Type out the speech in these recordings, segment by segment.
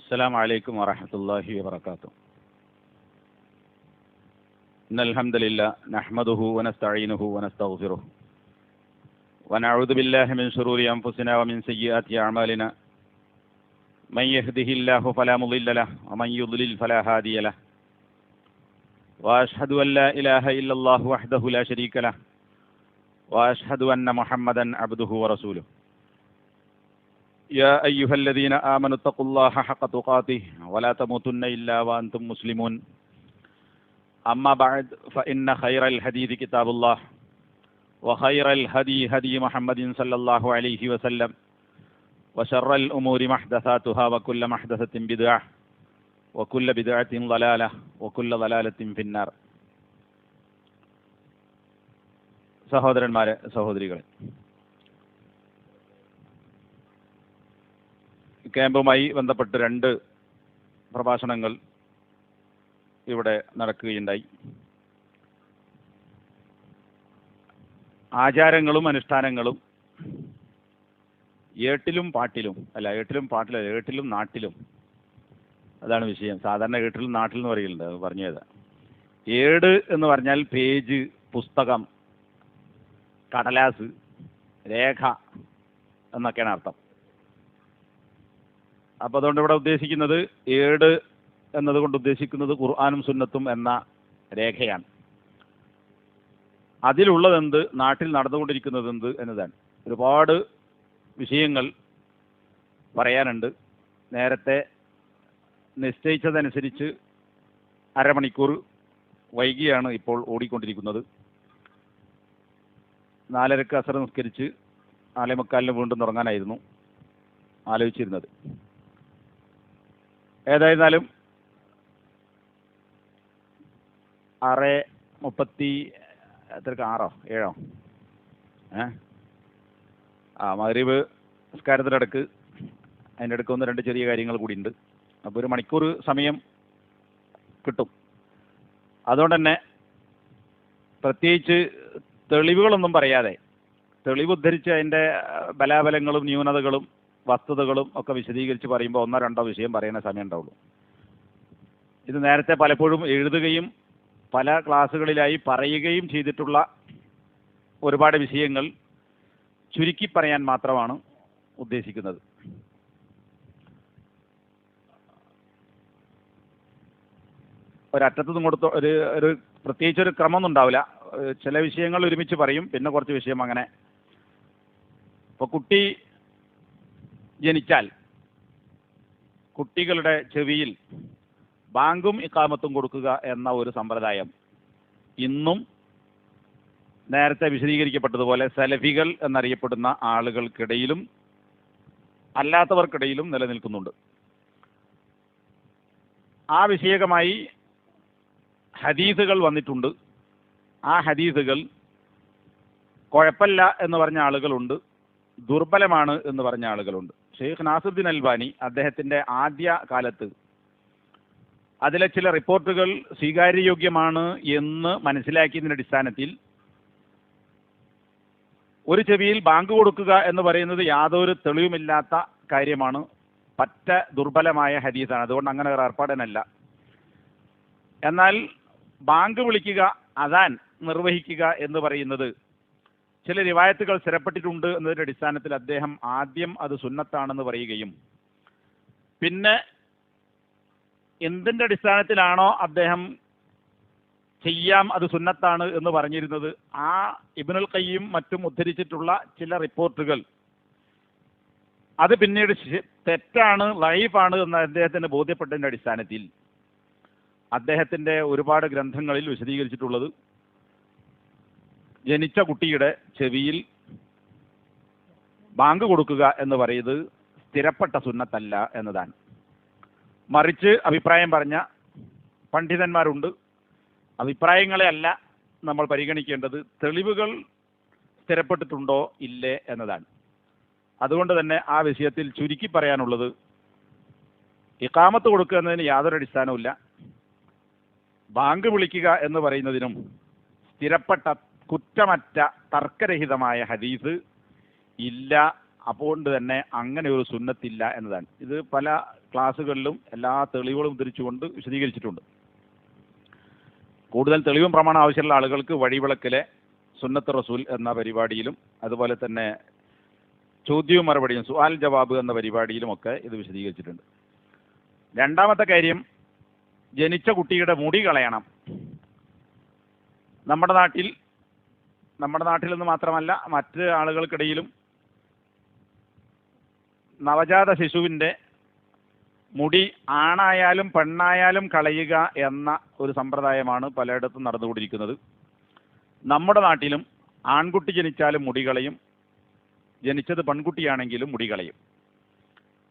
السلام عليكم ورحمة الله وبركاته. إن الحمد لله نحمده ونستعينه ونستغفره ونعوذ بالله من شرور أنفسنا ومن سيئات أعمالنا. من يهده الله فلا مضل له ومن يضلل فلا هادي له. وأشهد أن لا إله إلا الله وحده لا شريك له وأشهد أن محمدا عبده ورسوله. يا أيها الذين آمنوا اتقوا الله حق تقاته ولا تموتن إلا وأنتم مسلمون. أما بعد فإن خير الحديث كتاب الله وخير الهدي هدي محمد صلى الله عليه وسلم وشر الأمور محدثاتها وكل محدثة بدعة وكل بدعة ضلالة وكل ضلالة في النار. സഹോദരന്മാരെ, സഹോദരികളെ, ക്യാമ്പുമായി ബന്ധപ്പെട്ട് 2 പ്രഭാഷണങ്ങൾ ഇവിടെ നടക്കുകയുണ്ടായി. ആചാരങ്ങളും അനുഷ്ഠാനങ്ങളും ഏട്ടിലും നാട്ടിലും, അതാണ് വിഷയം. സാധാരണ ഏട്ടിലും നാട്ടിലും എന്ന് പറയുന്നുണ്ട്, അത് പറഞ്ഞത്. ഏട് എന്ന് പറഞ്ഞാൽ പേജ്, പുസ്തകം, കടലാസ്, രേഖ എന്നൊക്കെയാണ് അർത്ഥം. അപ്പോൾ അതുകൊണ്ട് ഇവിടെ ഉദ്ദേശിക്കുന്നത്, ഏട് എന്നതുകൊണ്ട് ഉദ്ദേശിക്കുന്നത് ഖുർആനും സുന്നത്തും എന്ന രേഖയാണ്. അതിലുള്ളതെന്ത്, നാട്ടിൽ നടന്നുകൊണ്ടിരിക്കുന്നതെന്ത് എന്നതാണ്. ഒരുപാട് വിഷയങ്ങൾ പറയാനുണ്ട്. നേരത്തെ നിശ്ചയിച്ചതനുസരിച്ച് അരമണിക്കൂർ വൈകിയാണ് ഇപ്പോൾ ഓടിക്കൊണ്ടിരിക്കുന്നത്. 4:30 അസർ നിസ്കരിച്ച് 4:45 വീണ്ടും തുടങ്ങാനായിരുന്നു ആലോചിച്ചിരുന്നത്. ഏതായിരുന്നാലും 6:37 മഗ്‌രിബ് നിസ്കാരത്തിനിടക്ക് അതിൻ്റെ ഇടയ്ക്ക് 1-2 ചെറിയ കാര്യങ്ങൾ കൂടിയുണ്ട്. അപ്പോൾ 1 മണിക്കൂർ സമയം കിട്ടും. അതുകൊണ്ട് തന്നെ പ്രത്യേകിച്ച് തെളിവുകളൊന്നും പറയാതെ, തെളിവ് ഉദ്ധരിച്ച് അതിൻ്റെ ബലാബലങ്ങളും ന്യൂനതകളും വസ്തുതകളും ഒക്കെ വിശദീകരിച്ച് പറയുമ്പോൾ 1-2 വിഷയം പറയുന്ന സമയം ഉണ്ടാവുള്ളൂ. ഇത് നേരത്തെ പലപ്പോഴും എഴുതുകയും പല ക്ലാസ്സുകളിലായി പറയുകയും ചെയ്തിട്ടുള്ള ഒരുപാട് വിഷയങ്ങൾ ചുരുക്കി പറയാൻ മാത്രമാണ് ഉദ്ദേശിക്കുന്നത്. ഒരറ്റത്തുനിന്നും കൊടുത്ത ഒരു പ്രത്യേകിച്ചൊരു ക്രമമൊന്നും ഉണ്ടാവില്ല. ചില വിഷയങ്ങൾ ഒരുമിച്ച് പറയും, പിന്നെ കുറച്ച് വിഷയം അങ്ങനെ. ഇപ്പോൾ കുട്ടി ജനിച്ചാൽ കുട്ടികളുടെ ചെവിയിൽ ബാങ്കും ഇഖാമത്തും കൊടുക്കുക എന്ന ഒരു സമ്പ്രദായം ഇന്നും നേരത്തെ വിശദീകരിക്കപ്പെട്ടതുപോലെ സലഫികൾ എന്നറിയപ്പെടുന്ന ആളുകൾക്കിടയിലും അല്ലാത്തവർക്കിടയിലും നിലനിൽക്കുന്നുണ്ട്. ആ വിഷയകമായി ഹദീസുകൾ വന്നിട്ടുണ്ട്. ആ ഹദീസുകൾ കുഴപ്പമില്ല എന്ന് പറഞ്ഞ ആളുകളുണ്ട്, ദുർബലമാണ് എന്ന് പറഞ്ഞ ആളുകളുണ്ട്. ഷെയ്ഖ് നാസിറുദ്ദീൻ അൽബാനി അദ്ദേഹത്തിൻ്റെ ആദ്യ കാലത്ത് അതിലെ ചില റിപ്പോർട്ടുകൾ സ്വീകാര്യയോഗ്യമാണ് എന്ന് മനസ്സിലാക്കിയതിൻ്റെ അടിസ്ഥാനത്തിൽ ഒരു ചെവിയിൽ ബാങ്ക് കൊടുക്കുക എന്ന് പറയുന്നത് യാതൊരു തെളിവുമില്ലാത്ത കാര്യമാണ്, പറ്റ ദുർബലമായ ഹദീസാണ്, അതുകൊണ്ട് അങ്ങനെ ഒരു ഏർപ്പാടനല്ല. എന്നാൽ ബാങ്ക് വിളിക്കുക, അദാൻ നിർവഹിക്കുക എന്ന് പറയുന്നത് ചില റിവായത്തുകൾ സ്ഥിരപ്പെട്ടിട്ടുണ്ട് എന്നതിൻ്റെ അടിസ്ഥാനത്തിൽ അദ്ദേഹം ആദ്യം അത് സുന്നത്താണെന്ന് പറയുകയും പിന്നെ എന്തിൻ്റെ അടിസ്ഥാനത്തിലാണോ അദ്ദേഹം ചെയ്യാം അത് സുന്നത്താണ് എന്ന് പറഞ്ഞിരുന്നത്, ആ ഇബ്നുൽ ഖയ്യിം മറ്റും ഉദ്ധരിച്ചിട്ടുള്ള ചില റിപ്പോർട്ടുകൾ അത് പിന്നീട് തെറ്റാണ്, ലൈഫാണ് എന്ന് അദ്ദേഹത്തിന് ബോധ്യപ്പെട്ടതിൻ്റെ അടിസ്ഥാനത്തിൽ അദ്ദേഹത്തിൻ്റെ ഒരുപാട് ഗ്രന്ഥങ്ങളിൽ വിശദീകരിച്ചിട്ടുള്ളത് ജനിച്ച കുട്ടിയുടെ ചെവിയിൽ ബാങ്ക് കൊടുക്കുക എന്ന് പറയുന്നത് സ്ഥിരപ്പെട്ട സുന്നത്തല്ല എന്നതാണ്. മറിച്ച് അഭിപ്രായം പറഞ്ഞ പണ്ഡിതന്മാരുണ്ട്. അഭിപ്രായങ്ങളെ അല്ല നമ്മൾ പരിഗണിക്കേണ്ടത്, തെളിവുകൾ സ്ഥിരപ്പെട്ടിട്ടുണ്ടോ ഇല്ലേ എന്നതാണ്. അതുകൊണ്ട് തന്നെ ആ വിഷയത്തിൽ ചുരുക്കി പറയാനുള്ളത്, ഇഖാമത്ത് കൊടുക്കുക എന്നതിന് യാതൊരു അടിസ്ഥാനവുമില്ല. ബാങ്ക് വിളിക്കുക എന്ന് പറയുന്നതിനും സ്ഥിരപ്പെട്ട കുറ്റമറ്റ തർക്കരഹിതമായ ഹദീസ് ഇല്ല. അതുകൊണ്ട് തന്നെ അങ്ങനെ ഒരു സുന്നത്തില്ല എന്നതാണ്. ഇത് പല ക്ലാസ്സുകളിലും എല്ലാ തെളിവുകളും ഉദ്ധരിച്ചുകൊണ്ട് വിശദീകരിച്ചിട്ടുണ്ട്. കൂടുതൽ തെളിവും പ്രമാണം ആവശ്യമുള്ള ആളുകൾക്ക് വഴിവിളക്കിലെ സുന്നത്ത് റസൂൽ എന്ന പരിപാടിയിലും അതുപോലെ തന്നെ ചോദ്യവും മറുപടിയും സുആൽ ജവാബ് എന്ന പരിപാടിയിലുമൊക്കെ ഇത് വിശദീകരിച്ചിട്ടുണ്ട്. രണ്ടാമത്തെ കാര്യം, ജനിച്ച കുട്ടിയുടെ മുടി കളയണം. നമ്മുടെ നാട്ടിൽ നിന്ന് മാത്രമല്ല മറ്റ് ആളുകൾക്കിടയിലും നവജാത ശിശുവിൻ്റെ മുടി ആണായാലും പെണ്ണായാലും കളയുക എന്ന ഒരു സമ്പ്രദായമാണ് പലയിടത്തും നടന്നുകൊണ്ടിരിക്കുന്നത്. നമ്മുടെ നാട്ടിലും ആൺകുട്ടി ജനിച്ചാലും മുടി കളയും, ജനിച്ചത് പെൺകുട്ടിയാണെങ്കിലും മുടി കളയും.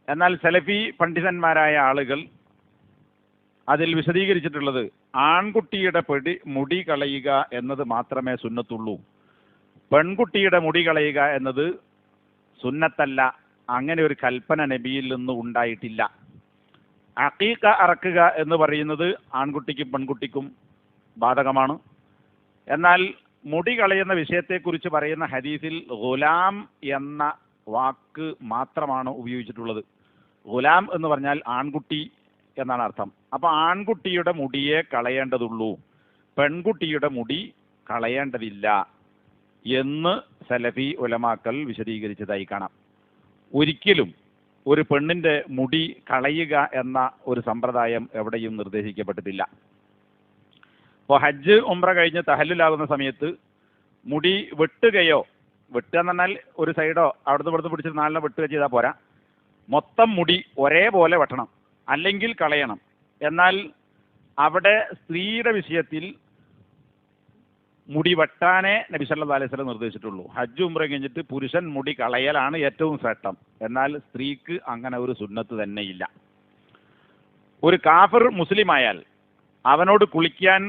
എന്നാൽ സലഫി പണ്ഡിതന്മാരായ ആളുകൾ അതിൽ വിശദീകരിച്ചിട്ടുള്ളത് ആൺകുട്ടിയുടെ മുടി കളയുക എന്നത് മാത്രമേ സുന്നത്തുള്ളൂ, പെൺകുട്ടിയുടെ മുടി കളയുക എന്നത് സുന്നത്തല്ല. അങ്ങനെ ഒരു കൽപ്പന നബിയിൽ നിന്ന് ഉണ്ടായിട്ടില്ല. അഖീഖ അറക്കുക എന്ന് പറയുന്നത് ആൺകുട്ടിക്കും പെൺകുട്ടിക്കും ബാധകമാണ്. എന്നാൽ മുടി കളയുന്ന വിഷയത്തെക്കുറിച്ച് പറയുന്ന ഹദീസിൽ ഗുലാം എന്ന വാക്ക് മാത്രമാണ് ഉപയോഗിച്ചിട്ടുള്ളത്. ഗുലാം എന്ന് പറഞ്ഞാൽ ആൺകുട്ടി എന്നാണ് അർത്ഥം. അപ്പോൾ ആൺകുട്ടിയുടെ മുടിയെ കളയേണ്ടതുള്ളൂ, പെൺകുട്ടിയുടെ മുടി കളയേണ്ടതില്ല എന്ന് സലഫി ഉലമാക്കൾ വിശദീകരിച്ചതായി കാണാം. ഒരിക്കലും ഒരു പെണ്ണിൻ്റെ മുടി കളയുക എന്ന ഒരു സമ്പ്രദായം എവിടെയും നിർദ്ദേശിക്കപ്പെട്ടിട്ടില്ല. ഇപ്പോൾ ഹജ്ജ് ഉംറ കഴിഞ്ഞ് തഹല്ലുലാകുന്ന സമയത്ത് മുടി വെട്ടുകയോ, വെട്ടുക എന്ന് പറഞ്ഞാൽ ഒരു സൈഡോ അവിടുന്ന് ഇവിടുന്ന് പിടിച്ചിട്ട് നാലിനെ വെട്ടുക ചെയ്താൽ പോരാ, മൊത്തം മുടി ഒരേപോലെ വെട്ടണം, അല്ലെങ്കിൽ കളയണം. എന്നാൽ അവിടെ സ്ത്രീയുടെ വിഷയത്തിൽ മുടി വെട്ടാനേ നബി സല്ലല്ലാഹു അലൈഹി വസല്ലം നിർദ്ദേശിച്ചിട്ടുള്ളൂ. ഹജ്ജ് ഉംറ കഴിഞ്ഞിട്ട് പുരുഷൻ മുടി കളയലാണ് ഏറ്റവും ശ്രേഷ്ഠം. എന്നാൽ സ്ത്രീക്ക് അങ്ങനെ ഒരു സുന്നത്ത് തന്നെയില്ല. ഒരു കാഫിർ മുസ്ലിമായാൽ അവനോട് കുളിക്കാൻ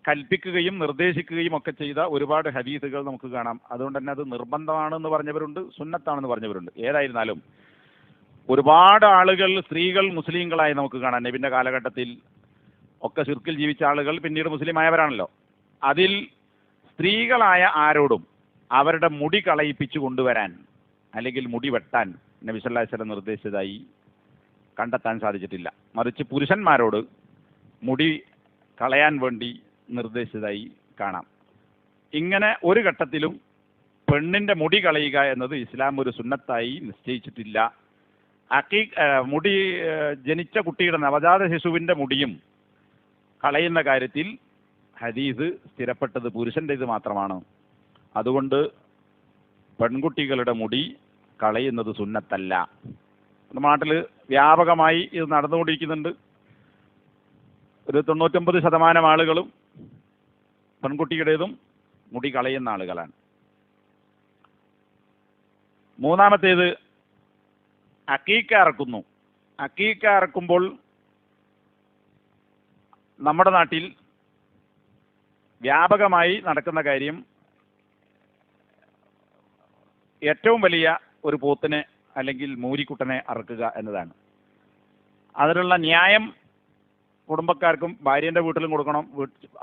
കൽപ്പിക്കുകയും നിർദ്ദേശിക്കുകയും ഒക്കെ ചെയ്ത ഒരുപാട് ഹദീസുകൾ നമുക്ക് കാണാം. അതുകൊണ്ട് തന്നെ അത് നിർബന്ധമാണെന്ന് പറഞ്ഞവരുണ്ട്, സുന്നത്താണെന്ന് പറഞ്ഞവരുണ്ട്. ഏതായിരുന്നാലും ഒരുപാട് ആളുകൾ, സ്ത്രീകൾ മുസ്ലിങ്ങളായി നമുക്ക് കാണാം. നബിൻ്റെ കാലഘട്ടത്തിൽ ഒക്കെ ശിർക്കിൽ ജീവിച്ച ആളുകൾ പിന്നീട് മുസ്ലിമായവരാണല്ലോ. അതിൽ സ്ത്രീകളായ ആരോടും അവരുടെ മുടി കളയിപ്പിച്ചു കൊണ്ടുവരാൻ അല്ലെങ്കിൽ മുടി വെട്ടാൻ നബി സല്ലല്ലാഹു അലൈഹി വസല്ലം നിർദ്ദേശിച്ചതായി കണ്ടെത്താൻ സാധിച്ചിട്ടില്ല. മറിച്ച് പുരുഷന്മാരോട് മുടി കളയാൻ വേണ്ടി നിർദ്ദേശിച്ചതായി കാണാം. ഇങ്ങനെ ഒരു ഘട്ടത്തിലും പെണ്ണിൻ്റെ മുടി കളയുക എന്നത് ഇസ്ലാം ഒരു സുന്നത്തായി നിശ്ചയിച്ചിട്ടില്ല. മുടി ജനിച്ച കുട്ടിയുടെ നവജാത ശിശുവിൻ്റെ മുടിയും കളയുന്ന കാര്യത്തിൽ ഹദീസ് സ്ഥിരപ്പെട്ടത് പുരുഷൻ്റേത് മാത്രമാണ്. അതുകൊണ്ട് പെൺകുട്ടികളുടെ മുടി കളയുന്നത് സുന്നത്തല്ല. നാട്ടിൽ വ്യാപകമായി ഇത് നടന്നുകൊണ്ടിരിക്കുന്നുണ്ട്. ഒരു 99% ആളുകളും പെൺകുട്ടിയുടേതും മുടി കളയുന്ന ആളുകളാണ്. മൂന്നാമത്തേത്, അക്കീക്ക അറക്കുന്നു. അക്കീക്ക അറക്കുമ്പോൾ നമ്മുടെ നാട്ടിൽ വ്യാപകമായി നടക്കുന്ന കാര്യം ഏറ്റവും വലിയ ഒരു പോത്തിനെ അല്ലെങ്കിൽ മൂരിക്കുട്ടനെ അറക്കുക എന്നതാണ്. അതിനുള്ള ന്യായം കുടുംബക്കാർക്കും, ഭാര്യേൻ്റെ വീട്ടിലും കൊടുക്കണം,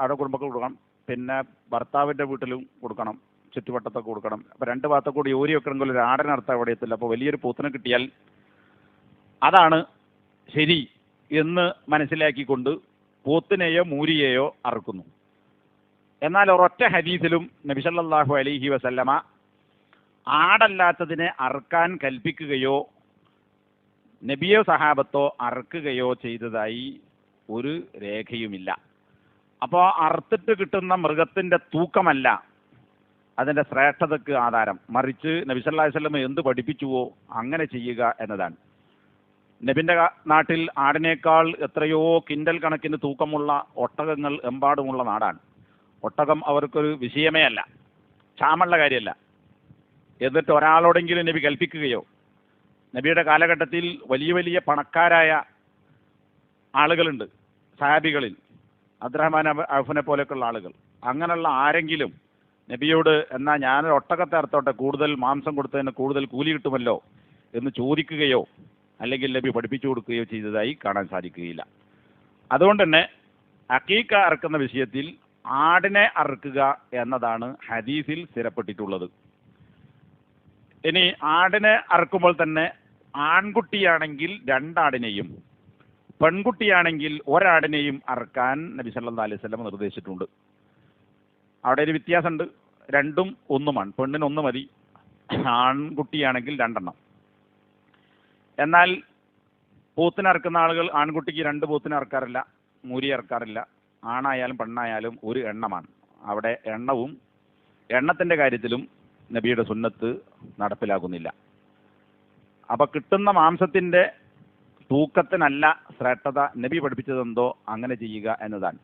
അവിടെ കുടുംബക്കാർക്ക് കൊടുക്കണം, പിന്നെ ഭർത്താവിൻ്റെ വീട്ടിലും കൊടുക്കണം, ചുറ്റുവട്ടത്തൊക്കെ കൊടുക്കണം. അപ്പോൾ രണ്ട് ഭാഗത്തൊക്കെ കൂടി ഓരി വെക്കണമെങ്കിൽ ഒരു ആടിനർത്ഥം അവിടെ എത്തില്ല. അപ്പോൾ വലിയൊരു പോത്തിനെ കിട്ടിയാൽ അതാണ് ശരി എന്ന് മനസ്സിലാക്കിക്കൊണ്ട് പോത്തിനെയോ മൂരിയെയോ അറുക്കുന്നു. എന്നാൽ ഒരൊറ്റ ഹദീസിലും നബി സല്ലല്ലാഹു അലൈഹി വസല്ലമ ആടല്ലാത്തതിനെ അറുക്കാൻ കൽപ്പിക്കുകയോ നബിയോ സഹാബത്തോ അറുക്കുകയോ ചെയ്തതായി ഒരു രേഖയുമില്ല. അപ്പോൾ അറുത്തിട്ട് കിട്ടുന്ന മൃഗത്തിൻ്റെ തൂക്കമല്ല അതിൻ്റെ ശ്രേഷ്ഠതയ്ക്ക് ആധാരം, മറിച്ച് നബി സല്ലല്ലാഹു അലൈഹി വസല്ലം എന്ത് പഠിപ്പിച്ചുവോ അങ്ങനെ ചെയ്യുക എന്നതാണ്. നബിൻ്റെ നാട്ടിൽ ആടിനേക്കാൾ എത്രയോ കിൻഡൽ കണക്കിന് തൂക്കമുള്ള ഒട്ടകങ്ങൾ എമ്പാടുമുള്ള നാടാണ്. ഒട്ടകം അവർക്കൊരു വിഷയമേ അല്ല, ക്ഷാമുള്ള കാര്യമല്ല. എന്നിട്ട് ഒരാളോടെങ്കിലും നബി കൽപ്പിക്കുകയോ, നബിയുടെ കാലഘട്ടത്തിൽ വലിയ വലിയ പണക്കാരായ ആളുകളുണ്ട് സഹാബികളിൽ, അബ്ദുറഹ്മാൻ ഔഫിനെ പോലെയൊക്കെയുള്ള ആളുകൾ, അങ്ങനെയുള്ള ആരെങ്കിലും നബിയോട് എന്നാൽ ഞാനൊരു ഒട്ടകത്തെ അറുത്തോട്ടെ, കൂടുതൽ മാംസം കൊടുത്തതിന് കൂടുതൽ കൂലി കിട്ടുമല്ലോ എന്ന് ചോദിക്കുകയോ അല്ലെങ്കിൽ നബി പഠിപ്പിച്ചു കൊടുക്കുകയോ ചെയ്തതായി കാണാൻ സാധിക്കുകയില്ല. അതുകൊണ്ട് തന്നെ അക്കീക്ക അറുക്കുന്ന വിഷയത്തിൽ ആടിനെ അറുക്കുക എന്നതാണ് ഹദീസിൽ സ്ഥിരപ്പെട്ടിട്ടുള്ളത്. ഇനി ആടിനെ അറക്കുമ്പോൾ തന്നെ ആൺകുട്ടിയാണെങ്കിൽ രണ്ടാടിനെയും പെൺകുട്ടിയാണെങ്കിൽ ഒരാടിനെയും അറക്കാൻ നബി സല്ലല്ലാഹു അലൈഹി വസല്ലം നിർദ്ദേശിച്ചിട്ടുണ്ട്. അവിടെ ഒരു വ്യത്യാസമുണ്ട്. രണ്ടും ഒന്നുമാണ്. പെണ്ണിന് ഒന്ന് മതി, ആൺകുട്ടിയാണെങ്കിൽ രണ്ടെണ്ണം. എന്നാൽ പോത്തിനറക്കുന്ന ആളുകൾ ആൺകുട്ടിക്ക് രണ്ട് പോത്തിനെ ഇറക്കാറില്ല, മൂരി ഇറക്കാറില്ല. ആണായാലും പെണ്ണായാലും ഒരു എണ്ണമാണ്. അവിടെ എണ്ണത്തിൻ്റെ കാര്യത്തിലും നബിയുടെ സുന്നത്ത് നടപ്പിലാക്കുന്നില്ല. അപ്പം കിട്ടുന്ന മാംസത്തിൻ്റെ തൂക്കത്തിനല്ല ശ്രേഷ്ഠത, നബി പഠിപ്പിച്ചതെന്തോ അങ്ങനെ ചെയ്യുക എന്നതാണ്.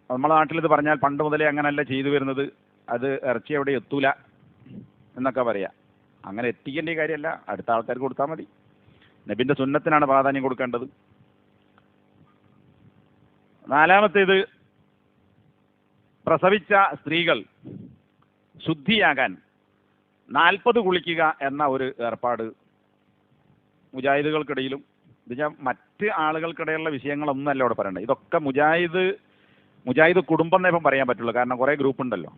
നമ്മുടെ നാട്ടിലിത് പറഞ്ഞാൽ പണ്ട് മുതലേ അങ്ങനെയല്ല ചെയ്തു വരുന്നത്, അത് ഇറച്ചി അവിടെ എത്തൂല എന്നൊക്കെ പറയാം. അങ്ങനെ എത്തിക്കേണ്ട കാര്യമല്ല, അടുത്ത ആൾക്കാർക്ക് കൊടുത്താൽ മതി. നബിൻ്റെ സുന്നത്തിനാണ് പ്രാധാന്യം കൊടുക്കേണ്ടത്. നാലാമത്തേത്, പ്രസവിച്ച സ്ത്രീകൾ ശുദ്ധിയാകാൻ 40 കുളിക്കുക എന്ന ഒരു ഏർപ്പാട് മുജാഹിദുകൾക്കിടയിലും, ഇത് മറ്റ് ആളുകൾക്കിടയിലുള്ള വിഷയങ്ങളൊന്നുമല്ല ഇവിടെ പറയേണ്ടത്. ഇതൊക്കെ മുജാഹിദ് കുടുംബം എന്നേ ഇപ്പം പറയാൻ പറ്റുള്ളൂ. കാരണം കുറേ ഗ്രൂപ്പ് ഉണ്ടല്ലോ.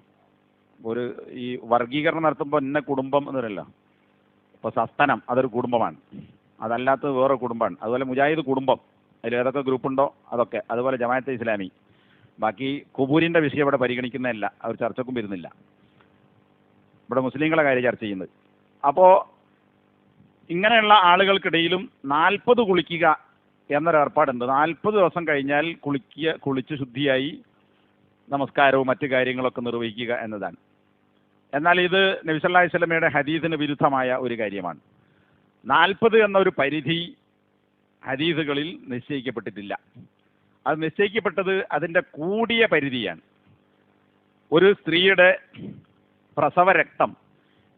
ഒരു ഈ വർഗീകരണം നടത്തുമ്പോൾ ഇന്ന കുടുംബം എന്ന് പറയല്ലോ. ഇപ്പോൾ സസ്തനം അതൊരു കുടുംബമാണ്, അതല്ലാത്തത് വേറെ കുടുംബമാണ്. അതുപോലെ മുജാഹിദ് കുടുംബം, അതിൽ ഏതൊക്കെ ഗ്രൂപ്പുണ്ടോ അതൊക്കെ. അതുപോലെ ജമാഅത്തെ ഇസ്ലാമി. ബാക്കി കുബൂരിൻ്റെ വിഷയം ഇവിടെ പരിഗണിക്കുന്നതല്ല, അവർ ചർച്ചക്കും വരുന്നില്ല. ഇവിടെ മുസ്ലിങ്ങളെ കാര്യം ചർച്ച ചെയ്യുന്നത്. അപ്പോൾ ഇങ്ങനെയുള്ള ആളുകൾക്കിടയിലും 40 കുളിക്കുക എന്നൊരു ഏർപ്പാടുണ്ട്. 40 ദിവസം കഴിഞ്ഞാൽ കുളിച്ച് ശുദ്ധിയായി നമസ്കാരവും മറ്റു കാര്യങ്ങളൊക്കെ നിർവഹിക്കുക എന്നതാണ്. എന്നാൽ ഇത് നബി സല്ലല്ലാഹു അലൈഹി വസല്ലമയുടെ ഹദീസിന് വിരുദ്ധമായ ഒരു കാര്യമാണ്. 40 എന്നൊരു പരിധി ഹദീസുകളിൽ നിശ്ചയിക്കപ്പെട്ടിട്ടില്ല. അത് നിശ്ചയിക്കപ്പെട്ടത് അതിൻ്റെ കൂടിയ പരിധിയാണ്. ഒരു സ്ത്രീയുടെ പ്രസവ രക്തം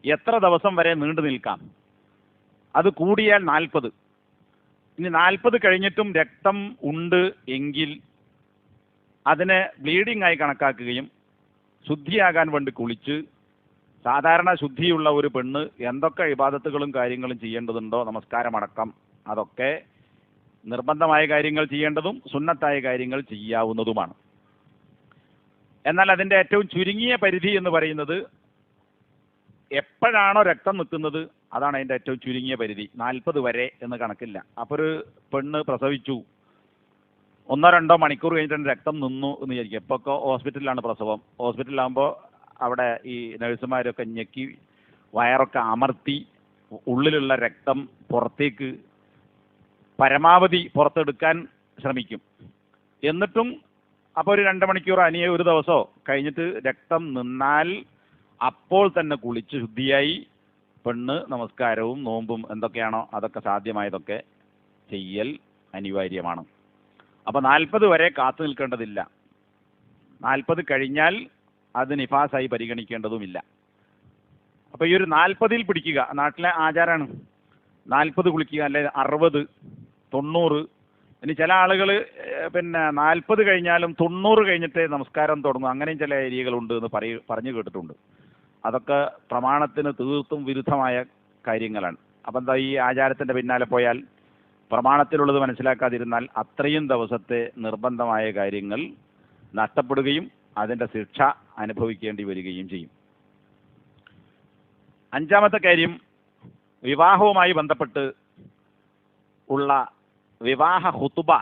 എത്ര ദിവസം വരെ നീണ്ടു നിൽക്കാം? അത് കൂടിയാൽ 40. ഇനി 40 കഴിഞ്ഞിട്ടും രക്തം ഉണ്ട് എങ്കിൽ അതിനെ ബ്ലീഡിംഗ് ആയി കണക്കാക്കുകയും ശുദ്ധിയാകാൻ വേണ്ടി കുളിച്ച്, സാധാരണ ശുദ്ധിയുള്ള ഒരു പെണ്ണ് എന്തൊക്കെ ഇബാദത്തുകളും കാര്യങ്ങളും ചെയ്യേണ്ടതുണ്ടോ, നമസ്കാരമടക്കം അതൊക്കെ നിർബന്ധമായ കാര്യങ്ങൾ ചെയ്യേണ്ടതും സുന്നത്തായ കാര്യങ്ങൾ ചെയ്യാവുന്നതുമാണ്. എന്നാൽ അതിൻ്റെ ഏറ്റവും ചുരുങ്ങിയ പരിധി എന്ന് പറയുന്നത് എപ്പോഴാണോ രക്തം നിൽക്കുന്നത് അതാണ് അതിൻ്റെ ഏറ്റവും ചുരുങ്ങിയ പരിധി. 40 വരെ എന്ന് കണക്കില്ല. അപ്പോൾ ഒരു പെണ്ണ് പ്രസവിച്ചു, 1-2 മണിക്കൂർ കഴിഞ്ഞിട്ട് രക്തം നിന്നു എന്ന് വിചാരിക്കും. എപ്പോഴൊക്കെ ഹോസ്പിറ്റലിലാണ് പ്രസവം. ഹോസ്പിറ്റലിലാകുമ്പോൾ അവിടെ ഈ നഴ്സുമാരൊക്കെ ഞെക്കി വയറൊക്കെ അമർത്തി ഉള്ളിലുള്ള രക്തം പുറത്തേക്ക് പരമാവധി പുറത്തെടുക്കാൻ ശ്രമിക്കും. എന്നിട്ടും അപ്പോൾ ഒരു 2 മണിക്കൂർ അനിയ ഒരു ദിവസമോ കഴിഞ്ഞിട്ട് രക്തം നിന്നാൽ അപ്പോൾ തന്നെ കുളിച്ച് ശുദ്ധിയായി പെണ്ണ് നമസ്കാരവും നോമ്പും എന്തൊക്കെയാണോ അതൊക്കെ സാധ്യമായതൊക്കെ ചെയ്യൽ അനിവാര്യമാണ്. അപ്പോൾ 40 വരെ കാത്തു നിൽക്കേണ്ടതില്ല. 40 കഴിഞ്ഞാൽ അത് നിഫാസായി പരിഗണിക്കേണ്ടതുമില്ല. അപ്പോൾ ഈ ഒരു 40-ൽ പിടിക്കുക നാട്ടിലെ ആചാരമാണ്. 40 കുളിക്കുക, അല്ലെ 60, 90. ഇനി ചില ആളുകൾ 40 കഴിഞ്ഞാലും 90 കഴിഞ്ഞിട്ടേ നമസ്കാരം തുടങ്ങും. അങ്ങനെയും ചില ഏരിയകളുണ്ട് എന്ന് പറഞ്ഞു കേട്ടിട്ടുണ്ട്. അതൊക്കെ പ്രമാണത്തിന് തീർത്തും വിരുദ്ധമായ കാര്യങ്ങളാണ്. അപ്പം എന്താ, ഈ ആചാരത്തിൻ്റെ പിന്നാലെ പോയാൽ, പ്രമാണത്തിലുള്ളത് മനസ്സിലാക്കാതിരുന്നാൽ അത്രയും ദിവസത്തെ നിർബന്ധമായ കാര്യങ്ങൾ നഷ്ടപ്പെടുകയും അതിൻ്റെ ശിക്ഷ അനുഭവിക്കേണ്ടി വരികയും ചെയ്യും. 5-മത്തെ കാര്യം, വിവാഹവുമായി ബന്ധപ്പെട്ട് ഉള്ള വിവാഹ ഖുതുബ,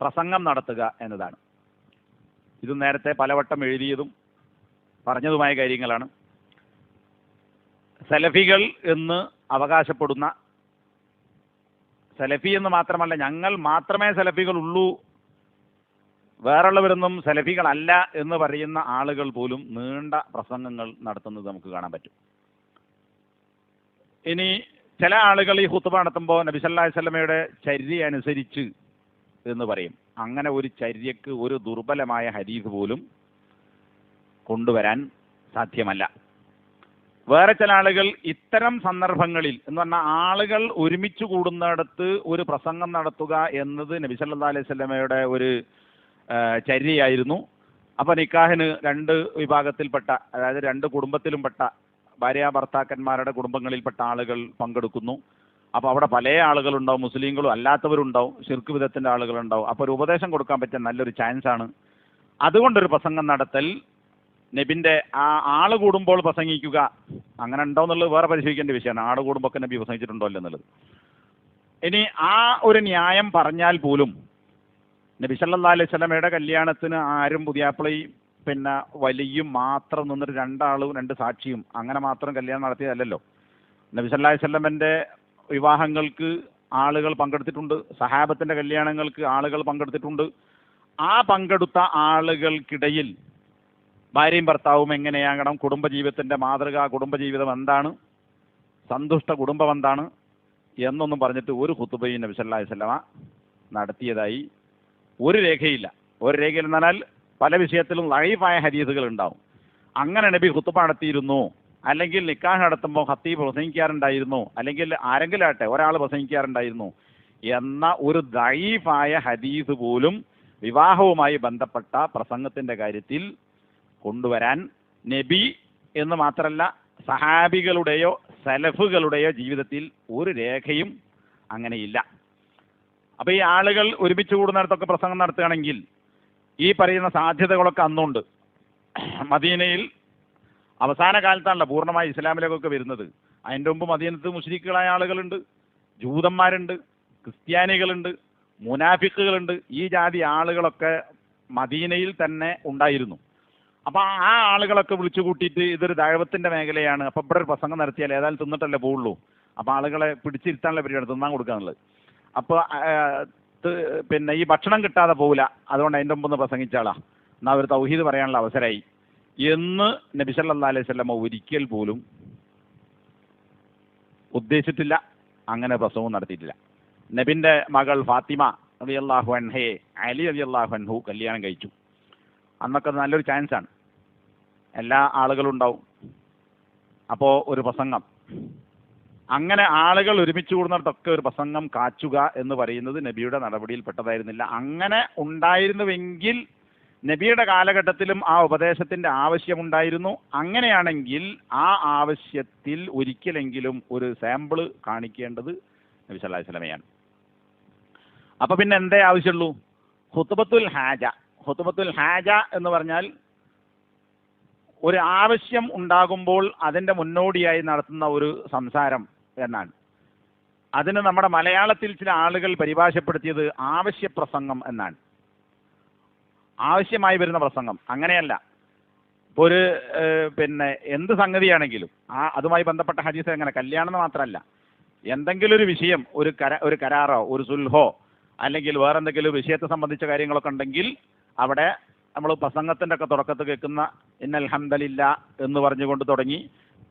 പ്രസംഗം നടത്തുക എന്നതാണ്. ഇത് നേരത്തെ പലവട്ടം എഴുതിയതും പറഞ്ഞതുമായ കാര്യങ്ങളാണ്. സലഫികൾ എന്ന് അവകാശപ്പെടുന്ന, സലഫി എന്ന് മാത്രമല്ല ഞങ്ങൾ മാത്രമേ സലഫികളുള്ളൂ, വേറുള്ളവരൊന്നും സലഫികളല്ല എന്ന് പറയുന്ന ആളുകൾ പോലും നീണ്ട പ്രസംഗങ്ങൾ നടത്തുന്നത് നമുക്ക് കാണാൻ പറ്റും. ഇനി ചില ആളുകൾ ഈ ഖുതുബ നടത്തുമ്പോൾ നബി സല്ലല്ലാഹു അലൈഹി വസല്ലമയുടെ ചര്യ അനുസരിച്ച് എന്ന് പറയും. അങ്ങനെ ഒരു ചര്യക്ക് ഒരു ദുർബലമായ ഹദീസ് പോലും കൊണ്ടുവരാൻ സാധ്യമല്ല. വേറെ ചില ആളുകൾ ഇത്തരം സന്ദർഭങ്ങളിൽ എന്ന് പറഞ്ഞാൽ ആളുകൾ ഒരുമിച്ച് കൂടുന്നിടത്ത് ഒരു പ്രസംഗം നടത്തുക എന്നത് നബി സല്ലല്ലാഹു അലൈഹി വസല്ലമയുടെ ഒരു ചര്യയായിരുന്നു. അപ്പോൾ നിക്കാഹിന് 2 വിഭാഗത്തിൽപ്പെട്ട, അതായത് 2 കുടുംബത്തിലും പെട്ട ഭാര്യ ഭർത്താക്കന്മാരുടെ കുടുംബങ്ങളിൽപ്പെട്ട ആളുകൾ പങ്കെടുക്കുന്നു. അപ്പോൾ അവിടെ പല ആളുകളുണ്ടാവും, മുസ്ലിങ്ങളും അല്ലാത്തവരുണ്ടാവും, ശിർക്ക് വിധത്തിൻ്റെ ആളുകളുണ്ടാവും. അപ്പോൾ ഒരു ഉപദേശം കൊടുക്കാൻ പറ്റിയ നല്ലൊരു ചാൻസാണ്. അതുകൊണ്ടൊരു പ്രസംഗം നടത്തൽ നബിൻ്റെ ആ ആള് കൂടുമ്പോൾ പ്രസംഗിക്കുക അങ്ങനെ ഉണ്ടോ എന്നുള്ളത് വേറെ പരിശോധിക്കേണ്ട വിഷയമാണ്. ആള് കൂടുമ്പോൾ ഒക്കെ നബി പ്രസംഗിച്ചിട്ടുണ്ടോ അല്ലോ എന്നുള്ളത്. ഇനി ആ ഒരു ന്യായം പറഞ്ഞാൽ പോലും നബി സല്ലല്ലാഹു അലൈഹി വസല്ലമയുടെ കല്യാണത്തിന് ആരും പുതിയാപ്പിളയും പിന്നെ വലിയും മാത്രം നിന്നിട്ട് രണ്ടാളും രണ്ട് സാക്ഷിയും അങ്ങനെ മാത്രം കല്യാണം നടത്തിയതല്ലല്ലോ. നബി സല്ലല്ലാഹു അലൈഹി വസല്ലമയുടെ വിവാഹങ്ങൾക്ക് ആളുകൾ പങ്കെടുത്തിട്ടുണ്ട്, സഹാബത്തിൻ്റെ കല്യാണങ്ങൾക്ക് ആളുകൾ പങ്കെടുത്തിട്ടുണ്ട്. ആ പങ്കെടുത്ത ആളുകൾക്കിടയിൽ ഭാര്യയും ഭർത്താവും എങ്ങനെയാകണം, കുടുംബജീവിതത്തിൻ്റെ മാതൃക, കുടുംബജീവിതം എന്താണ്, സന്തുഷ്ട കുടുംബം എന്താണ് എന്നൊന്നും പറഞ്ഞിട്ട് ഒരു ഖുതുബയും നബി സല്ലല്ലാഹു അലൈഹി വസല്ലമ നടത്തിയതായി ഒരു രേഖയില്ല. ഒരു രേഖയിൽ എന്ന് പറഞ്ഞാൽ പല വിഷയത്തിലും ലൈഫായ ഹദീസുകൾ ഉണ്ടാവും. അങ്ങനെ നബി ഖുതുബ നടത്തിയിരുന്നു, അല്ലെങ്കിൽ നിക്കാഹ് നടത്തുമ്പോൾ ഖത്തീബ് പ്രസംഗിക്കാറുണ്ടായിരുന്നു, അല്ലെങ്കിൽ ആരെങ്കിലും ആട്ടെ ഒരാൾ പ്രസംഗിക്കാറുണ്ടായിരുന്നു എന്ന ഒരു ദഈഫായ ഹദീസ് പോലും വിവാഹവുമായി ബന്ധപ്പെട്ട പ്രസംഗത്തിൻ്റെ കാര്യത്തിൽ കൊണ്ടുവരാൻ നബി എന്ന് മാത്രമല്ല സഹാബികളുടെയോ സലഫുകളുടെയോ ജീവിതത്തിൽ ഒരു രേഖയും അങ്ങനെയില്ല. അപ്പോൾ ഈ ആളുകൾ ഒരുമിച്ച് കൂടുന്നിടത്തൊക്കെ പ്രസംഗം നടത്തുകയാണെങ്കിൽ ഈ പറയുന്ന സാധ്യതകളൊക്കെ അന്നുണ്ട്. മദീനയിൽ അവസാന കാലത്താണല്ലോ പൂർണ്ണമായി ഇസ്ലാമിലേക്കൊക്കെ വരുന്നത്. അതിൻ്റെ മുമ്പ് മദീനത്ത് മുശ്രിക്കുകളായ ആളുകളുണ്ട്, ജൂതന്മാരുണ്ട്, ക്രിസ്ത്യാനികളുണ്ട്, മുനാഫിക്കുകളുണ്ട്. ഈ ജാതി ആളുകളൊക്കെ മദീനയിൽ തന്നെ ഉണ്ടായിരുന്നു. അപ്പോൾ ആ ആളുകളൊക്കെ വിളിച്ചു കൂട്ടിയിട്ട് ഇതൊരു ദഅവത്തിൻ്റെ മേഖലയാണ്, അപ്പോൾ ഇവിടെ ഒരു പ്രസംഗം നടത്തിയാൽ ഏതായാലും തിന്നിട്ടല്ലേ പോവുള്ളൂ, അപ്പോൾ ആളുകളെ പിടിച്ചിരുത്താനുള്ള പരിപാടി തിന്നാൻ കൊടുക്കാന്നുള്ളത്. അപ്പോൾ പിന്നെ ഈ ഭക്ഷണം കിട്ടാതെ പോവില്ല, അതുകൊണ്ട് അതിൻ്റെ മുമ്പ് പ്രസംഗിച്ചാളാ എന്നാൽ ഒരു തൗഹീദ് പറയാനുള്ള അവസരമായി എന്ന് നബി സല്ലല്ലാഹു അലൈഹി വസല്ലം ഒരിക്കൽ പോലും ഉദ്ദേശിച്ചിട്ടില്ല, അങ്ങനെ പ്രസംഗവും നടത്തിയിട്ടില്ല. നബിൻ്റെ മകൾ ഫാത്തിമ റളിയല്ലാഹു അൻഹയെ അലി റളിയല്ലാഹു അൻഹു കല്യാണം കഴിച്ചു. അന്നൊക്കെ നല്ലൊരു ചാൻസാണ്, എല്ലാ ആളുകളും ഉണ്ടാവും. അപ്പോൾ ഒരു പ്രസംഗം, അങ്ങനെ ആളുകൾ ഒരുമിച്ച് കൂടുന്നിടത്തൊക്കെ ഒരു പ്രസംഗം കാച്ചുക എന്ന് പറയുന്നത് നബിയുടെ നടപടിയിൽ പെട്ടതായിരുന്നില്ല. അങ്ങനെ ഉണ്ടായിരുന്നുവെങ്കിൽ നബിയുടെ കാലഘട്ടത്തിലും ആ ഉപദേശത്തിൻ്റെ ആവശ്യമുണ്ടായിരുന്നു. അങ്ങനെയാണെങ്കിൽ ആ ആവശ്യത്തിൽ ഒരിക്കലെങ്കിലും ഒരു സാമ്പിൾ കാണിക്കേണ്ടത് നബി സല്ലല്ലാഹു അലൈഹി വസല്ലമയാണ്. അപ്പോൾ പിന്നെ എന്തേ ആവശ്യമുള്ളൂ? ഖുത്ബത്തുൽ ഹാജ. ഖുത്ബത്തുൽ ഹാജ എന്ന് പറഞ്ഞാൽ ഒരു ആവശ്യം ഉണ്ടാകുമ്പോൾ അതിൻ്റെ മുന്നോടിയായി നടത്തുന്ന ഒരു സംസാരം എന്നാണ്. അതിന് നമ്മുടെ മലയാളത്തിൽ ചില ആളുകൾ പരിഭാഷപ്പെടുത്തിയത് ആവശ്യപ്രസംഗം എന്നാണ്. ആവശ്യമായി വരുന്ന പ്രസംഗം അങ്ങനെയല്ല. ഇപ്പോൾ ഒരു പിന്നെ എന്ത് സംഗതിയാണെങ്കിലും അതുമായി ബന്ധപ്പെട്ട ഹദീസ് അങ്ങനെ കല്യാണം മാത്രമല്ല, എന്തെങ്കിലും ഒരു വിഷയം, ഒരു കരാറോ ഒരു സുൽഹോ അല്ലെങ്കിൽ വേറെ എന്തെങ്കിലും വിഷയത്തെ സംബന്ധിച്ച കാര്യങ്ങളൊക്കെ ഉണ്ടെങ്കിൽ അവിടെ നമ്മൾ പ്രസംഗത്തിൻ്റെ ഒക്കെ തുടക്കത്തിൽ കേൾക്കുന്ന ഇന്നൽ ഹംദലില്ലാ എന്ന് പറഞ്ഞുകൊണ്ട് തുടങ്ങി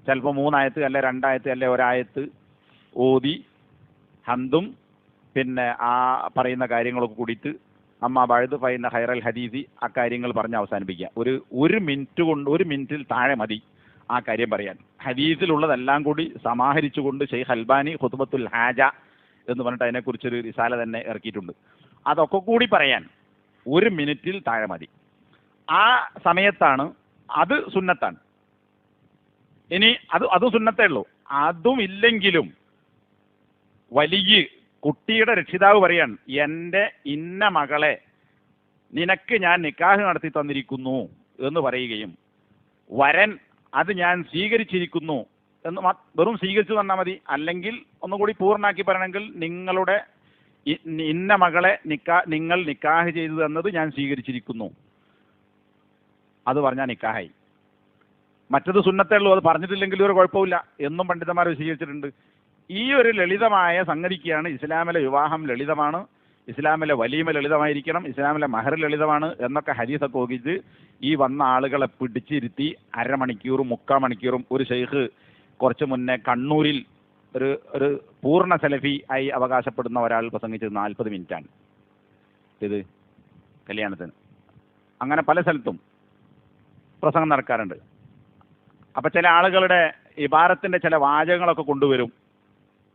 ചിലപ്പോൾ 3 ആയത്ത് അല്ലെ 2 ആയത്ത് അല്ലെ 1 ആയത്ത് ഓതി ഹംദും പിന്നെ ആ പറയുന്ന കാര്യങ്ങളൊക്കെ കൂടിയിട്ട് അമ്മാ ബഅദ് ഫഇന്ന ഖൈറൽ ഹദീസി ആ കാര്യങ്ങൾ പറഞ്ഞ് അവസാനിപ്പിക്കുക. ഒരു മിനിറ്റ് കൊണ്ട്, 1 മിനിറ്റിൽ താഴെ മതി ആ കാര്യം പറയാൻ. ഹദീസിലുള്ളതെല്ലാം കൂടി സമാഹരിച്ചുകൊണ്ട് ഷെയ്ഖ് അൽബാനി ഖുത്ബത്തുൽ ഹാജ എന്ന് പറഞ്ഞിട്ട് അതിനെക്കുറിച്ചൊരു റിസാല തന്നെ ഇറക്കിയിട്ടുണ്ട്. അതൊക്കെ കൂടി പറയാൻ 1 മിനിറ്റിൽ താഴെ മതി. ആ സമയത്താണ് അത് സുന്നത്താണ്. ഇനി അതും സുന്നത്തേ ഉള്ളൂ. അതും ഇല്ലെങ്കിലും വലിയ കുട്ടിയുടെ രക്ഷിതാവ് പറയാൻ, എൻ്റെ ഇന്ന മകളെ നിനക്ക് ഞാൻ നിക്കാഹ് നടത്തി തന്നിരിക്കുന്നു എന്ന് പറയുകയും വരൻ അത് ഞാൻ സ്വീകരിച്ചിരിക്കുന്നു എന്ന് വെറും സ്വീകരിച്ചു തന്നാൽ മതി. അല്ലെങ്കിൽ ഒന്നുകൂടി പൂർണ്ണമാക്കി പറയണമെങ്കിൽ നിങ്ങളുടെ ഇന്ന മകളെ നിങ്ങൾ നിക്കാഹ് ചെയ്തു തന്നത് ഞാൻ സ്വീകരിച്ചിരിക്കുന്നു, അത് പറഞ്ഞാൽ നിക്കാഹായി. മറ്റത് സുന്നത്തേ ഉള്ളൂ, അത് പറഞ്ഞിട്ടില്ലെങ്കിലും ഒരു കുഴപ്പമില്ല എന്നും പണ്ഡിതന്മാർ വിശദീകരിച്ചിട്ടുണ്ട്. ഈ ഒരു ലളിതമായ സംഗതിക്കാണ് ഇസ്ലാമിലെ വിവാഹം ലളിതമാണ്, ഇസ്ലാമിലെ വലീമ ലളിതമായിരിക്കണം, ഇസ്ലാമിലെ മഹർ ലളിതമാണ് എന്നൊക്കെ ഹദീസൊക്കെ നോക്കിയിട്ട് ഈ വന്ന ആളുകളെ പിടിച്ചിരുത്തി 1/2 മണിക്കൂറും 3/4 മണിക്കൂറും ഒരു ഷെയ്ഖ് കുറച്ച് മുന്നേ കണ്ണൂരിൽ ഒരു പൂർണ്ണ സലഫി ആയി അവകാശപ്പെടുന്ന ഒരാൾ പ്രസംഗിച്ചത് 40 മിനിറ്റാണ് ഇത് കല്യാണത്തിന്. അങ്ങനെ പല സ്ഥലത്തും പ്രസംഗം നടക്കാറുണ്ട്. അപ്പം ചില ആളുകളുടെ ഇബാറത്തിൻ്റെ ചില വാചകങ്ങളൊക്കെ കൊണ്ടുവരും.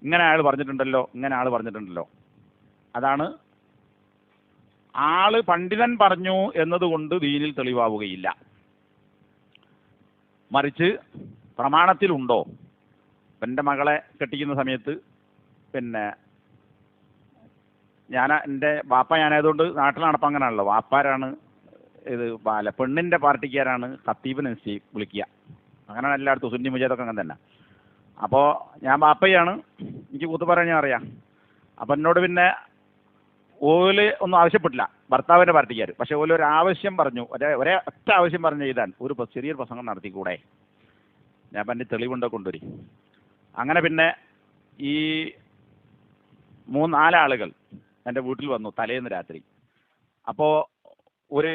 ഇങ്ങനെ ആൾ പറഞ്ഞിട്ടുണ്ടല്ലോ, ഇങ്ങനെ ആൾ പറഞ്ഞിട്ടുണ്ടല്ലോ. അതാണ് ആള് പണ്ഡിതൻ പറഞ്ഞു എന്നതുകൊണ്ട് ദീനിൽ തെളിവാവുകയില്ല. മറിച്ച് പ്രമാണത്തിലുണ്ടോ? എൻ്റെ മകളെ കെട്ടിക്കുന്ന സമയത്ത് പിന്നെ എൻ്റെ വാപ്പ ഞാനായതുകൊണ്ട് നാട്ടിൽ നടപ്പം അങ്ങനെയാണല്ലോ, വാപ്പാരാണ് ഇത് അല്ല പെണ്ണിൻ്റെ പാർട്ടിക്കാരാണ് ഖത്തീബിനെ വിളിക്കുക. അങ്ങനെയാണ് എല്ലായിടത്തും സുന്നി മുജാഹിദൊക്കെ അങ്ങനെ തന്നെ. അപ്പോൾ ഞാൻ ബാപ്പയാണ്, എനിക്ക് കൂത്ത് പറയാൻ ഞാൻ അറിയാം. അപ്പം എന്നോട് പിന്നെ ഓല് ഒന്നും ആവശ്യപ്പെട്ടില്ല ഭർത്താവിൻ്റെ പാർട്ടിക്കാർ. പക്ഷേ ഓല് ഒരു ആവശ്യം പറഞ്ഞു, ഒരേ ഒറ്റ ആവശ്യം പറഞ്ഞു ചെയ്താൽ ഒരു ചെറിയൊരു പ്രസംഗം നടത്തിക്കൂടെ. ഞാൻ അപ്പം എൻ്റെ തെളിവുണ്ടോ കൊണ്ടുവരും. അങ്ങനെ പിന്നെ ഈ 3-4 ആളുകൾ എൻ്റെ വീട്ടിൽ വന്നു തലേന്ന് രാത്രി. അപ്പോൾ ഒരു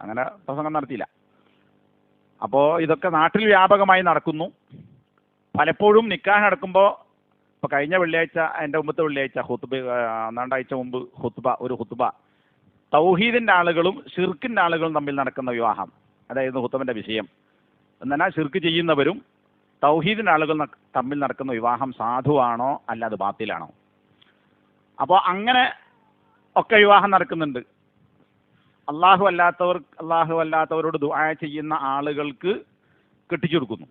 അങ്ങനെ പ്രസംഗം നടത്തിയില്ല. അപ്പോൾ ഇതൊക്കെ നാട്ടിൽ വ്യാപകമായി നടക്കുന്നു. പലപ്പോഴും നിക്കാഹ് നടക്കുമ്പോൾ, ഇപ്പോൾ കഴിഞ്ഞ വെള്ളിയാഴ്ച, എൻ്റെ മുമ്പത്തെ വെള്ളിയാഴ്ച ഖുത്ബ, 2 ആഴ്ച മുമ്പ് ഒരു ഖുത്ബ തൗഹീദിൻ്റെ ആളുകളും ഷിർക്കിൻ്റെ ആളുകളും തമ്മിൽ നടക്കുന്ന വിവാഹം, അതായിരുന്നു ഖുത്ബൻ്റെ വിഷയം. എന്നാൽ ഷിർക്ക് ചെയ്യുന്നവരും തൗഹീദിൻ്റെ ആളുകൾ തമ്മിൽ നടക്കുന്ന വിവാഹം സാധുവാണോ അല്ല അത് ബാത്തിലാണോ? അപ്പോൾ അങ്ങനെ ഒക്കെ വിവാഹം നടക്കുന്നുണ്ട്. അള്ളാഹു അല്ലാത്തവരോട് ദുആ ചെയ്യുന്ന ആളുകൾക്ക് കെട്ടിച്ചു കൊടുക്കുന്നു,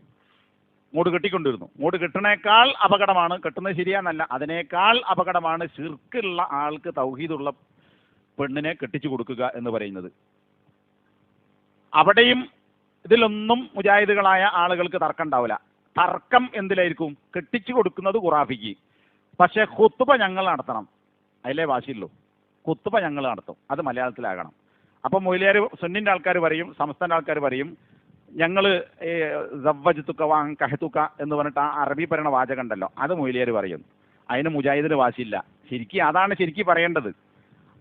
മൂട് കെട്ടിക്കൊണ്ടിരുന്നു. മൂട് കെട്ടണേക്കാൾ അപകടമാണ്, കെട്ടുന്നത് ശരിയാന്നല്ല, അതിനേക്കാൾ അപകടമാണ് ഷിർക്കുള്ള ആൾക്ക് തൗഹീദുള്ള പെണ്ണിനെ കെട്ടിച്ചു കൊടുക്കുക എന്ന് പറയുന്നത്. അവിടെയും ഇതിലൊന്നും മുജാഹിദുകളായ ആളുകൾക്ക് തർക്കം ഉണ്ടാവില്ല. തർക്കം എന്തിലായിരിക്കും? കെട്ടിച്ചു കൊടുക്കുന്നത് ഖുറാഫിക്ക്. പക്ഷേ ഖുത്ബ ഞങ്ങൾ നടത്തണം, അതിലേ വാശിയുള്ളൂ. ഖുത്ബ ഞങ്ങൾ നടത്തും, അത് മലയാളത്തിലാകണം. അപ്പം മൊയ്ലിയാർ സുന്നിൻ്റെ ആൾക്കാർ പറയും, സംസ്ഥാന ആൾക്കാർ പറയും, ഞങ്ങൾ സവ്വജ്തുക കഹതുക എന്ന് പറഞ്ഞിട്ട് ആ അറബി പറയണ വാചകം ഉണ്ടല്ലോ, അത് മൊയ്ലിയാർ പറയും. അതിന് മുജാഹിദിന് വാശിയില്ല. അതാണ് ശരിക്കും പറയേണ്ടത്.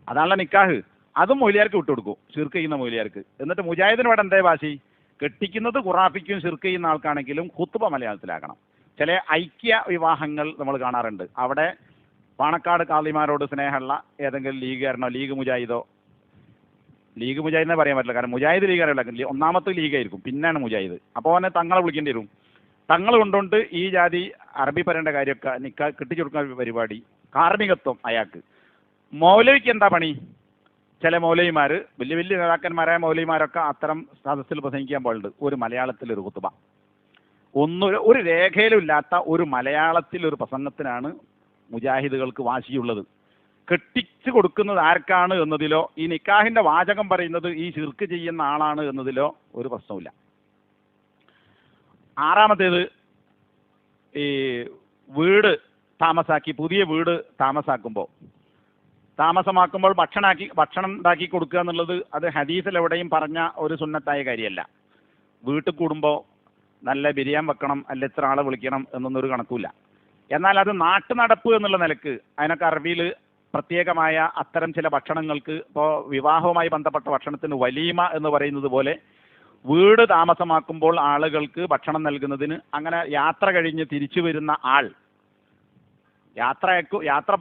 അതാണല്ലോ നിക്കാഹ്. അതും മൊയ്ലിയാർക്ക് വിട്ടുകൊടുക്കും, ഷിർക്ക് ചെയ്യുന്ന മൊയ്ലിയാർക്ക്. എന്നിട്ട് മുജാഹിദിന് ഇവിടെ എന്തേ വാശി? കെട്ടിക്കുന്നത് ഖുറാഫിക്കും ഷിർക്ക് ചെയ്യുന്ന ആൾക്കാണെങ്കിലും ഖുത്ബ മലയാളത്തിലാക്കണം. ചില ഐക്യ വിവാഹങ്ങൾ നമ്മൾ കാണാറുണ്ട്. അവിടെ പാണക്കാട് കാളിമാരോട് സ്നേഹമുള്ള ഏതെങ്കിലും ലീഗുകാരനോ ലീഗ് മുജാഹിദിനെ പറയാൻ പറ്റില്ല, കാരണം മുജാഹിദ് ലീഗാരല്ല, ഒന്നാമത്തെ ലീഗായിരിക്കും, പിന്നെയാണ് മുജാഹിദ്. അപ്പോൾ അവനെ തങ്ങളെ വിളിക്കേണ്ടി വരും. തങ്ങൾ കൊണ്ടുകൊണ്ട് ഈ ജാതി അറബി പറയേണ്ട കാര്യമൊക്കെ കെട്ടിച്ചു കൊടുക്കുന്ന പരിപാടി, കാർമ്മികത്വം അയാൾക്ക്. മൗലവിക്ക് എന്താ പണി? ചില മൗലവിമാർ, വലിയ വലിയ നേതാക്കന്മാരായ മൗലവിമാരൊക്കെ അത്തരം സദസ്സിൽ പ്രസംഗിക്കാൻ പാടുണ്ട്. ഒരു മലയാളത്തിലൊരു ഖുത്ബ, ഒരു രേഖയിലും ഇല്ലാത്ത ഒരു മലയാളത്തിലൊരു പ്രസംഗത്തിനാണ് മുജാഹിദുകൾക്ക് വാശിയുള്ളത്. കെട്ടിച്ചു കൊടുക്കുന്നത് ആർക്കാണ് എന്നതിലോ, ഈ നിക്കാഹിൻ്റെ വാചകം പറയുന്നത് ഈ ഷിർക്ക് ചെയ്യുന്ന ആളാണ് എന്നതിലോ ഒരു പ്രശ്നവുമില്ല. 6-മത്തേത്, ഈ വീട് താമസാക്കി, പുതിയ വീട് താമസമാക്കുമ്പോൾ ഭക്ഷണം ഉണ്ടാക്കി കൊടുക്കുക എന്നുള്ളത് അത് ഹദീസിൽ എവിടെയും പറഞ്ഞ ഒരു സുന്നത്തായ കാര്യമല്ല. വീട്ടിൽ കൂടുമ്പോൾ നല്ല ബിരിയാണി വെക്കണം, അല്ല ഇത്ര ആളെ വിളിക്കണം എന്നൊന്നും ഒരു കണക്കില്ല. എന്നാൽ അത് നാട്ടു നടപ്പ് എന്നുള്ള നിലക്ക് അതിനൊക്കെ അറബിയിൽ പ്രത്യേകമായ അത്തരം ചില ഭക്ഷണങ്ങൾക്ക്, ഇപ്പോൾ വിവാഹവുമായി ബന്ധപ്പെട്ട ഭക്ഷണത്തിന് വലീമ എന്ന് പറയുന്നത് പോലെ വീട് താമസമാക്കുമ്പോൾ ആളുകൾക്ക് ഭക്ഷണം നൽകുന്നതിന്, അങ്ങനെ യാത്ര കഴിഞ്ഞ് തിരിച്ചു വരുന്ന ആൾ, യാത്ര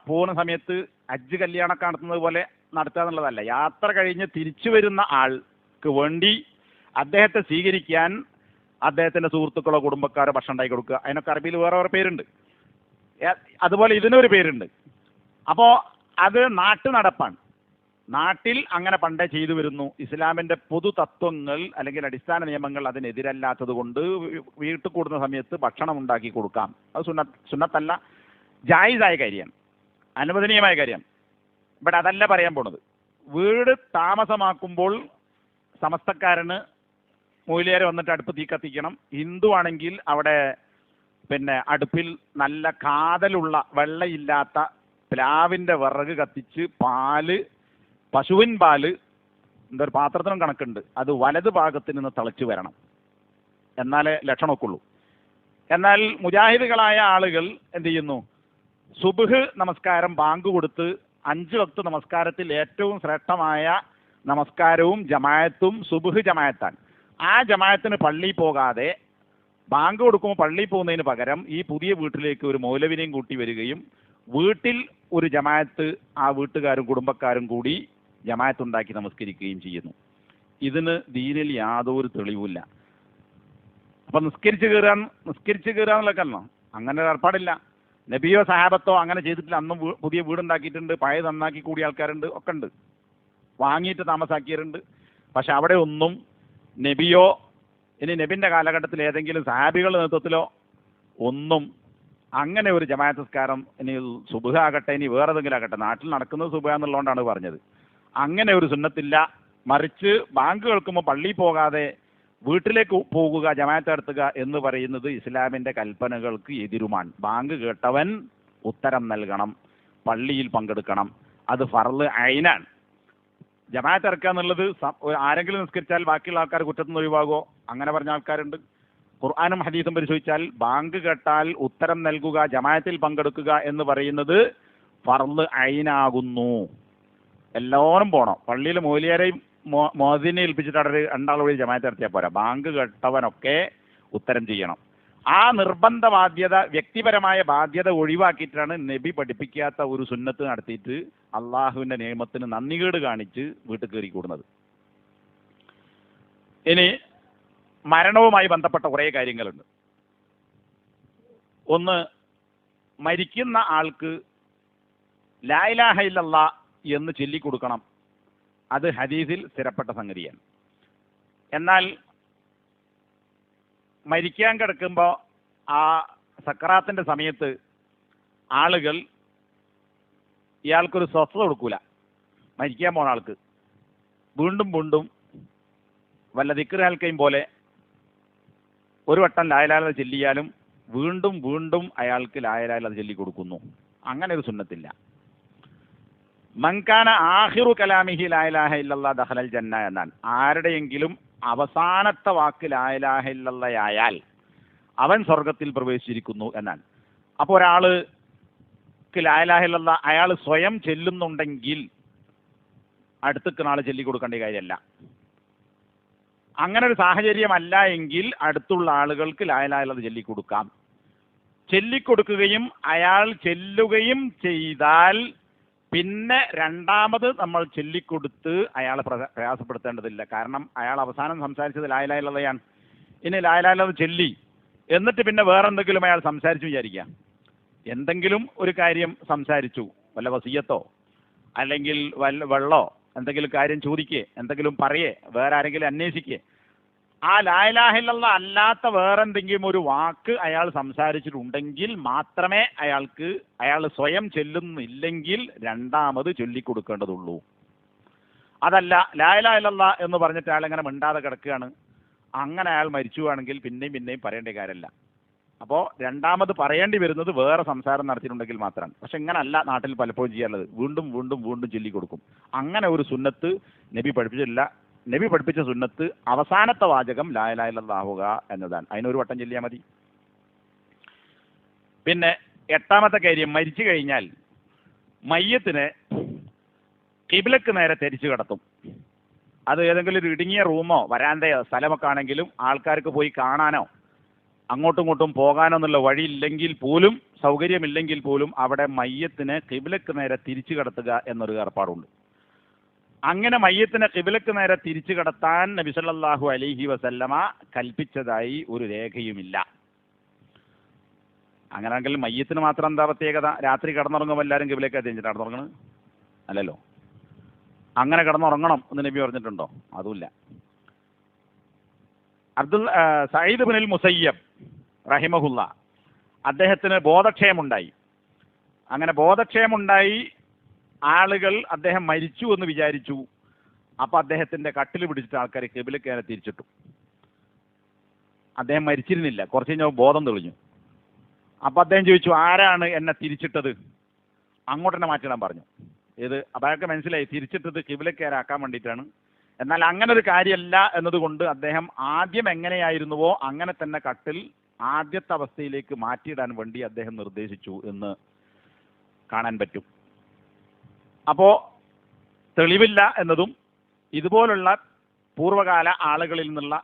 പോകുന്ന സമയത്ത് ഹജ്ജ് കല്യാണമൊക്കെ നടത്തുന്നത് പോലെ നടത്തുക എന്നുള്ളതല്ല. യാത്ര കഴിഞ്ഞ് തിരിച്ചു വരുന്ന ആൾക്ക് വേണ്ടി അദ്ദേഹത്തെ സ്വീകരിക്കാൻ അദ്ദേഹത്തിൻ്റെ സുഹൃത്തുക്കളോ കുടുംബക്കാരോ ഭക്ഷണം ഉണ്ടാക്കി കൊടുക്കുക. അതിനൊക്കെ അറബിയിൽ വേറെ പേരുണ്ട്. അതുപോലെ ഇതിനൊരു പേരുണ്ട്. അപ്പോൾ അത് നാട്ടു നടപ്പാണ്. നാട്ടിൽ അങ്ങനെ പണ്ടേ ചെയ്തു വരുന്നു. ഇസ്ലാമിൻ്റെ പൊതു തത്വങ്ങൾ അല്ലെങ്കിൽ അടിസ്ഥാന നിയമങ്ങൾ അതിനെതിരല്ലാത്തത് കൊണ്ട് വീട്ടിൽ കൂടുന്ന സമയത്ത് ഭക്ഷണം ഉണ്ടാക്കി കൊടുക്കാം. അത് സുന്നത്തല്ല, ജായിസായ കാര്യമാണ്, അനുവദനീയമായ കാര്യമാണ്. ഇവിടെ അതല്ല പറയാൻ പോണത്. വീട് താമസമാക്കുമ്പോൾ സമസ്തക്കാരന് മൊയ്ലിയാർ വന്നിട്ട് അടുപ്പ് തീ കത്തിക്കണം. ഹിന്ദു ആണെങ്കിൽ അവിടെ പിന്നെ അടുപ്പിൽ നല്ല കാതലുള്ള വെള്ളയില്ലാത്ത പ്ലാവിൻ്റെ വിറക് കത്തിച്ച് പശുവിൻ പാല് എന്തൊരു പാത്രത്തിനും കണക്കുണ്ട്, അത് വലത് ഭാഗത്ത് നിന്ന് തിളച്ച് വരണം, എന്നാലേ ലക്ഷണമൊക്കെ ഉള്ളൂ. എന്നാൽ മുജാഹിദുകളായ ആളുകൾ എന്ത് ചെയ്യുന്നു? സുബ്ഹ് നമസ്കാരം ബാങ്ക് കൊടുത്ത് 5 വക്ത് നമസ്കാരത്തിൽ ഏറ്റവും ശ്രേഷ്ഠമായ നമസ്കാരവും ജമാഅത്തും സുബ്ഹ് ജമാഅത്താണ്. ആ ജമാഅത്തിന് പള്ളിയിൽ പോകാതെ ബാങ്ക് കൊടുക്കുമ്പോൾ പള്ളിയിൽ പോകുന്നതിന് പകരം ഈ പുതിയ വീട്ടിലേക്ക് ഒരു മൗലവിനെയും കൂട്ടി വരികയും വീട്ടിൽ ഒരു ജമാഅത്ത് ആ വീട്ടുകാരും കുടുംബക്കാരും കൂടി ജമാഅത്തുണ്ടാക്കി നമസ്കരിക്കുകയും ചെയ്യുന്നു. ഇതിന് ദീനിൽ യാതൊരു തെളിവുമില്ല. അപ്പം നിസ്കരിച്ച് കയറുക എന്നുള്ളതൊക്കെ അങ്ങനെ ഒരു ഏർപ്പാടില്ല. നബിയോ സഹാബത്തോ അങ്ങനെ ചെയ്തിട്ടില്ല. അന്നും പുതിയ വീടുണ്ടാക്കിയിട്ടുണ്ട്, പഴയ നന്നാക്കി കൂടിയ ആൾക്കാരുണ്ട്, ഒക്കെ ഉണ്ട്, വാങ്ങിയിട്ട് താമസാക്കിയവരുണ്ട്. പക്ഷെ അവിടെ ഒന്നും നബിയോ ഇനി നബിൻ്റെ കാലഘട്ടത്തിൽ ഏതെങ്കിലും സഹാബികളുടെ നേതൃത്വത്തിലോ ഒന്നും അങ്ങനെ ഒരു ജമാഅത്ത് നിസ്കാരം, ഇനി സുബ്ഹ് ആകട്ടെ ഇനി വേറെ ഏതെങ്കിലും ആകട്ടെ, നാട്ടിൽ നടക്കുന്നത് സുബ്ഹ് എന്നുള്ളതുകൊണ്ടാണ് പറഞ്ഞത്, അങ്ങനെ ഒരു സുന്നത്തില്ല. മറിച്ച് ബാങ്ക് കേൾക്കുമ്പോൾ പള്ളിയിൽ പോകാതെ വീട്ടിലേക്ക് പോകുക, ജമാഅത്ത് നടത്തുക എന്ന് പറയുന്നത് ഇസ്ലാമിൻ്റെ കൽപ്പനകൾക്ക് എതിരുമാണ്. ബാങ്ക് കേട്ടവൻ ഉത്തരം നൽകണം, പള്ളിയിൽ പങ്കെടുക്കണം, അത് ഫർള് ഐനാണ്. ജമാഅത്ത് ഇറക്കുക എന്നുള്ളത് ആരെങ്കിലും നിസ്കരിച്ചാൽ ബാക്കിയുള്ള ആൾക്കാർ കുറ്റത്തുനിന്ന് ഒഴിവാകുമോ? അങ്ങനെ പറഞ്ഞ ആൾക്കാരുണ്ട്. ഖുർആനും ഹദീസും പരിശോധിച്ചാൽ ബാങ്ക് കേട്ടാൽ ഉത്തരം നൽകുക, ജമാഅത്തിൽ പങ്കെടുക്കുക എന്ന് പറയുന്നത് ഫർള് ഐനാകുന്നു. എല്ലാവരും പോകണം. പള്ളിയിൽ മൗലിയാരെയും മോദിനെ ഏൽപ്പിച്ചിട്ട് അവിടെ രണ്ടാൾ വഴി ജമാഅത്ത് നടത്തിയാൽ പോരാ. ബാങ്ക് കേട്ടവനൊക്കെ ഉത്തരം ചെയ്യണം. ആ നിർബന്ധ ബാധ്യത, വ്യക്തിപരമായ ബാധ്യത ഒഴിവാക്കിയിട്ടാണ് നബി പഠിപ്പിക്കാത്ത ഒരു സുന്നത്ത് നടത്തിയിട്ട് അള്ളാഹുവിൻ്റെ നിയമത്തിന് നന്ദികേട് കാണിച്ച് വീട്ടിൽ കയറി കൂടുന്നത്. ഇനി മരണവുമായി ബന്ധപ്പെട്ട കുറേ കാര്യങ്ങളുണ്ട്. ഒന്ന്, മരിക്കുന്ന ആൾക്ക് ലാ ഇലാഹ ഇല്ലല്ലാഹ് എന്ന് ചൊല്ലിക്കൊടുക്കണം. അത് ഹദീസിൽ സ്ഥിരപ്പെട്ട സംഗതിയാണ്. എന്നാൽ മരിക്കാൻ കിടക്കുമ്പോൾ ആ സക്കറാത്തിൻ്റെ സമയത്ത് ആളുകൾ ഇയാൾക്കൊരു സ്വസ്ഥത കൊടുക്കൂല. മരിക്കാൻ പോണ ആൾക്ക് വീണ്ടും വീണ്ടും വല്ല ദിക്ർ ഹൽക്കയും പോലെ ഒരു വട്ടം ലാ ഇലാഹ ഇല്ലല്ലാഹ് ചൊല്ലിയാലും വീണ്ടും വീണ്ടും അയാൾക്ക് ലാ ഇലാഹ ഇല്ലല്ലാഹ് ചൊല്ലി കൊടുക്കുന്നു. അങ്ങനെ ഒരു സുന്നത്തില്ല. മൻകാന ആഖിറു കലാമിഹി ലാ ഇലാഹ ഇല്ലല്ലാഹ് ദഖലൽ ജന്ന എന്നാണ്. ആരുടെയെങ്കിലും അവസാനത്തെ വാക്ക് ലാ ഇലാഹ ഇല്ലല്ലാഹ് ആയാൽ അവൻ സ്വർഗത്തിൽ പ്രവേശിച്ചിരിക്കുന്നു എന്നാണ്. അപ്പോൾ ഒരാൾക്ക് ലാ ഇലാഹ ഇല്ലല്ലാഹ് അയാൾ സ്വയം ചെല്ലുന്നുണ്ടെങ്കിൽ അടുത്തുക്കുന്ന ആൾ ചൊല്ലിക്കൊടുക്കേണ്ട കാര്യമല്ല. അങ്ങനെ ഒരു സാഹചര്യമല്ല എങ്കിൽ അടുത്തുള്ള ആളുകൾക്ക് ലാ ഇലാഹ ഇല്ലല്ലാഹ് ചൊല്ലിക്കൊടുക്കാം. ചൊല്ലിക്കൊടുക്കുകയും അയാൾ ചെല്ലുകയും ചെയ്താൽ പിന്നെ രണ്ടാമത് നമ്മൾ ചൊല്ലിക്കൊടുത്ത് അയാളെ പ്രയാസപ്പെടുത്തേണ്ടതില്ല. കാരണം അയാൾ അവസാനം സംസാരിച്ചത് ലാ ഇലാഹ ഇല്ലല്ലാഹയാണ്. ഇനി ലാ ഇലാഹ ഇല്ലല്ലാഹ് ചൊല്ലി എന്നിട്ട് പിന്നെ വേറെ എന്തെങ്കിലും അയാൾ സംസാരിച്ചു വിചാരിക്കുക. എന്തെങ്കിലും ഒരു കാര്യം സംസാരിച്ചു, വല്ല വസിയത്തോ അല്ലെങ്കിൽ വല്ല വെള്ളോ എന്തെങ്കിലും കാര്യം ചോദിക്കേ, എന്തെങ്കിലും പറയേ, വേറെ ആരെങ്കിലും അന്വേഷിക്കേ, ആ ലാ ഇലാഹ ഇല്ലല്ലാഹ് അല്ലാത്ത വേറെന്തെങ്കിലും ഒരു വാക്ക് അയാൾ സംസാരിച്ചിട്ടുണ്ടെങ്കിൽ മാത്രമേ അയാൾ സ്വയം ചൊല്ലുന്നില്ലെങ്കിൽ രണ്ടാമത് ചൊല്ലിക്കൊടുക്കേണ്ടതുള്ളൂ. അതല്ല ലാ ഇലാഹ ഇല്ലല്ലാഹ് എന്ന് പറഞ്ഞിട്ട് അയാൾ ഇങ്ങനെ മിണ്ടാതെ കിടക്കുകയാണ്, അങ്ങനെ അയാൾ മരിച്ചുവാണെങ്കിൽ പിന്നെയും പിന്നെയും പറയേണ്ട കാര്യമല്ല. അപ്പോൾ രണ്ടാമത് പറയേണ്ടി വരുന്നത് വേറെ സംസാരം നടത്തിയിട്ടുണ്ടെങ്കിൽ മാത്രമാണ്. പക്ഷെ ഇങ്ങനല്ല നാട്ടിൽ പലപ്പോഴും ചെയ്യാറുള്ളത്, വീണ്ടും വീണ്ടും വീണ്ടും ചൊല്ലിക്കൊടുക്കും. അങ്ങനെ ഒരു സുന്നത്ത് നബി പഠിപ്പിച്ചിട്ടില്ല. നബി പഠിപ്പിച്ച സുന്നത്ത് അവസാനത്തെ വാചകം ലാ ഇലാഹ ഇല്ലല്ലാഹ് ആവുക എന്നതാണ്. അതിനൊരു വട്ടം ചൊല്ലിയാൽ മതി. പിന്നെ 8ാമത്തെ കാര്യം, മരിച്ചു കഴിഞ്ഞാൽ മയ്യത്തിനെ ഖിബ്ലക്ക് നേരെ തിരിച്ചു കിടത്തും. അത് ഏതെങ്കിലും ഒരു ഇടുങ്ങിയ റൂമോ വരാന്തയോ സ്ഥലമൊക്കെ ആണെങ്കിലും ആൾക്കാർക്ക് പോയി കാണാനോ അങ്ങോട്ടും ഇങ്ങോട്ടും പോകാനോ എന്നുള്ള വഴിയില്ലെങ്കിൽ പോലും, സൗകര്യമില്ലെങ്കിൽ പോലും അവിടെ മയ്യത്തിനെ ഖിബ്ലക്ക് നേരെ തിരിച്ചു കിടത്തുക എന്നൊരു ഏർപ്പാടുണ്ട്. അങ്ങനെ മയ്യത്തിനെ ഖിബ്ലക്ക് നേരെ തിരിച്ചു കടത്താൻ നബി സല്ലല്ലാഹു അലൈഹി വസല്ലമ കൽപ്പിച്ചതായി ഒരു രേഖയുമില്ല. അങ്ങനെയെങ്കിൽ മയ്യത്തിന് മാത്രം എന്താ പ്രത്യേകത? രാത്രി കിടന്നുറങ്ങുമ്പോൾ എല്ലാവരും ഖിബ്ലക്ക് തിരിഞ്ഞിട്ട് കിടന്നുറങ്ങണം അല്ലല്ലോ. അങ്ങനെ കിടന്നുറങ്ങണം എന്ന് നബി പറഞ്ഞിട്ടുണ്ടോ? അതുമില്ല. സഈദ് ഇബ്നുൽ മുസയ്യബ് റഹിമഹുല്ല, അദ്ദേഹത്തിന് ബോധക്ഷയമുണ്ടായി. അങ്ങനെ ബോധക്ഷയമുണ്ടായി ആളുകൾ അദ്ദേഹം മരിച്ചു എന്ന് വിചാരിച്ചു. അപ്പോൾ അദ്ദേഹത്തിൻ്റെ കട്ടിൽ പിടിച്ചിട്ട് ആൾക്കാർ ഖിബ്ലക്ക് നേരെ തിരിച്ചിട്ടു. അദ്ദേഹം മരിച്ചിരുന്നില്ല, കുറച്ച് കഴിഞ്ഞാൽ ബോധം തെളിഞ്ഞു. അപ്പോൾ അദ്ദേഹം ചോദിച്ചു, ആരാണ് എന്നെ തിരിച്ചിട്ടത്? അങ്ങോട്ട് തന്നെ മാറ്റിടാൻ പറഞ്ഞു. അപ്പോൾ അയാൾക്ക് മനസ്സിലായി തിരിച്ചിട്ടത് ഖിബ്ലക്ക് നേരെ ആക്കാൻ വേണ്ടിയിട്ടാണ്. എന്നാൽ അങ്ങനെ ഒരു കാര്യമല്ല എന്നതുകൊണ്ട് അദ്ദേഹം ആദ്യം എങ്ങനെയായിരുന്നുവോ അങ്ങനെ തന്നെ കട്ടിൽ ആദ്യത്തെ അവസ്ഥയിലേക്ക് മാറ്റിയിടാൻ വേണ്ടി അദ്ദേഹം നിർദ്ദേശിച്ചു എന്ന് കാണാൻ പറ്റും. അപ്പോൾ തെളിവില്ല എന്നതും ഇതുപോലുള്ള പൂർവകാല ആളുകളിൽ നിന്നുള്ള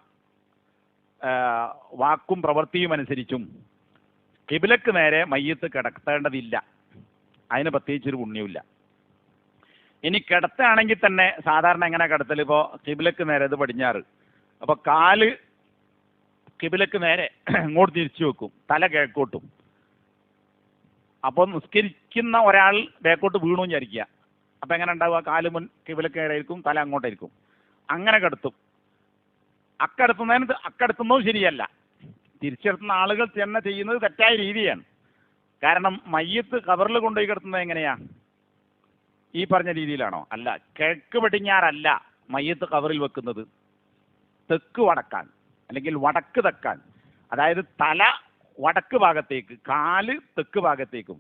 വാക്കും പ്രവൃത്തിയും അനുസരിച്ചും ഖിബ്ലക്ക് നേരെ മയ്യത്ത് കിടത്തേണ്ടതില്ല. അതിന് പ്രത്യേകിച്ചൊരു പുണ്യമില്ല. ഇനി കിടത്താണെങ്കിൽ തന്നെ സാധാരണ എങ്ങനെ കിടത്തൽ? ഇപ്പോൾ കിബിലക്ക് നേരെ, ഇത് പടിഞ്ഞാറ്, അപ്പോൾ കാല് കിബിലക്ക് നേരെ ഇങ്ങോട്ട് തിരിച്ചു വെക്കും, തല കിഴക്കോട്ടും. അപ്പോൾ നിസ്കരിക്കുന്ന ഒരാൾ ബേക്കോട്ട് വീണു വിചാരിക്കുക. അപ്പം എങ്ങനെ ഉണ്ടാവുക? കാല് മുൻ കിബിലക്ക് നേരെയായിരിക്കും, തല അങ്ങോട്ടായിരിക്കും. അങ്ങനെ കിടത്തും. അക്കടത്തുന്നതും ശരിയല്ല. തിരിച്ചെടുത്തുന്ന ആളുകൾ തന്നെ ചെയ്യുന്നത് തെറ്റായ രീതിയാണ്. കാരണം മയ്യത്ത് ഖബറിൽ കൊണ്ടുപോയി കിടത്തുന്നത് എങ്ങനെയാ? ഈ പറഞ്ഞ രീതിയിലാണോ? അല്ല. കിഴക്ക് പടിഞ്ഞാറല്ല മയ്യത്ത് ഖബറിൽ വെക്കുന്നത്, തെക്ക് വടക്കാൻ അല്ലെങ്കിൽ വടക്ക് തെക്കാൻ. അതായത് തല വടക്ക് ഭാഗത്തേക്ക്, കാല് തെക്ക് ഭാഗത്തേക്കും.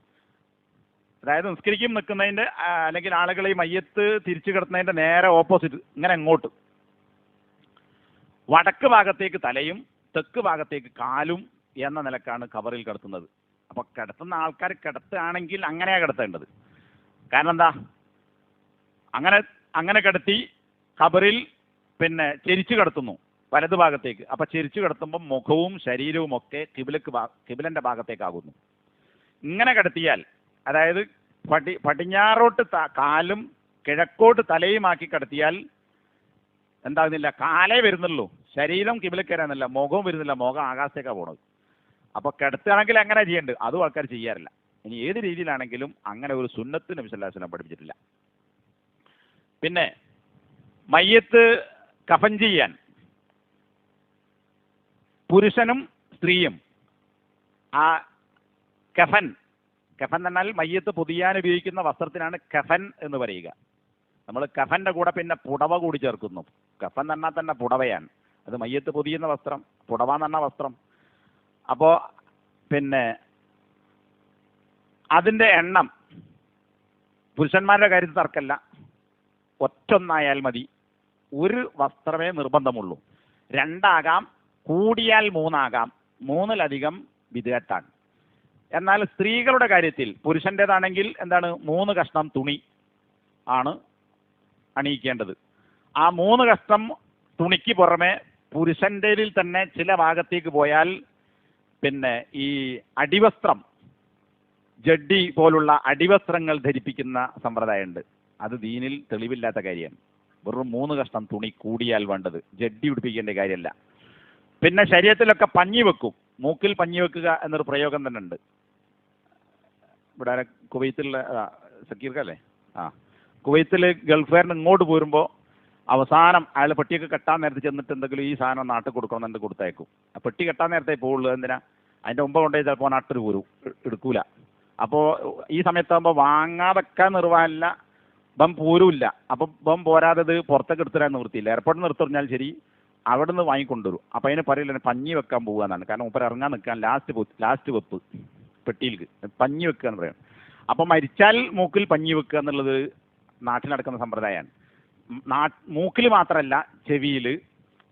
അതായത് നിസ്കരിക്കും നിൽക്കുന്നതിൻ്റെ അല്ലെങ്കിൽ ആളുകൾ ഈ മയ്യത്ത് തിരിച്ചു കിടത്തുന്നതിൻ്റെ നേരെ ഓപ്പോസിറ്റ്, ഇങ്ങനെ അങ്ങോട്ട് വടക്ക് ഭാഗത്തേക്ക് തലയും തെക്ക് ഭാഗത്തേക്ക് കാലും എന്ന നിലക്കാണ് ഖബറിൽ കിടത്തുന്നത്. അപ്പോൾ കിടത്തുന്ന ആൾക്കാർ കിടത്തുകയാണെങ്കിൽ അങ്ങനെയാണ് കിടത്തേണ്ടത്. കാരണം എന്താ? അങ്ങനെ കിടത്തി ഖബറിൽ പിന്നെ ചെരിച്ചു കിടത്തുന്നു വലതു ഭാഗത്തേക്ക്. അപ്പോൾ ചെരിച്ചു കിടത്തുമ്പോൾ മുഖവും ശരീരവും ഒക്കെ കിബിലൻ്റെ ഭാഗത്തേക്കാകുന്നു. ഇങ്ങനെ കിടത്തിയാൽ, അതായത് പടിഞ്ഞാറോട്ട് കാലും കിഴക്കോട്ട് തലയുമാക്കി കിടത്തിയാൽ എന്താകുന്നില്ല? കാലേ വരുന്നുള്ളൂ, ശരീരം കിബിലക്ക് വരാന്നില്ല, മുഖവും വരുന്നില്ല, മുഖം ആകാശത്തേക്കാണ് പോണത്. അപ്പോൾ കിടത്തുകയാണെങ്കിൽ അങ്ങനെ ചെയ്യേണ്ടത്, അതും ആൾക്കാർ ചെയ്യാറില്ല. ഇനി ഏത് രീതിയിലാണെങ്കിലും അങ്ങനെ ഒരു സുന്നത്ത് നബി സല്ലല്ലാഹു അലൈഹി വസല്ലം പഠിപ്പിച്ചിട്ടില്ല. പിന്നെ മയ്യത്ത് കഫൻ ചെയ്യാൻ പുരുഷനും സ്ത്രീയും ആ കഫൻ എന്നാൽ മയ്യത്ത് പൊതിയാൻ ഉപയോഗിക്കുന്ന വസ്ത്രത്തിനാണ് കഫൻ എന്ന് പറയുക. നമ്മൾ കഫൻ്റെ കൂടെ പിന്നെ പുടവ കൂടി ചേർക്കുന്നു. കഫൻ എന്ന് പറഞ്ഞാൽ തന്നെ പുടവയാണ്. അത് മയ്യത്ത് പൊതിയുന്ന വസ്ത്രം, പുടവ എന്ന് പറഞ്ഞ വസ്ത്രം. അപ്പോൾ പിന്നെ അതിൻ്റെ എണ്ണം പുരുഷന്മാരുടെ കാര്യത്തിൽ തർക്കമല്ല, ഒറ്റൊന്നായാൽ മതി. ഒരു വസ്ത്രമേ നിർബന്ധമുള്ളൂ. 2 ആകാം, കൂടിയാൽ 3 ആകാം, 3-ലധികം വിധേയത്താണ്. എന്നാൽ സ്ത്രീകളുടെ കാര്യത്തിൽ പുരുഷൻ്റേതാണെങ്കിൽ എന്താണ്? 3 കഷ്ണം തുണി ആണ് അണിയിക്കേണ്ടത്. ആ 3 കഷ്ണം തുണിക്ക് പുറമെ പുരുഷൻ്റെതിൽ തന്നെ ചില ഭാഗത്തേക്ക് പോയാൽ പിന്നെ ഈ അടിവസ്ത്രം, ജഡ്ഡി പോലുള്ള അടിവസ്ത്രങ്ങൾ ധരിപ്പിക്കുന്ന സമ്പ്രദായമുണ്ട്. അത് ദീനിൽ തെളിവില്ലാത്ത കാര്യമാണ്. വെറും 3 കഷ്ണം തുണി കൂടിയാൽ വേണ്ടത്, ജഡ്ഡി പിടിപ്പിക്കേണ്ട കാര്യമല്ല. പിന്നെ ശരീരത്തിലൊക്കെ പഞ്ഞി വെക്കും. മൂക്കിൽ പഞ്ഞി വെക്കുക എന്നൊരു പ്രയോഗം തന്നെ ഉണ്ട്. ഇവിടെ കുവൈത്തിലുള്ള സക്കീർക്കല്ലേ, കുവൈത്തിൽ ഗൾഫുകാരൻ ഇങ്ങോട്ട് പോരുമ്പോൾ അവസാനം അയാൾ പെട്ടിയൊക്കെ കെട്ടാൻ നേരത്തെ ചെന്നിട്ട് എന്തെങ്കിലും ഈ സാധനം നാട്ടിൽ കൊടുക്കണമെന്നുണ്ട് കൊടുത്തയക്കും. ആ പെട്ടി കെട്ടാൻ നേരത്തെ പോകുള്ളൂ. എന്തിനാ? അതിൻ്റെ മുമ്പ് കൊണ്ടുപോയി ചിലപ്പോൾ നാട്ടിൽ പോരും, എടുക്കൂല. അപ്പോൾ ഈ സമയത്താകുമ്പോൾ വാങ്ങാതെക്കാൻ നിർവാഹമില്ല, ബം പോരുമില്ല. അപ്പം ബം പോരാതത് പുറത്തേക്ക് എടുത്തിടാൻ നിവൃത്തിയില്ല. എയർപോർട്ടിൽ നിന്ന് എടുത്തു പറഞ്ഞാൽ ശരി, അവിടെ നിന്ന് വാങ്ങിക്കൊണ്ടുവരും. അപ്പോൾ അതിന് പറയില്ല പഞ്ഞി വെക്കാൻ പോകുക എന്നാണ്. കാരണം ഉപ്പർ ഇറങ്ങാൻ നിൽക്കാൻ ലാസ്റ്റ് വെപ്പ് പെട്ടിയിലേക്ക് പഞ്ഞി വെക്കുക എന്ന് പറയും. അപ്പം മരിച്ചാൽ മൂക്കിൽ പഞ്ഞി വെക്കുക എന്നുള്ളത് നാട്ടിൽ നടക്കുന്ന സമ്പ്രദായമാണ്. മൂക്കിൽ മാത്രമല്ല, ചെവിയിൽ,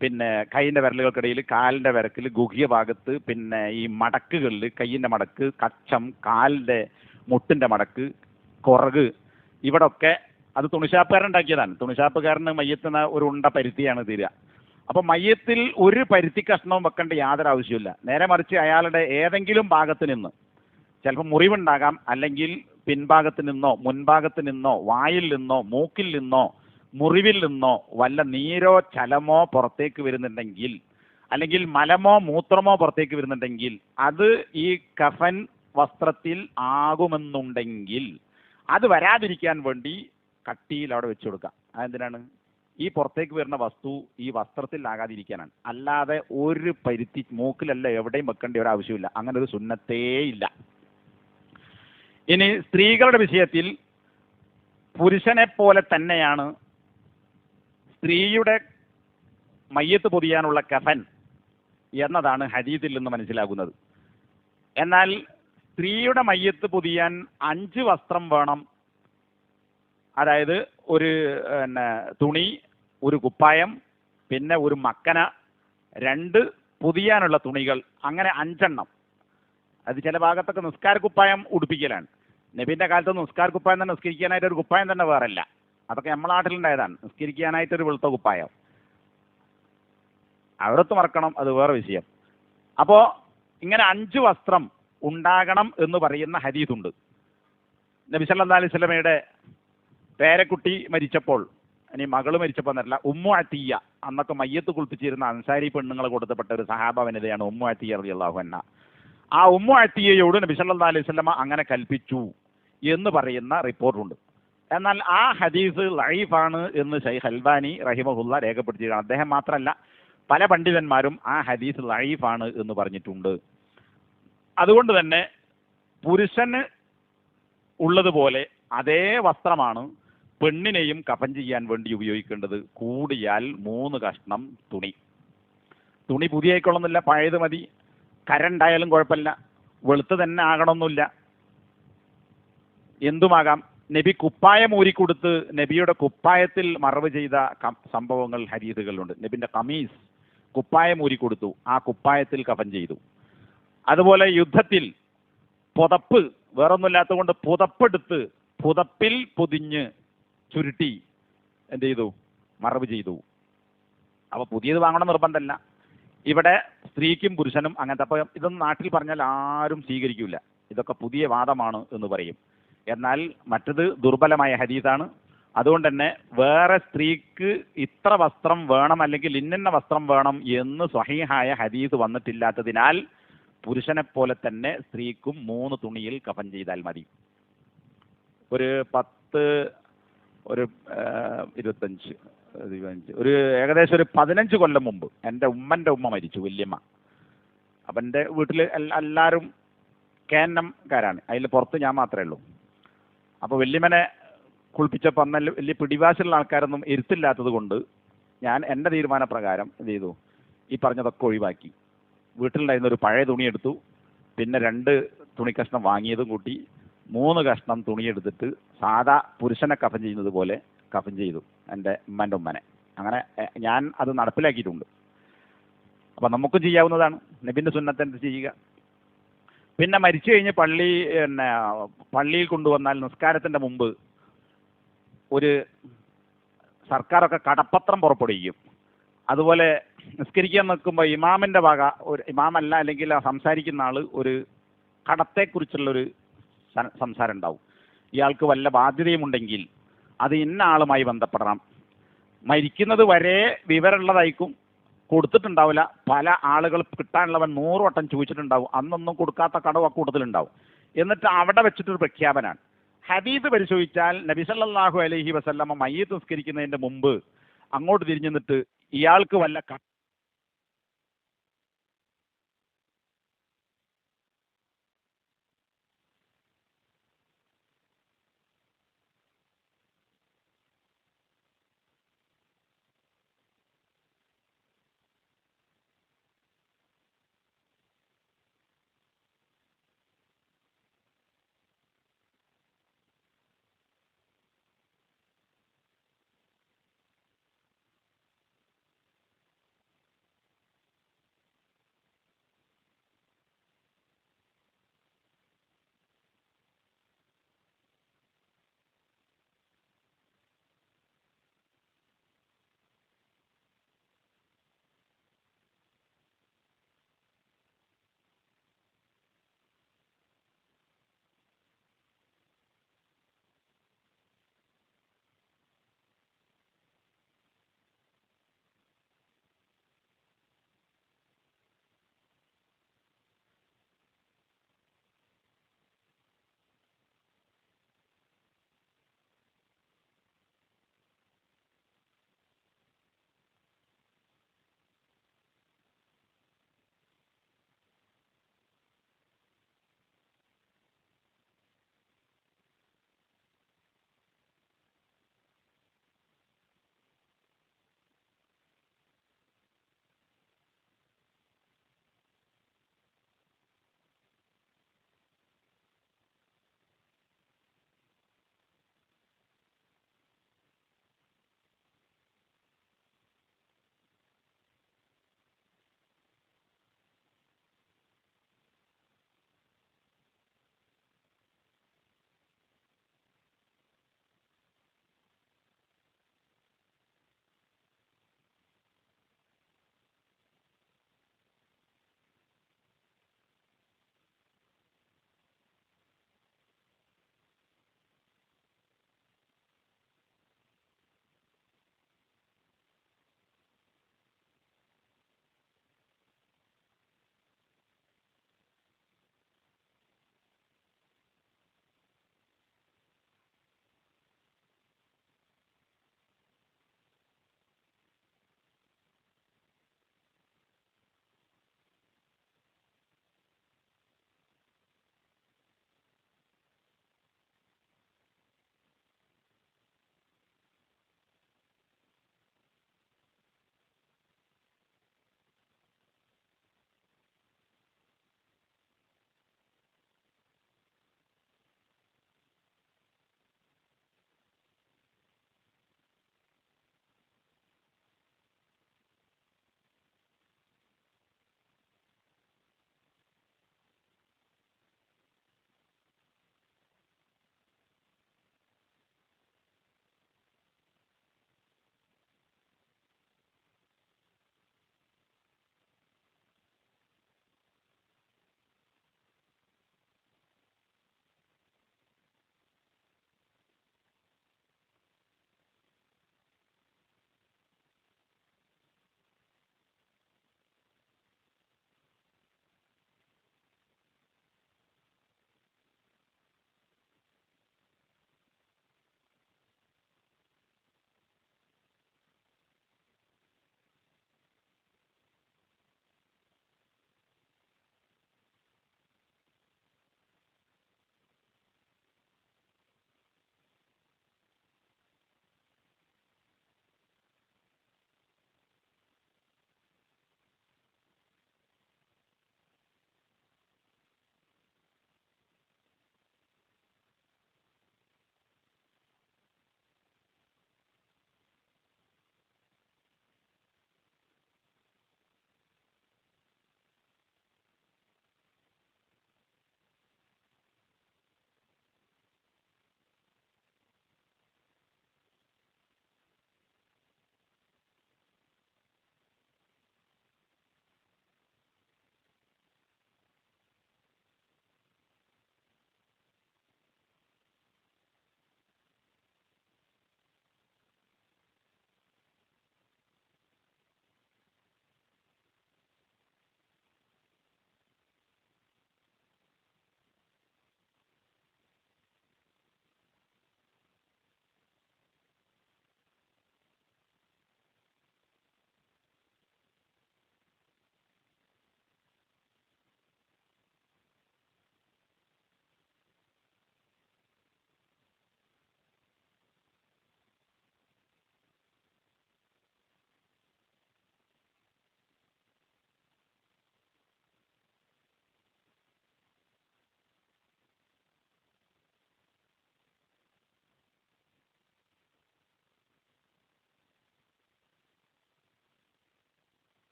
പിന്നെ കൈയിൻ്റെ വിരലുകൾക്കിടയിൽ, കാലിൻ്റെ വിരക്കിൽ, ഗുഹ്യ ഭാഗത്ത്, പിന്നെ ഈ മടക്കുകളിൽ, കയ്യിൻ്റെ മടക്ക്, കച്ചം, കാലിൻ്റെ മുട്ടിൻ്റെ മടക്ക്, കുറക്, ഇവിടെ ഒക്കെ അത് തുണിശാപ്പുകാരൻ ഉണ്ടാക്കിയതാണ്. തുണിശാപ്പുകാരന് മയ്യത്തിന് ഒരു ഉണ്ട പരുത്തിയാണ് തീരുക. അപ്പോൾ മയ്യത്തിൽ ഒരു പരുത്തി കഷ്ണവും വെക്കേണ്ട യാതൊരു ആവശ്യമില്ല. നേരെ മറിച്ച് അയാളുടെ ഏതെങ്കിലും ഭാഗത്ത് നിന്ന് ചിലപ്പോൾ മുറിവുണ്ടാകാം, അല്ലെങ്കിൽ പിൻഭാഗത്ത് നിന്നോ മുൻഭാഗത്ത് നിന്നോ വായിൽ നിന്നോ മൂക്കിൽ നിന്നോ മുറിവിൽ നിന്നോ വല്ല നീരോ ചലമോ പുറത്തേക്ക് വരുന്നുണ്ടെങ്കിൽ, അല്ലെങ്കിൽ മലമോ മൂത്രമോ പുറത്തേക്ക് വരുന്നുണ്ടെങ്കിൽ, അത് ഈ കഫൻ വസ്ത്രത്തിൽ ആകുമെന്നുണ്ടെങ്കിൽ അത് വരാതിരിക്കാൻ വേണ്ടി കട്ടിയിൽ അവിടെ വെച്ചു കൊടുക്കാം. അതെന്തിനാണ്? ഈ പുറത്തേക്ക് വരുന്ന വസ്തു ഈ വസ്ത്രത്തിൽ ആകാതിരിക്കാനാണ്. അല്ലാതെ ഒരു പരുത്തി മൂക്കിലല്ല എവിടെയും വെക്കേണ്ട ഒരു ആവശ്യമില്ല. അങ്ങനെ ഒരു സുന്നത്തേ ഇല്ല. ഇനി സ്ത്രീകളുടെ വിഷയത്തിൽ പുരുഷനെ പോലെ തന്നെയാണ് സ്ത്രീയുടെ മയ്യത്ത് പൊതിയാനുള്ള കഫൻ എന്നതാണ് ഹദീസിൽ നിന്ന് മനസ്സിലാകുന്നത്. എന്നാൽ സ്ത്രീയുടെ മയ്യത്ത് പൊതിയാൻ 5 വസ്ത്രം വേണം. അതായത് ഒരു തുണി, ഒരു കുപ്പായം, പിന്നെ ഒരു മക്കന, 2 പൊതിയാനുള്ള തുണികൾ, അങ്ങനെ 5 എണ്ണം. അത് ചില ഭാഗത്തൊക്കെ നിസ്കാര കുപ്പായം ഉടുപ്പിക്കലാണ്. നബീൻ്റെ കാലത്ത് നിസ്കാര കുപ്പായം തന്നെ, നിസ്കരിക്കാനായിട്ട് ഒരു കുപ്പായം തന്നെ വേറല്ല. അതൊക്കെ നമ്മുടെ നാട്ടിലുണ്ടായതാണ്. നിസ്കരിക്കാനായിട്ടൊരു വെളുത്ത കുപ്പായം, അവിടത്ത് മറക്കണം, അത് വേറെ വിഷയം. അപ്പോൾ ഇങ്ങനെ 5 വസ്ത്രം ഉണ്ടാകണം എന്ന് പറയുന്ന ഹദീസുണ്ട്. നബി സല്ലല്ലാഹു അലൈഹി വസല്ലമയുടെ പേരക്കുട്ടി മരിച്ചപ്പോൾ, ഇനി മകള് മരിച്ചപ്പോൾ എന്നല്ല, ഉമ്മു അത്തിയ്യ, അന്നൊക്കെ മയ്യത്ത് കുളിപ്പിച്ചിരുന്ന അൻസാരി പെണ്ണുങ്ങളെ കൊടുത്തപ്പെട്ട ഒരു സഹാബ വനിതയാണ് ഉമ്മു അത്തിയ്യ റളിയല്ലാഹു അൻഹ. ആ ഉമ്മു അത്തിയ്യയോട് നബി സല്ലല്ലാഹു അലൈഹി വസല്ലമ അങ്ങനെ കൽപ്പിച്ചു എന്ന് പറയുന്ന റിപ്പോർട്ടുണ്ട്. എന്നാൽ ആ ഹദീസ് ലഈഫാണ് എന്ന് ശൈഖ് അൽബാനി റഹിമഹുല്ല രേഖപ്പെടുത്തിയതാണ്. അദ്ദേഹം മാത്രമല്ല, പല പണ്ഡിതന്മാരും ആ ഹദീസ് ലഈഫാണ് എന്ന് പറഞ്ഞിട്ടുണ്ട്. അതുകൊണ്ട് തന്നെ പുരുഷന് ഉള്ളതുപോലെ അതേ വസ്ത്രമാണ് പെണ്ണിനെയും കഫൻ ചെയ്യാൻ വേണ്ടി ഉപയോഗിക്കേണ്ടത്. കൂടിയാൽ 3 കഷ്ണം തുണി. തുണി പുതിയ ആയിക്കൊള്ളുന്നില്ല, പഴയത് മതി. കരണ്ടായാലും കുഴപ്പമില്ല, വെളുത്ത് തന്നെ ആകണമെന്നില്ല, എന്തുമാകാം. നബി കുപ്പായം ഊരിക്കൊടുത്ത് നബിയുടെ കുപ്പായത്തിൽ മറവ് ചെയ്ത സംഭവങ്ങൾ ഹദീസുകളുണ്ട്. നബിന്റെ കമീസ് കുപ്പായം ഊരിക്കൊടുത്തു, ആ കുപ്പായത്തിൽ കഫൻ ചെയ്തു. അതുപോലെ യുദ്ധത്തിൽ പുതപ്പ് വേറൊന്നുമില്ലാത്തത് കൊണ്ട് പുതപ്പെടുത്ത് പുതപ്പിൽ പൊതിഞ്ഞ് ചുരുട്ടി എന്ത് ചെയ്തു, മറവ് ചെയ്തു. അപ്പോൾ പുതിയത് വാങ്ങണം നിർബന്ധമല്ല. ഇവിടെ സ്ത്രീക്കും പുരുഷനും അങ്ങനത്തെ. അപ്പോൾ ഇതൊന്നും നാട്ടിൽ പറഞ്ഞാൽ ആരും സ്വീകരിക്കില്ല, ഇതൊക്കെ പുതിയ വാദമാണ് എന്ന് പറയും. എന്നാൽ മറ്റത് ദുർബലമായ ഹദീസാണ്. അതുകൊണ്ട് തന്നെ വേറെ സ്ത്രീക്ക് ഇത്ര വസ്ത്രം വേണം അല്ലെങ്കിൽ ഇന്ന വസ്ത്രം വേണം എന്ന് സ്വഹീഹായ ഹദീസ് വന്നിട്ടില്ലാത്തതിനാൽ പുരുഷനെ പോലെ തന്നെ സ്ത്രീക്കും 3 തുണിയിൽ കഫൻ ചെയ്താൽ മതി. ഒരു 10, ഒരു 25, ഒരു ഏകദേശം ഒരു 15 കൊല്ലം മുമ്പ് എൻ്റെ ഉമ്മൻ്റെ ഉമ്മ മരിച്ചു, വല്യമ്മ. അപ്പം എൻ്റെ വീട്ടിൽ എല്ലാവരും കേന്നംകാരാണ്, അതിൽ പുറത്ത് ഞാൻ മാത്രമേ ഉള്ളൂ. അപ്പോൾ വല്യമ്മനെ കുളിപ്പിച്ചപ്പോൾ അന്ന് വലിയ പിടിവാശിയുള്ള ആൾക്കാരൊന്നും ഇരുത്തില്ലാത്തത് കൊണ്ട് ഞാൻ എൻ്റെ തീരുമാനപ്രകാരം എന്ത് ചെയ്തു, ഈ പറഞ്ഞതൊക്കെ ഒഴിവാക്കി. വീട്ടിലുണ്ടായിരുന്ന ഒരു പഴയ തുണി എടുത്തു, പിന്നെ 2 തുണിക്കഷ്ണം വാങ്ങിയതും കൂട്ടി 3 കഷ്ണം തുണിയെടുത്തിട്ട് സാധാ പുരുഷനെ കഫൻ ചെയ്യുന്നത് പോലെ കഫൻ ചെയ്തു എൻ്റെ ഉമ്മൻ്റെ ഉമ്മനെ. അങ്ങനെ ഞാൻ അത് നടപ്പിലാക്കിയിട്ടുണ്ട്. അപ്പം നമുക്കും ചെയ്യാവുന്നതാണ്, നബിൻ്റെ സുന്നത്തനുസരിച്ച് ചെയ്യുക. പിന്നെ മരിച്ചു കഴിഞ്ഞ് പള്ളിയിൽ കൊണ്ടുവന്നാൽ നിസ്കാരത്തിൻ്റെ മുമ്പ് ഒരു സർക്കാരൊക്കെ കടപ്പത്രം പുറപ്പെടുവിക്കും. അതുപോലെ നിസ്കരിക്കാൻ നിൽക്കുമ്പോൾ ഇമാമിൻ്റെ വക ഒരു ഇമാമല്ല അല്ലെങ്കിൽ സംസാരിക്കുന്ന ആൾ ഒരു കടത്തെക്കുറിച്ചുള്ളൊരു സംസാരം ഉണ്ടാവും. ഇയാൾക്ക് വല്ല ബാധ്യതയുമുണ്ടെങ്കിൽ അത് ഇന്ന ആളുമായി ബന്ധപ്പെടണം. മരിക്കുന്നത് വരെ വിവരമുള്ളതായിരിക്കും, കൊടുത്തിട്ടുണ്ടാവില്ല. പല ആളുകൾ കിട്ടാനുള്ളവൻ 100 വട്ടം ചോദിച്ചിട്ടുണ്ടാവും, അന്നൊന്നും കൊടുക്കാത്ത കടവ് അക്കൂട്ടത്തിലുണ്ടാവും. എന്നിട്ട് അവിടെ വെച്ചിട്ടൊരു പ്രഖ്യാപനമാണ്. ഹദീസ് പരിശോധിച്ചാൽ നബി സല്ലല്ലാഹു അലൈഹി വസല്ലമ മയ്യിത്ത് നിസ്കരിക്കുന്നതിൻ്റെ മുമ്പ് അങ്ങോട്ട് തിരിഞ്ഞു നിന്നിട്ട് ഇയാൾക്ക് വല്ല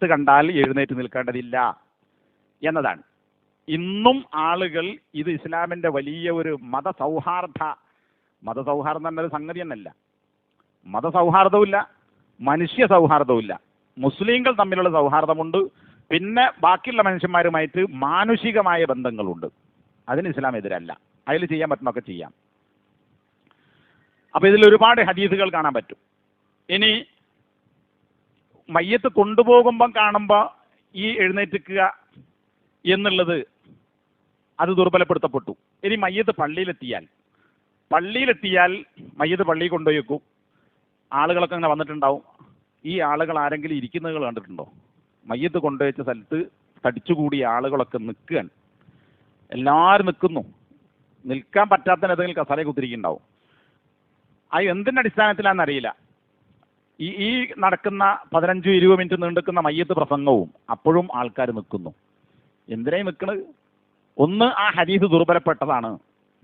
മയ്യത്ത് കണ്ടാൽ എഴുന്നേറ്റ് നിൽക്കേണ്ടതില്ല എന്നതാണ്. ഇന്നും ആളുകൾ ഇത് ഇസ്ലാമിൻ്റെ വലിയ ഒരു മതസൗഹാർദ്ദം എന്നൊരു സംഗതി എന്നല്ല. മതസൗഹാർദ്ദവുമില്ല, മനുഷ്യ സൗഹാർദ്ദവുമില്ല. മുസ്ലിങ്ങൾ തമ്മിലുള്ള സൗഹാർദ്ദമുണ്ട്, പിന്നെ ബാക്കിയുള്ള മനുഷ്യന്മാരുമായിട്ട് മാനുഷികമായ ബന്ധങ്ങളുണ്ട്. അതിന് ഇസ്ലാം എതിരല്ല. അതിൽ ചെയ്യാൻ പറ്റുന്നൊക്കെ ചെയ്യാം. അപ്പോൾ ഇതിൽ ഒരുപാട് ഹദീസുകൾ കാണാൻ പറ്റും. ഇനി മയ്യത്ത് കൊണ്ടുപോകുമ്പം കാണുമ്പോൾ ഈ എഴുന്നേറ്റിക്കുക എന്നുള്ളത് അത് ദുർബലപ്പെടുത്തപ്പെട്ടു. ഇനി മയ്യത്ത് പള്ളിയിലെത്തിയാൽ മയ്യത്ത് പള്ളിയിൽ കൊണ്ടുപോയി വെക്കും. ആളുകളൊക്കെ അങ്ങനെ വന്നിട്ടുണ്ടാവും. ഈ ആളുകൾ ആരെങ്കിലും ഇരിക്കുന്നത് കണ്ടിട്ടുണ്ടോ? മയ്യത്ത് കൊണ്ടുവച്ച സ്ഥലത്ത് തടിച്ചുകൂടിയ ആളുകളൊക്കെ നിൽക്കുകയാണ്. എല്ലാവരും നിൽക്കുന്നു. നിൽക്കാൻ പറ്റാത്തതിനെന്തെങ്കിലും കസേരയെ കുത്തിരിക്കുന്നുണ്ടാവും. അത് എന്തിൻ്റെ അടിസ്ഥാനത്തിലാണെന്നറിയില്ല. ഈ നടക്കുന്ന 15-20 മിനിറ്റ് നീണ്ടുക്കുന്ന മയ്യത്ത് പ്രസംഗവും അപ്പോഴും ആൾക്കാർ നിൽക്കുന്നു. എന്തിനായി നിൽക്കുന്നത്? ഒന്ന്, ആ ഹദീസ് ദുർബലപ്പെട്ടതാണ്.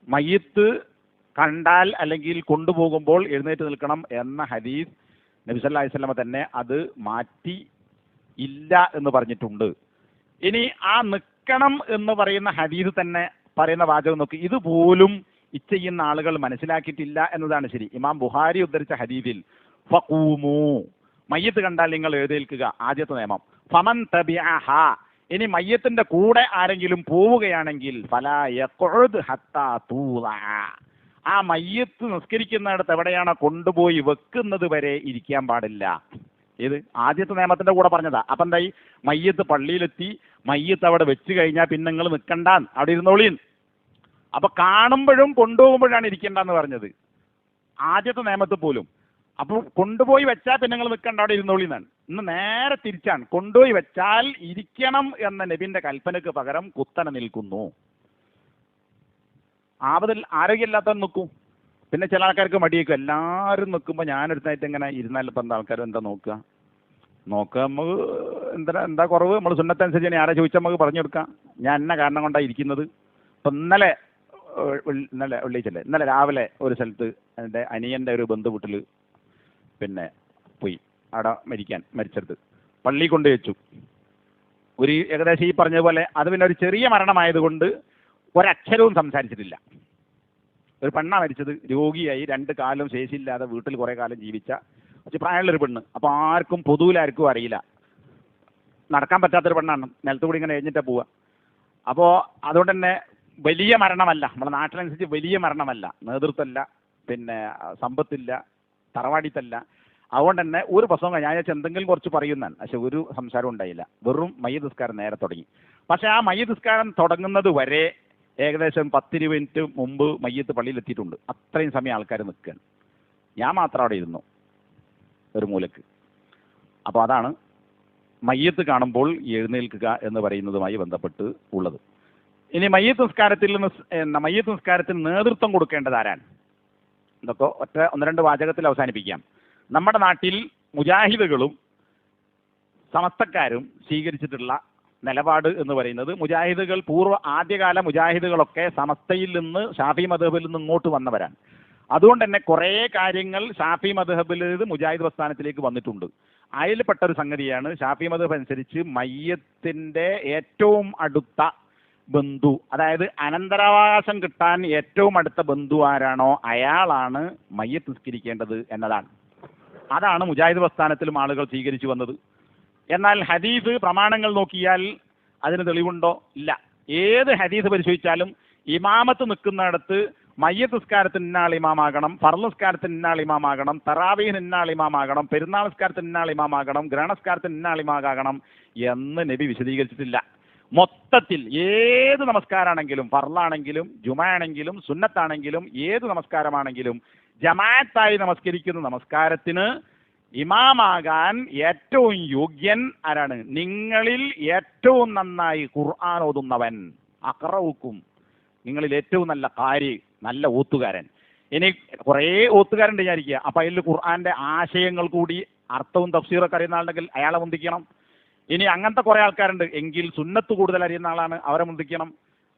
മയ്യത്ത് കണ്ടാൽ അല്ലെങ്കിൽ കൊണ്ടുപോകുമ്പോൾ എഴുന്നേറ്റ് നിൽക്കണം എന്ന ഹദീസ് നബി സല്ലല്ലാഹു അലൈഹി വസല്ലമ തന്നെ അത് മാറ്റി ഇല്ല എന്ന് പറഞ്ഞിട്ടുണ്ട്. ഇനി ആ നിൽക്കണം എന്ന് പറയുന്ന ഹദീസ് തന്നെ പറയുന്ന വാചകം നോക്കി, ഇതുപോലും ചെയ്യുന്ന ആളുകൾ മനസ്സിലാക്കിയിട്ടില്ല എന്നതാണ് ശരി. ഇമാം ബുഖാരി ഉദ്ധരിച്ച ഹദീസിൽ ഫഖൂമു, മയ്യത്ത് കണ്ടാൽ നിങ്ങൾ എഴുന്നേൽക്കുക, ആദ്യത്തെ നിയമം. ഫമൻ തബിഅഹ, ഇനി മയ്യത്തിന്റെ കൂടെ ആരെങ്കിലും പോവുകയാണെങ്കിൽ ഫലാ യഖഉദ് ഹത്താ തൂളഅ, ആ മയ്യത്ത് നിസ്കരിക്കുന്നിടത്ത് എവിടെയാണോ കൊണ്ടുപോയി വെക്കുന്നത് വരെ ഇരിക്കാൻ പാടില്ല. ഇത് ആദ്യത്തെ നിയമത്തിന്റെ കൂടെ പറഞ്ഞതാ. അപ്പം എന്തായി? മയ്യത്ത് പള്ളിയിലെത്തി, മയ്യത്ത് അവിടെ വെച്ച് കഴിഞ്ഞാൽ പിന്നെ നിങ്ങൾ നിൽക്കണ്ട, അവിടെ ഇരുന്നോളീൻ. അപ്പൊ കാണുമ്പോഴും കൊണ്ടുപോകുമ്പോഴാണ് ഇരിക്കേണ്ടെന്ന് പറഞ്ഞത് ആദ്യത്തെ നിയമത്തിൽ പോലും. അപ്പോൾ കൊണ്ടുപോയി വെച്ചാൽ പിന്നെ നിങ്ങൾ നിൽക്കണ്ട, അവിടെ ഇരുന്നോളിന്നാണ്. ഇന്ന് നേരെ തിരിച്ചാണ്. കൊണ്ടുപോയി വെച്ചാൽ ഇരിക്കണം എന്ന നബിന്റെ കൽപ്പനയ്ക്ക് പകരം കുത്തനെ നിൽക്കുന്നു. ആപതിൽ ആരോഗ്യമില്ലാത്തവൻ നിൽക്കും. പിന്നെ ചില ആൾക്കാർക്ക് മടിയേക്കും. എല്ലാവരും നിൽക്കുമ്പോൾ ഞാനൊരുത്തായിട്ട് ഇങ്ങനെ ഇരുന്നാൽ ഇപ്പം എന്താ ആൾക്കാർ എന്താ നോക്കുക നമുക്ക് എന്താ കുറവ്? നമ്മൾ സുന്നത്തനുസരിച്ച് ഞാൻ ആരെ ചോദിച്ചാൽ നമുക്ക് പറഞ്ഞു കൊടുക്കാം. ഞാൻ എന്ന കാരണം കൊണ്ടാണ് ഇരിക്കുന്നത്. ഇപ്പം ഇന്നലെ വെള്ളിച്ചല്ലേ, ഇന്നലെ രാവിലെ ഒരു സ്ഥലത്ത് എൻ്റെ അനിയൻ്റെ ഒരു ബന്ധു വീട്ടിൽ പിന്നെ പോയി. അവിടെ മരിച്ചെടുത്ത് പള്ളി കൊണ്ട് വെച്ചു. ഒരു ഏകദേശം ഈ പറഞ്ഞതുപോലെ അത് പിന്നെ ഒരു ചെറിയ മരണമായതുകൊണ്ട് ഒരക്ഷരവും സംസാരിച്ചിട്ടില്ല. ഒരു പെണ്ണാണ് മരിച്ചത്, രോഗിയായി, 2 കാലും ശേഷിയില്ലാതെ വീട്ടിൽ കുറേ കാലം ജീവിച്ച കുറച്ച് പ്രായമുള്ളൊരു പെണ്ണ്. അപ്പോൾ ആർക്കും പൊതുവിലാർക്കും അറിയില്ല. നടക്കാൻ പറ്റാത്തൊരു പെണ്ണാണ്. നിലത്തുകൂടി ഇങ്ങനെ എഴുന്നിട്ടാണ് പോവുക. അപ്പോൾ അതുകൊണ്ട് തന്നെ വലിയ മരണമല്ല, നമ്മുടെ നാട്ടിനനുസരിച്ച് വലിയ മരണമല്ല. നേതൃത്വമല്ല, പിന്നെ സമ്പത്തില്ല, തറവാടിത്തല്ല. അതുകൊണ്ട് തന്നെ ഒരു പ്രസംഗം ഞാൻ എന്തെങ്കിലും കുറച്ച് പറയുന്നതാണ്. പക്ഷെ ഒരു സംസാരം ഉണ്ടായില്ല. വെറും മയ്യത്ത് നിസ്കാരം നേരെ തുടങ്ങി. പക്ഷെ ആ മയ്യത്ത് നിസ്കാരം തുടങ്ങുന്നത് വരെ ഏകദേശം 10-20 മിനിറ്റ് മുമ്പ് മയ്യത്ത് പള്ളിയിൽ എത്തിയിട്ടുണ്ട്. അത്രയും സമയം ആൾക്കാർ നിൽക്കുകയാണ്. ഞാൻ മാത്രം അവിടെ ഇരുന്നു ഒരു മൂലക്ക്. അപ്പോൾ അതാണ് മയ്യത്ത് കാണുമ്പോൾ എഴുന്നേൽക്കുക എന്ന് പറയുന്നതുമായി ബന്ധപ്പെട്ട് ഉള്ളത്. ഇനി മയ്യത്ത് നിസ്കാരത്തിന് നേതൃത്വം കൊടുക്കേണ്ടത് ആരാണ്? ഇതൊക്കെ 1-2 വാചകത്തിൽ അവസാനിപ്പിക്കാം. നമ്മുടെ നാട്ടിൽ മുജാഹിദുകളും സമസ്തക്കാരും സ്വീകരിച്ചിട്ടുള്ള നിലപാട് എന്ന് പറയുന്നത്, മുജാഹിദുകൾ ആദ്യകാല മുജാഹിദുകളൊക്കെ സമസ്തയിൽ നിന്ന് ഷാഫി മദ്ഹബിൽ നിന്ന് ഇങ്ങോട്ട് വന്നവരാണ്. അതുകൊണ്ട് തന്നെ കുറേ കാര്യങ്ങൾ ഷാഫി മദ്ഹബിൽ മുജാഹിദ് പ്രസ്ഥാനത്തിലേക്ക് വന്നിട്ടുണ്ട്. അതിൽപ്പെട്ട ഒരു സംഗതിയാണ് ഷാഫി മദ്ഹബ് അനുസരിച്ച് മയ്യത്തിൻ്റെ ഏറ്റവും അടുത്ത ബന്ധു, അതായത് അനന്തരാവകാശം കിട്ടാൻ ഏറ്റവും അടുത്ത ബന്ധു ആരാണോ അയാളാണ് മയ്യത്ത് നിസ്കരിക്കേണ്ടത് എന്നതാണ്. അതാണ് മുജാഹിദ് പ്രസ്ഥാനത്തിലും ആളുകൾ സ്വീകരിച്ചു വന്നത്. എന്നാൽ ഹദീസ് പ്രമാണങ്ങൾ നോക്കിയാൽ അതിന് തെളിവുണ്ടോ? ഇല്ല. ഏത് ഹദീസ് പരിശോധിച്ചാലും ഇമാമത്ത് നിൽക്കുന്നിടത്ത് മയ്യത്ത് നിസ്കാരത്തിന് ഇന്നാൾ ഇമാമാകണം, ഫർള് നിസ്കാരത്തിന് ഇന്നാൾ ഇമാമാകണം, തറാവീഹിന് ഇന്നാൾ ഇമാമാകണം, പെരുന്നാൾ നിസ്കാരത്തിന് ഇന്നാൾ ഇമാമാകണം, ഗ്രഹണസ്കാരത്തിന് ഇന്നാൾ ഇമാകാകണം എന്ന് നബി വിശദീകരിച്ചിട്ടില്ല. മൊത്തത്തിൽ ഏത് നമസ്കാരമാണെങ്കിലും, ഫർളാണെങ്കിലും ജുമയാണെങ്കിലും സുന്നത്താണെങ്കിലും ഏത് നമസ്കാരമാണെങ്കിലും ജമാഅത്തായി നമസ്കരിക്കുന്ന നമസ്കാരത്തിന് ഇമാമാകാൻ ഏറ്റവും യോഗ്യൻ ആരാണ്? നിങ്ങളിൽ ഏറ്റവും നന്നായി ഖുർആൻ ഓതുന്നവൻ, അഖറഉക്കും, നിങ്ങളിൽ ഏറ്റവും നല്ല കാരി, നല്ല ഓത്തുകാരൻ. ഇനി കുറേ ഓത്തുകാരുണ്ട് വിചാരിക്കുക. അപ്പം അതിൽ ഖുർആന്റെ ആശയങ്ങൾ കൂടി അർത്ഥവും തഫ്സീറൊക്കെ അറിയുന്ന ആളുണ്ടെങ്കിൽ അയാളെ മുന്തിക്കണം. ഇനി അങ്ങനത്തെ കുറേ ആൾക്കാരുണ്ട് എങ്കിൽ സുന്നത്ത് കൂടുതൽ അറിയുന്ന ആളാണ്, അവരെ മുന്തിക്കണം.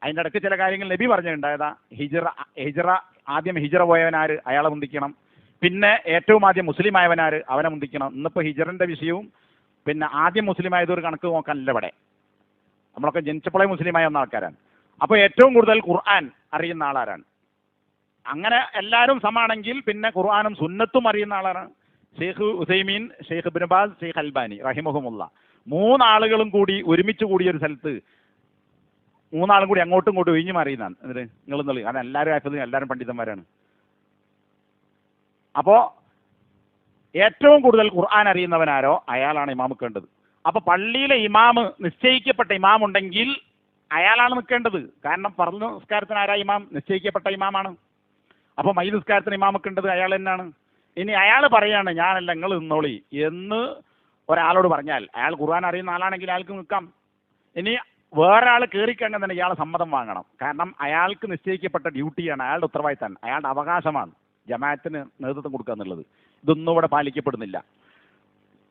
അതിൻ്റെ ഇടയ്ക്ക് ചില കാര്യങ്ങൾ നബി പറഞ്ഞിട്ടുണ്ടായതാ. ആദ്യം ഹിജറ പോയവനാര്, അയാളെ മുന്തിക്കണം. പിന്നെ ഏറ്റവും ആദ്യം മുസ്ലിം ആയവനാര്, അവനെ മുന്തിക്കണം. ഇന്നിപ്പോൾ ഹിജറിൻ്റെ വിഷയവും പിന്നെ ആദ്യം മുസ്ലിം ആയതൊരു കണക്ക് നോക്കാനല്ല ഇവിടെ. നമ്മളൊക്കെ ജനിച്ചപ്പോഴേ മുസ്ലിമായ വന്ന ആൾക്കാരാണ്. അപ്പോൾ ഏറ്റവും കൂടുതൽ ഖുർആൻ അറിയുന്ന ആളാരാണ്? അങ്ങനെ എല്ലാവരും സമാണെങ്കിൽ പിന്നെ ഖുർആനും സുന്നത്തും അറിയുന്ന ആളാണ് Sheikh Uthaymeen, Sheikh Ibn Baz, Sheikh Albani റഹിമഹുമുള്ള. മൂന്നാളുകളും കൂടി ഒരുമിച്ച് കൂടിയ ഒരു സ്ഥലത്ത് മൂന്നാളും കൂടി അങ്ങോട്ടും ഇങ്ങോട്ടും ഒഴിഞ്ഞു മാറിയതാണ്. എന്നിട്ട് നിങ്ങളെന്നുള്ളത്, കാരണം എല്ലാവരും ആയപ്പോൾ എല്ലാവരും പണ്ഡിതന്മാരാണ്. അപ്പോൾ ഏറ്റവും കൂടുതൽ ഖുർആൻ അറിയുന്നവനാരോ അയാളാണ് ഇമാമുക്കേണ്ടത്. അപ്പോൾ പള്ളിയിലെ ഇമാമ് നിശ്ചയിക്കപ്പെട്ട ഇമാം ഉണ്ടെങ്കിൽ അയാളാണ് നിൽക്കേണ്ടത്. കാരണം ഫർള് നിസ്കാരത്തിന് ആരാ ഇമാം? നിശ്ചയിക്കപ്പെട്ട ഇമാമാണ്. അപ്പോൾ മയ്യിദ് നിസ്കാരത്തിന് ഇമാമക്കേണ്ടത് അയാൾ തന്നെയാണ്. ഇനി അയാൾ പറയാണ് ഞാനല്ല നിങ്ങൾ നിന്നോളി എന്ന് ഒരാളോട് പറഞ്ഞാൽ, അയാൾ ഖുർആൻ അറിയുന്ന ആളാണെങ്കിൽ അയാൾക്ക് നിൽക്കാം. ഇനി വേറെ ആൾ കയറിക്കഴിഞ്ഞാൽ തന്നെ ഇയാളെ സമ്മതം വാങ്ങണം. കാരണം അയാൾക്ക് നിശ്ചയിക്കപ്പെട്ട ഡ്യൂട്ടിയാണ്, അയാളുടെ ഉത്തരവാദിത്തമാണ്, അയാളുടെ അവകാശമാണ് ജമാഅത്തിന് നേതൃത്വം കൊടുക്കുക എന്നുള്ളത്. ഇതൊന്നും ഇവിടെ പാലിക്കപ്പെടുന്നില്ല.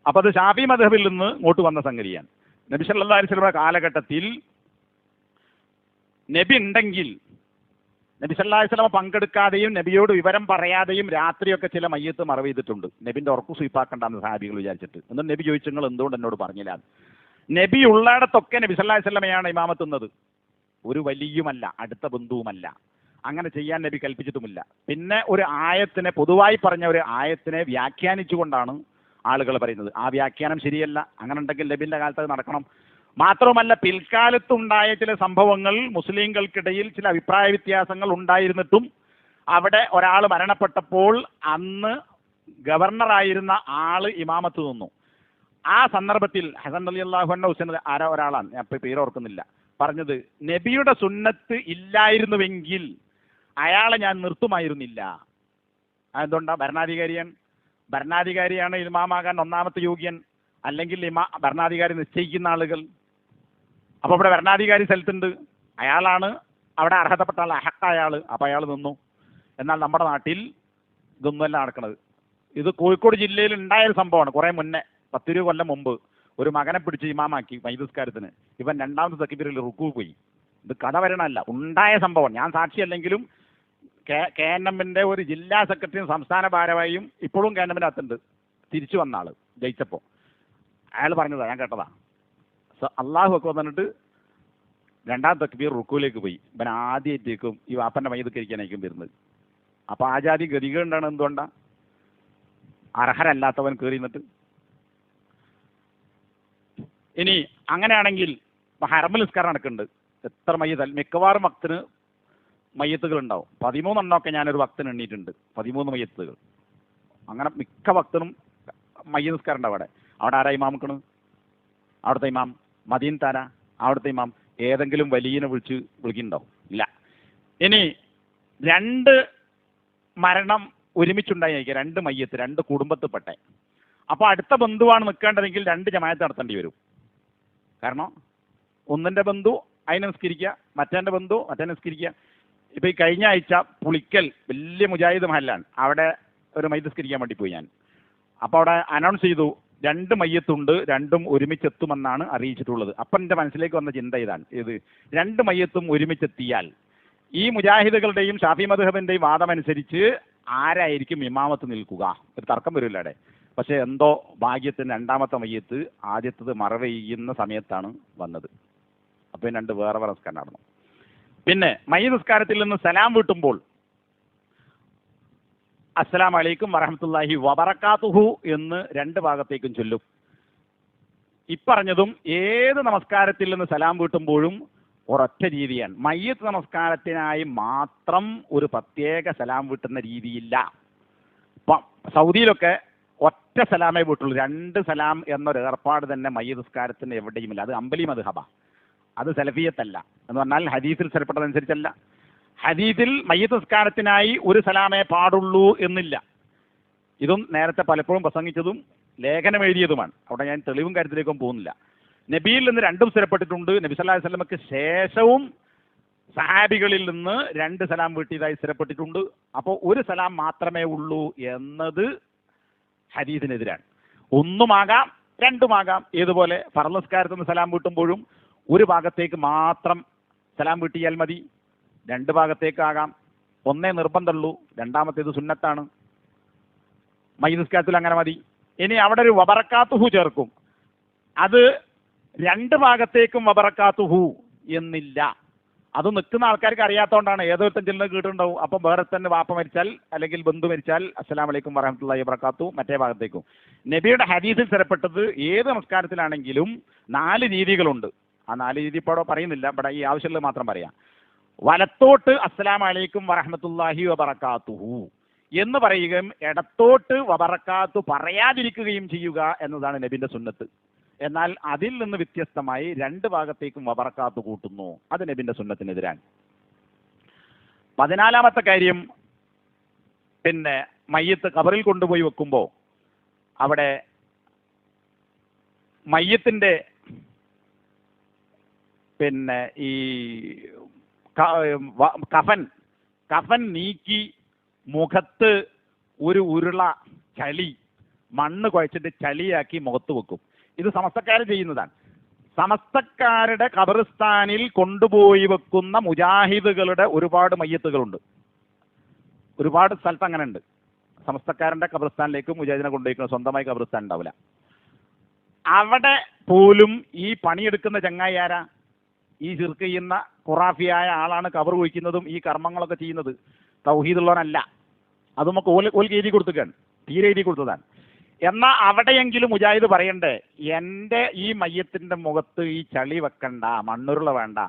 അപ്പോൾ അത് ശാഫി മദ്ഹബിൽ നിന്ന് ഇങ്ങോട്ട് വന്ന സംഗതിയാണ്. നബി സല്ലല്ലാഹു അലൈഹി വസല്ലം കാലഘട്ടത്തിൽ നബി ഉണ്ടെങ്കിൽ നബി സല്ലല്ലാഹു അലൈഹി വസല്ലം പങ്കെടുക്കാതെയും നബിയോട് വിവരം പറയാതെയും രാത്രിയൊക്കെ ചില മയ്യത്ത് മറവ് ചെയ്തിട്ടുണ്ട്. നബിന്റെ ഉറക്കു സ്വീപ്പാക്കണ്ടെന്ന് സഹാബികൾ വിചാരിച്ചിട്ട്. എന്നിട്ട് നബി ചോദിച്ചു നിങ്ങൾ എന്തുകൊണ്ട് എന്നോട് പറഞ്ഞില്ല? നബി ഉള്ളിടത്തൊക്കെ നബി സല്ലല്ലാഹു അലൈഹി വസല്ലമയാണ് ഇമാമത്തുന്നത്. ഒരു വലിയുമല്ല, അടുത്ത ബന്ധുവുമല്ല. അങ്ങനെ ചെയ്യാൻ നബി കൽപ്പിച്ചിട്ടുമില്ല. പിന്നെ ഒരു ആയത്തിനെ, പൊതുവായി പറഞ്ഞ ഒരു ആയത്തിനെ വ്യാഖ്യാനിച്ചുകൊണ്ടാണ് ആളുകൾ പറയുന്നത്. ആ വ്യാഖ്യാനം ശരിയല്ല. അങ്ങനെ ഉണ്ടെങ്കിൽ നബിന്റെ കാലത്ത് അത് നടക്കണം. മാത്രമല്ല പിൽക്കാലത്തുണ്ടായ ചില സംഭവങ്ങൾ മുസ്ലിങ്ങൾക്കിടയിൽ ചില അഭിപ്രായ വ്യത്യാസങ്ങൾ ഉണ്ടായിരുന്നിട്ടും അവിടെ ഒരാൾ മരണപ്പെട്ടപ്പോൾ അന്ന് ഗവർണറായിരുന്ന ആള് ഇമാമത്ത് നിന്നു. ആ സന്ദർഭത്തിൽ ഹസൻ റളിയല്ലാഹു അൻഹു, ഹുസൈൻ ആരാ ഒരാളാണ്, ഞാൻ ഇപ്പോൾ പേര് ഓർക്കുന്നില്ല, പറഞ്ഞത് നബിയുടെ സുന്നത്ത് ഇല്ലായിരുന്നുവെങ്കിൽ അയാളെ ഞാൻ നിർത്തുമായിരുന്നില്ല. അതെന്തുകൊണ്ടാണ്? ഭരണാധികാരിയാണ് ഇമാമാകാൻ ഒന്നാമത്തെ യോഗ്യൻ, അല്ലെങ്കിൽ ഭരണാധികാരി നിശ്ചയിക്കുന്ന ആളുകൾ. അപ്പോൾ ഇവിടെ ഭരണാധികാരി സ്ഥലത്തുണ്ട്, അയാളാണ് അവിടെ അർഹതപ്പെട്ട ആൾ, അഹക്ക അയാൾ. അപ്പോൾ അയാൾ നിന്നു. എന്നാൽ നമ്മുടെ നാട്ടിൽ ഇതൊന്നുമല്ല നടക്കുന്നത്. ഇത് കോഴിക്കോട് ജില്ലയിൽ ഉണ്ടായൊരു സംഭവമാണ്. കുറേ മുന്നേ 10-20 കൊല്ലം മുമ്പ് ഒരു മകനെ പിടിച്ച് ഇമാമാക്കി മയ്യിദ് നിസ്കാരത്തിന്. ഇവൻ രണ്ടാമത്തെ തക്ബീറിൽ റുക്കൂ പോയി. ഇത് കഥ വരണമല്ല, ഉണ്ടായ സംഭവം. ഞാൻ സാക്ഷിയല്ലെങ്കിലും KNM-ന്റെ ഒരു ജില്ലാ സെക്രട്ടറിയും സംസ്ഥാന ഭാരവാഹിയും ഇപ്പോഴും KNM-ന്റെ അകത്തുണ്ട്. തിരിച്ചു വന്ന ആള് ജയിച്ചപ്പോൾ അയാൾ പറഞ്ഞതാ, ഞാൻ കേട്ടതാ. അള്ളാഹു ഒക്കെ വന്നിട്ട് രണ്ടാം തക്ബീർ റുക്കൂലേക്ക് പോയി. ഇവൻ ആദ്യമായിട്ടേക്കും ഈ വാപ്പൻ്റെ മയ്യിദ് കഴിക്കാനായിരിക്കും വരുന്നത്. അപ്പോൾ ആ ജാതി ഗതികേണ്ടാണ്. എന്തുകൊണ്ടാണ്? അർഹരല്ലാത്തവൻ കയറി നിന്നിട്ട്. ഇനി അങ്ങനെയാണെങ്കിൽ ഹറമിൽ നിസ്കാരം നടക്കുന്നുണ്ട്. എത്ര മയ്യത്ത്? മിക്കവാറും വക്തിന് മയ്യത്തുകൾ ഉണ്ടാവും. 13 എണ്ണമൊക്കെ ഞാനൊരു വക്തിന് എണ്ണിയിട്ടുണ്ട്. 13 മയ്യത്തുകൾ. അങ്ങനെ മിക്ക വക്തിനും മയ്യത്ത് നിസ്കാരം ഉണ്ടാവും. അവിടെ ആരാ ഇമാമിക്കണ്? അവിടുത്തെ ഇമാം. മദീനത്താരാ? അവിടുത്തെ ഇമാം. ഏതെങ്കിലും വലിയനെ വിളിക്കുന്നുണ്ടാവും? ഇല്ല. ഇനി 2 മരണം ഒരുമിച്ചുണ്ടായിരിക്കുക, 2 മയ്യത്ത്, 2 കുടുംബത്തിൽപ്പെട്ട. അപ്പോൾ അടുത്ത ബന്ധുവാണ് നിൽക്കേണ്ടതെങ്കിൽ 2 ജമാഅത്ത് നടത്തേണ്ടി വരും. കാരണം ഒന്നിൻ്റെ ബന്ധു അതിനെ നിസ്കരിക്കുക, മറ്റേൻ്റെ ബന്ധു മറ്റേ നിസ്കരിക്കുക. ഇപ്പോൾ ഈ കഴിഞ്ഞ ആഴ്ച പുളിക്കൽ വലിയ മുജാഹിദ് മഹല്ലാണ്, അവിടെ ഒരു മയ്യത്ത് നിസ്കരിക്കാൻ വേണ്ടി പോയി ഞാൻ. അപ്പോൾ അവിടെ അനൗൺസ് ചെയ്തു 2 മയ്യത്തുണ്ട്, 2ഉം ഒരുമിച്ചെത്തുമെന്നാണ് അറിയിച്ചിട്ടുള്ളത്. അപ്പം എൻ്റെ മനസ്സിലേക്ക് വന്ന ചിന്ത ഇതാണ്, ഇത് 2 മയ്യത്തും ഒരുമിച്ചെത്തിയാൽ ഈ മുജാഹിദുകളുടെയും ഷാഫി മദ്ഹബിൻ്റെയും വാദമനുസരിച്ച് ആരായിരിക്കും ഇമാമത്ത് നിൽക്കുക? ഒരു തർക്കം വരില്ല അവിടെ. പക്ഷേ എന്തോ ഭാഗ്യത്തിന് 2ാമത്തെ മയ്യത്ത് ആദ്യത്തത് മറവ് ചെയ്യുന്ന സമയത്താണ് വന്നത്. അപ്പോൾ 2 വേറെ നിസ്കാരം നടന്നു. പിന്നെ മയ്യിദ് നിസ്കാരത്തിൽ നിന്ന് സലാം വീട്ടുമ്പോൾ അസ്സലാമു അലൈക്കും വറഹ്മത്തുള്ളാഹി വബറകാതുഹു എന്ന് 2 ഭാഗത്തേക്കും ചൊല്ലും. ഇപ്പറഞ്ഞതും ഏത് നമസ്കാരത്തിൽ നിന്ന് സലാം വീട്ടുമ്പോഴും ഒരൊറ്റ രീതിയാണ്. മയ്യിത്ത് നമസ്കാരത്തിനായി മാത്രം ഒരു പ്രത്യേക സലാം വീട്ടുന്ന രീതിയില്ല. ഇപ്പം സൗദിയിലൊക്കെ ഒറ്റ സലാമേ വീട്ടുള്ളൂ. 2 സലാം എന്നൊരു ഏർപ്പാട് തന്നെ മയ്യിത്ത് നിസ്കാരത്തിന് എവിടെയുമില്ല. അത് അംബലി മദ്ഹബ, അത് സലഫിയത്തല്ല. എന്ന് പറഞ്ഞാൽ ഹദീസിൽ സ്ഥലപ്പെട്ടതനുസരിച്ചല്ല. ഹദീസിൽ മയ്യിത്ത് നിസ്കാരത്തിനായി ഒരു സലാമേ പാടുള്ളൂ എന്നില്ല. ഇതും നേരത്തെ പലപ്പോഴും പ്രസംഗിച്ചതും ലേഖനം എഴുതിയതുമാണ്. അവിടെ ഞാൻ തെളിവും കാര്യത്തിലേക്കും പോകുന്നില്ല. നബിയിൽ നിന്ന് 2ഉം സ്ഥിരപ്പെട്ടിട്ടുണ്ട്. നബി സല്ലല്ലാഹു അലൈഹി വസല്ലമക്ക് ശേഷവും സഹാബികളിൽ നിന്ന് 2 സലാം വീട്ടിയതായി സ്ഥിരപ്പെട്ടിട്ടുണ്ട്. അപ്പോൾ ഒരു സലാം മാത്രമേ ഉള്ളൂ എന്നത് ഹദീസിനെതിരാണ്. 1ഉമാകാം 2ഉമാകാം. ഏതുപോലെ ഫർള് നിസ്കാരത്തിൽ നിന്ന് സലാം വീട്ടുമ്പോഴും ഒരു ഭാഗത്തേക്ക് മാത്രം സലാം വീട്ടിയാൽ മതി. 2 ഭാഗത്തേക്കാകാം. 1 നിർബന്ധമുള്ളൂ, 2ാമത്തേത് സുന്നത്താണ്. മയ്യിദ് നിസ്കാരത്തിൽ അങ്ങനെ മതി. ഇനി അവിടെ ഒരു വബറകാതുഹു ചേർക്കും. അത് രണ്ട് ഭാഗത്തേക്കും വബറക്കാത്തുഹു എന്നില്ല. അത് നിൽക്കുന്ന ആൾക്കാർക്ക് അറിയാത്തതുകൊണ്ടാണ്. ഏതൊരുത്തൻ ചെല്ലുന്നത് കേട്ടിട്ടുണ്ടാവും. അപ്പം വേറെ തന്നെ വാപ്പ മരിച്ചാൽ അല്ലെങ്കിൽ ബന്ധു മരിച്ചാൽ അസ്സലാമു അലൈക്കും വറഹ്മത്തുള്ളാഹി വബറകാത്തു മറ്റേ ഭാഗത്തേക്കും. നബിയുടെ ഹദീസിൽ സ്ഥിരപ്പെട്ടത് ഏത് നമസ്കാരത്തിലാണെങ്കിലും 4 രീതികളുണ്ട്. ആ 4 രീതി ഇപ്പോൾ പറയുന്നില്ല, ഇവിടെ ഈ ആവശ്യമുള്ളത് മാത്രം പറയാം. വലത്തോട്ട് അസ്സലാമു അലൈക്കും വറഹ്മത്തുള്ളാഹി വബറകാതുഹു എന്ന് പറയുകയും ഇടത്തോട്ട് വബറക്കാത്തു പറയാതിരിക്കുകയും ചെയ്യുക എന്നതാണ് നബിന്റെ സുന്നത്ത്. എന്നാൽ അതിൽ നിന്ന് വ്യത്യസ്തമായി 2 ഭാഗത്തേക്കും വബറക്കാത്തു കൂട്ടുന്നു. അത് നബിന്റെ സുന്നത്തിനെതിരാണ്. 14-ാമത്തെ കാര്യം, പിന്നെ മയ്യത്ത് ഖബറിൽ കൊണ്ടുപോയി വെക്കുമ്പോൾ അവിടെ മയ്യത്തിന്റെ പിന്നെ ഈ കഫൻ നീക്കി മുഖത്ത് ഒരു ഉരുള ചളി മണ്ണ് കുഴച്ചിട്ട് ചളിയാക്കി മുഖത്ത് വെക്കും. ഇത് സമസ്തക്കാർ ചെയ്യുന്നതാണ്. സമസ്തക്കാരുടെ ഖബറിസ്ഥാനിൽ കൊണ്ടുപോയി വെക്കുന്ന മുജാഹിദുകളുടെ ഒരുപാട് മയ്യത്തുകളുണ്ട്. ഒരുപാട് സ്ഥലത്ത് അങ്ങനെ ഉണ്ട്. സമസ്തക്കാരൻ്റെ ഖബറിസ്ഥാനിലേക്ക് മുജാഹിദിനെ കൊണ്ടുപോയിക്കുന്ന സ്വന്തമായി ഖബറിസ്ഥാൻ ഉണ്ടാവില്ല. അവിടെ പോലും ഈ പണിയെടുക്കുന്ന ചങ്ങായി ആരാ? ഈ ശിർക്ക് ചെയ്യുന്ന ഖുറാഫിയായ ആളാണ് ഖബർ കുഴിക്കുന്നതും ഈ കർമ്മങ്ങളൊക്കെ ചെയ്യുന്നത്. തൗഹീദുള്ളവനല്ല. അത് നമുക്ക് ഓൽക്ക് എഴുതി കൊടുത്തുകയാണ്, തീരെ എഴുതി കൊടുത്തതാണ്. എന്നാൽ അവിടെയെങ്കിലും മുജാഹിദ് പറയണ്ടേ, എൻ്റെ ഈ മയ്യത്തിൻ്റെ മുഖത്ത് ഈ ചളി വെക്കണ്ട, മണ്ണുരുള വേണ്ട,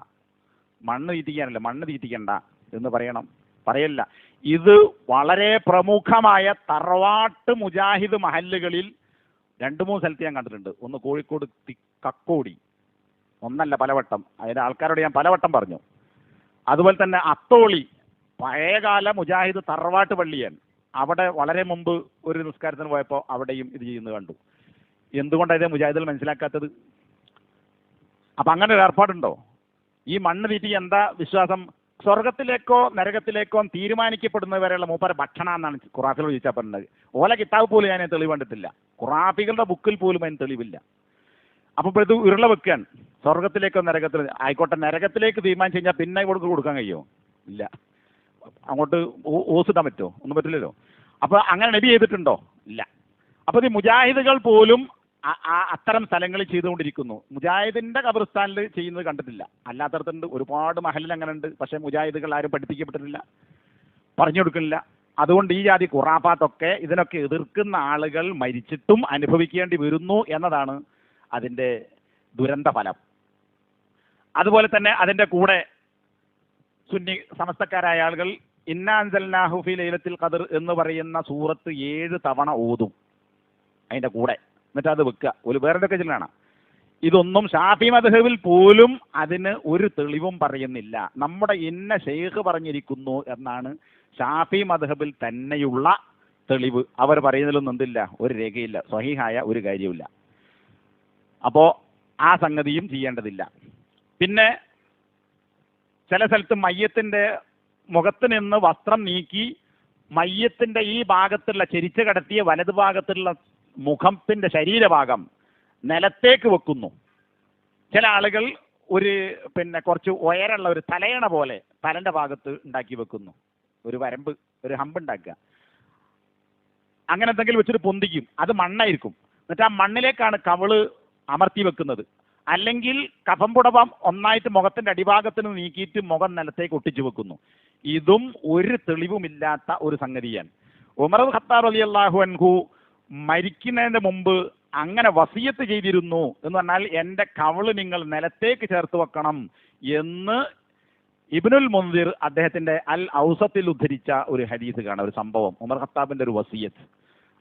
മണ്ണ് തീറ്റിക്കാനല്ല, മണ്ണ് തീറ്റിക്കണ്ട എന്ന് പറയണം. പറയല്ല. ഇത് വളരെ പ്രമുഖമായ തറവാട്ട് മുജാഹിദ് മഹല്ലുകളിൽ 2-3 സ്ഥലത്ത് ഞാൻ കണ്ടിട്ടുണ്ട്. ഒന്ന് കോഴിക്കോട് കക്കോടി, ഒന്നല്ല പലവട്ടം. അതിൻ്റെ ആൾക്കാരോട് ഞാൻ പലവട്ടം പറഞ്ഞു. അതുപോലെ തന്നെ അത്തോളി, പഴയകാല മുജാഹിദ് തറവാട്ട് പള്ളിയാണ്. അവിടെ വളരെ മുമ്പ് ഒരു നിസ്കാരത്തിന് പോയപ്പോൾ അവിടെയും ഇത് ചെയ്യുന്നത് കണ്ടു. എന്തുകൊണ്ടാണ് ഇതേ മുജാഹിദുകൾ മനസ്സിലാക്കാത്തത്? അപ്പം അങ്ങനെ ഒരു ഏർപ്പാടുണ്ടോ? ഈ മണ്ണ് തീറ്റി എന്താ വിശ്വാസം? സ്വർഗത്തിലേക്കോ നരകത്തിലേക്കോ തീരുമാനിക്കപ്പെടുന്നവരെയുള്ള മൂപ്പര ഭക്ഷണം എന്നാണ് ഖുറാഫികളോട് ചോദിച്ചാൽ പറഞ്ഞത്. ഓല കിതാബ് പോലും ഞാൻ തെളിവ് കണ്ടിട്ടില്ല. ഖുറാഫികളുടെ ബുക്കിൽ പോലും അതിന് തെളിവില്ല. അപ്പോൾ ഇപ്പോൾ ഇത് ഉരുള വെക്കാൻ സ്വർഗത്തിലേക്കോ നരകത്തിൽ ആയിക്കോട്ടെ, നരകത്തിലേക്ക് തീരുമാനിച്ചു കഴിഞ്ഞാൽ പിന്നെ കൊടുക്കാൻ കഴിയുമോ? ഇല്ല. അങ്ങോട്ട് ഓസിടാൻ പറ്റുമോ? ഒന്നും പറ്റില്ലല്ലോ. അപ്പോൾ അങ്ങനെ നബി ചെയ്തിട്ടുണ്ടോ? ഇല്ല. അപ്പോൾ ഈ മുജാഹിദുകൾ പോലും അത്തരം സ്ഥലങ്ങളിൽ ചെയ്തുകൊണ്ടിരിക്കുന്നു. മുജാഹിദിന്റെ ഖബറിസ്ഥാനിൽ ചെയ്യുന്നത് കണ്ടിട്ടില്ല. അല്ലാത്തടത്തുണ്ട്, ഒരുപാട് മഹലിൽ അങ്ങനെ ഉണ്ട്. പക്ഷേ മുജാഹിദുകൾ ആരും പഠിപ്പിക്കപ്പെട്ടിട്ടില്ല, പറഞ്ഞു കൊടുക്കുന്നില്ല. അതുകൊണ്ട് ഈ ജാതി ഖുറാഫാത്തൊക്കെ ഇതിനൊക്കെ എതിർക്കുന്ന ആളുകൾ മരിച്ചിട്ടും അനുഭവിക്കേണ്ടി വരുന്നു എന്നതാണ് അതിൻ്റെ ദുരന്ത ഫലം. അതുപോലെ തന്നെ അതിൻ്റെ കൂടെ സുന്നി സമസ്തക്കാരായ ആളുകൾ ഇന്നാ അൻസൽനാഹു ഫീ ലൈലത്തുൽ ഖദർ എന്ന് പറയുന്ന സൂറത്ത് 7 തവണ ഓതും അതിൻ്റെ കൂടെ. എന്നിട്ട് അത് വെക്കുക. ഒരു വേറെന്തൊക്കെ ചിലാണ്. ഇതൊന്നും ഷാഫി മദ്ഹബിൽ പോലും അതിന് ഒരു തെളിവും പറയുന്നില്ല. നമ്മുടെ ഇന്ന ഷെയ്ഖ് പറഞ്ഞിരിക്കുന്നു എന്നാണ് ഷാഫി മദ്ഹബിൽ തന്നെയുള്ള തെളിവ്. അവർ പറയുന്നതിലൊന്നും എന്തില്ല, ഒരു രേഖയില്ല, സ്വഹീഹായ ഒരു കാര്യമില്ല. അപ്പോൾ ആ സംഗതിയും ചെയ്യേണ്ടതില്ല. പിന്നെ ചില സ്ഥലത്ത് മയ്യത്തിൻ്റെ മുഖത്ത് നിന്ന് വസ്ത്രം നീക്കി മയ്യത്തിൻ്റെ ഈ ഭാഗത്തുള്ള ചെരിച്ച് കടത്തിയ വലതു ഭാഗത്തുള്ള മുഖത്തിൻ്റെ ശരീരഭാഗം നിലത്തേക്ക് വെക്കുന്നു. ചില ആളുകൾ ഒരു കുറച്ച് ഉയരമുള്ള ഒരു തലയണ പോലെ തലൻ്റെ ഭാഗത്ത് ഉണ്ടാക്കി വെക്കുന്നു. ഒരു വരമ്പ്, ഒരു ഹമ്പ് ഉണ്ടാക്കുക. അങ്ങനെ എന്തെങ്കിലും വെച്ചിട്ട് പൊന്തിക്കും. അത് മണ്ണായിരിക്കും. എന്നിട്ട് ആ മണ്ണിലേക്കാണ് കവിള് അമർത്തി വെക്കുന്നത്. അല്ലെങ്കിൽ കഫംപുടവം ഒന്നായിട്ട് മുഖത്തിൻ്റെ അടിഭാഗത്തിന് നീക്കിയിട്ട് മുഖം നിലത്തേക്ക് ഒട്ടിച്ചു വെക്കുന്നു. ഇതും ഒരു തെളിവുമില്ലാത്ത ഒരു സംഗതിയാണ്. ഉമർ ഖത്താബ് റളിയല്ലാഹു അൻഹു മരിക്കുന്നതിന് മുമ്പ് അങ്ങനെ വസിയത്ത് ചെയ്തിരുന്നു എന്ന് പറഞ്ഞാൽ എൻ്റെ കവിള് നിങ്ങൾ നിലത്തേക്ക് ചേർത്ത് വെക്കണം എന്ന് ഇബ്നുൽ മുൻദിർ അദ്ദേഹത്തിൻ്റെ അൽ ഔസത്തിൽ ഉദ്ധരിച്ച ഒരു ഹദീസ് കാണാം, ഒരു സംഭവം. ഉമർ ഖത്താബിൻ്റെ ഒരു വസിയത്ത്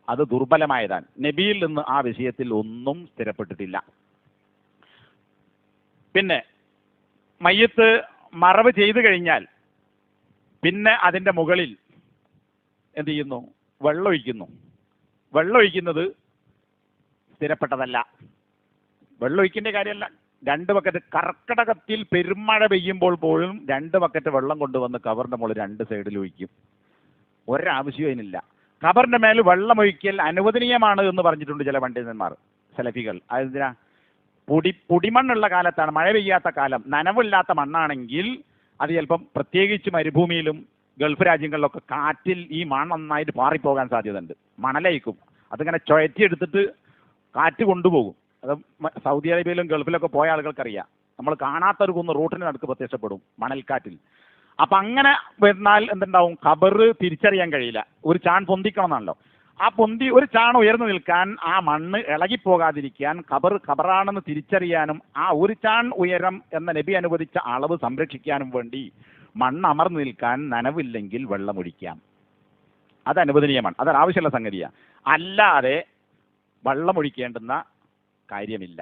അത് ദുർബലമായതാണ്. നബിയിൽ നിന്ന് ആ വിഷയത്തിൽ ഒന്നും സ്ഥിരപ്പെട്ടിട്ടില്ല. പിന്നെ മയ്യത്ത് മറവ് ചെയ്തു കഴിഞ്ഞാൽ പിന്നെ അതിൻ്റെ മുകളിൽ എന്ത് ചെയ്യുന്നു? വെള്ളമൊഴിക്കുന്നു. വെള്ളമൊഴിക്കുന്നത് സ്ഥിരപ്പെട്ടതല്ല. വെള്ളമൊഴിക്കേണ്ട കാര്യമല്ല. 2 ബക്കറ്റ് കർക്കിടകത്തിൽ പെരുമഴ പെയ്യുമ്പോൾ പോലും 2 ബക്കറ്റ് വെള്ളം കൊണ്ടുവന്ന് കബറിൻ്റെ മുകളിൽ 2 സൈഡിൽ ഒഴിക്കും. ഒരാവശ്യവും അതിനില്ല. ഖബറിൻ്റെ മേൽ വെള്ളമൊഴിക്കൽ അനുവദനീയമാണ് എന്ന് പറഞ്ഞിട്ടുണ്ട് ചില പണ്ഡിതന്മാർ, സലഫികൾ. അതെന്തിനാ? പൊടിമണ്ണുള്ള കാലത്താണ്, മഴ പെയ്യാത്ത കാലം, നനവില്ലാത്ത മണ്ണാണെങ്കിൽ അത് ചിലപ്പം പ്രത്യേകിച്ച് മരുഭൂമിയിലും ഗൾഫ് രാജ്യങ്ങളിലൊക്കെ കാറ്റിൽ ഈ മണ്ണ് നന്നായിട്ട് പാറിപ്പോകാൻ സാധ്യതയുണ്ട്. മണലയിക്കും. അതിങ്ങനെ ചുഴറ്റിയെടുത്തിട്ട് കാറ്റ് കൊണ്ടുപോകും. അത് സൗദി അറേബ്യയിലും ഗൾഫിലൊക്കെ പോയ ആളുകൾക്കറിയാം. നമ്മൾ കാണാത്തൊരു കുന്ന് റൂട്ടിന് നടുക്ക് പ്രത്യക്ഷപ്പെടും മണൽക്കാറ്റിൽ. അപ്പം അങ്ങനെ വരുന്നാൽ എന്തുണ്ടാവും? ഖബറ് തിരിച്ചറിയാൻ കഴിയില്ല. ഒരു ചാൺ പൊന്തിക്കണം എന്നാണല്ലോ. ആ പൊന്തി ഒരു ചാൺ ഉയർന്നു നിൽക്കാൻ, ആ മണ്ണ് ഇളകിപ്പോകാതിരിക്കാൻ, ഖബറാണെന്ന് തിരിച്ചറിയാനും, ആ ഒരു ചാൺ ഉയരം എന്ന നബി അനുവദിച്ച അളവ് സംരക്ഷിക്കാനും വേണ്ടി മണ്ണ് അമർന്നു നിൽക്കാൻ നനവില്ലെങ്കിൽ വെള്ളമൊഴിക്കാം. അത് അനുവദനീയമാണ്, അതൊരാവശ്യമുള്ള സംഗതിയാണ്. അല്ലാതെ വെള്ളമൊഴിക്കേണ്ടുന്ന കാര്യമില്ല,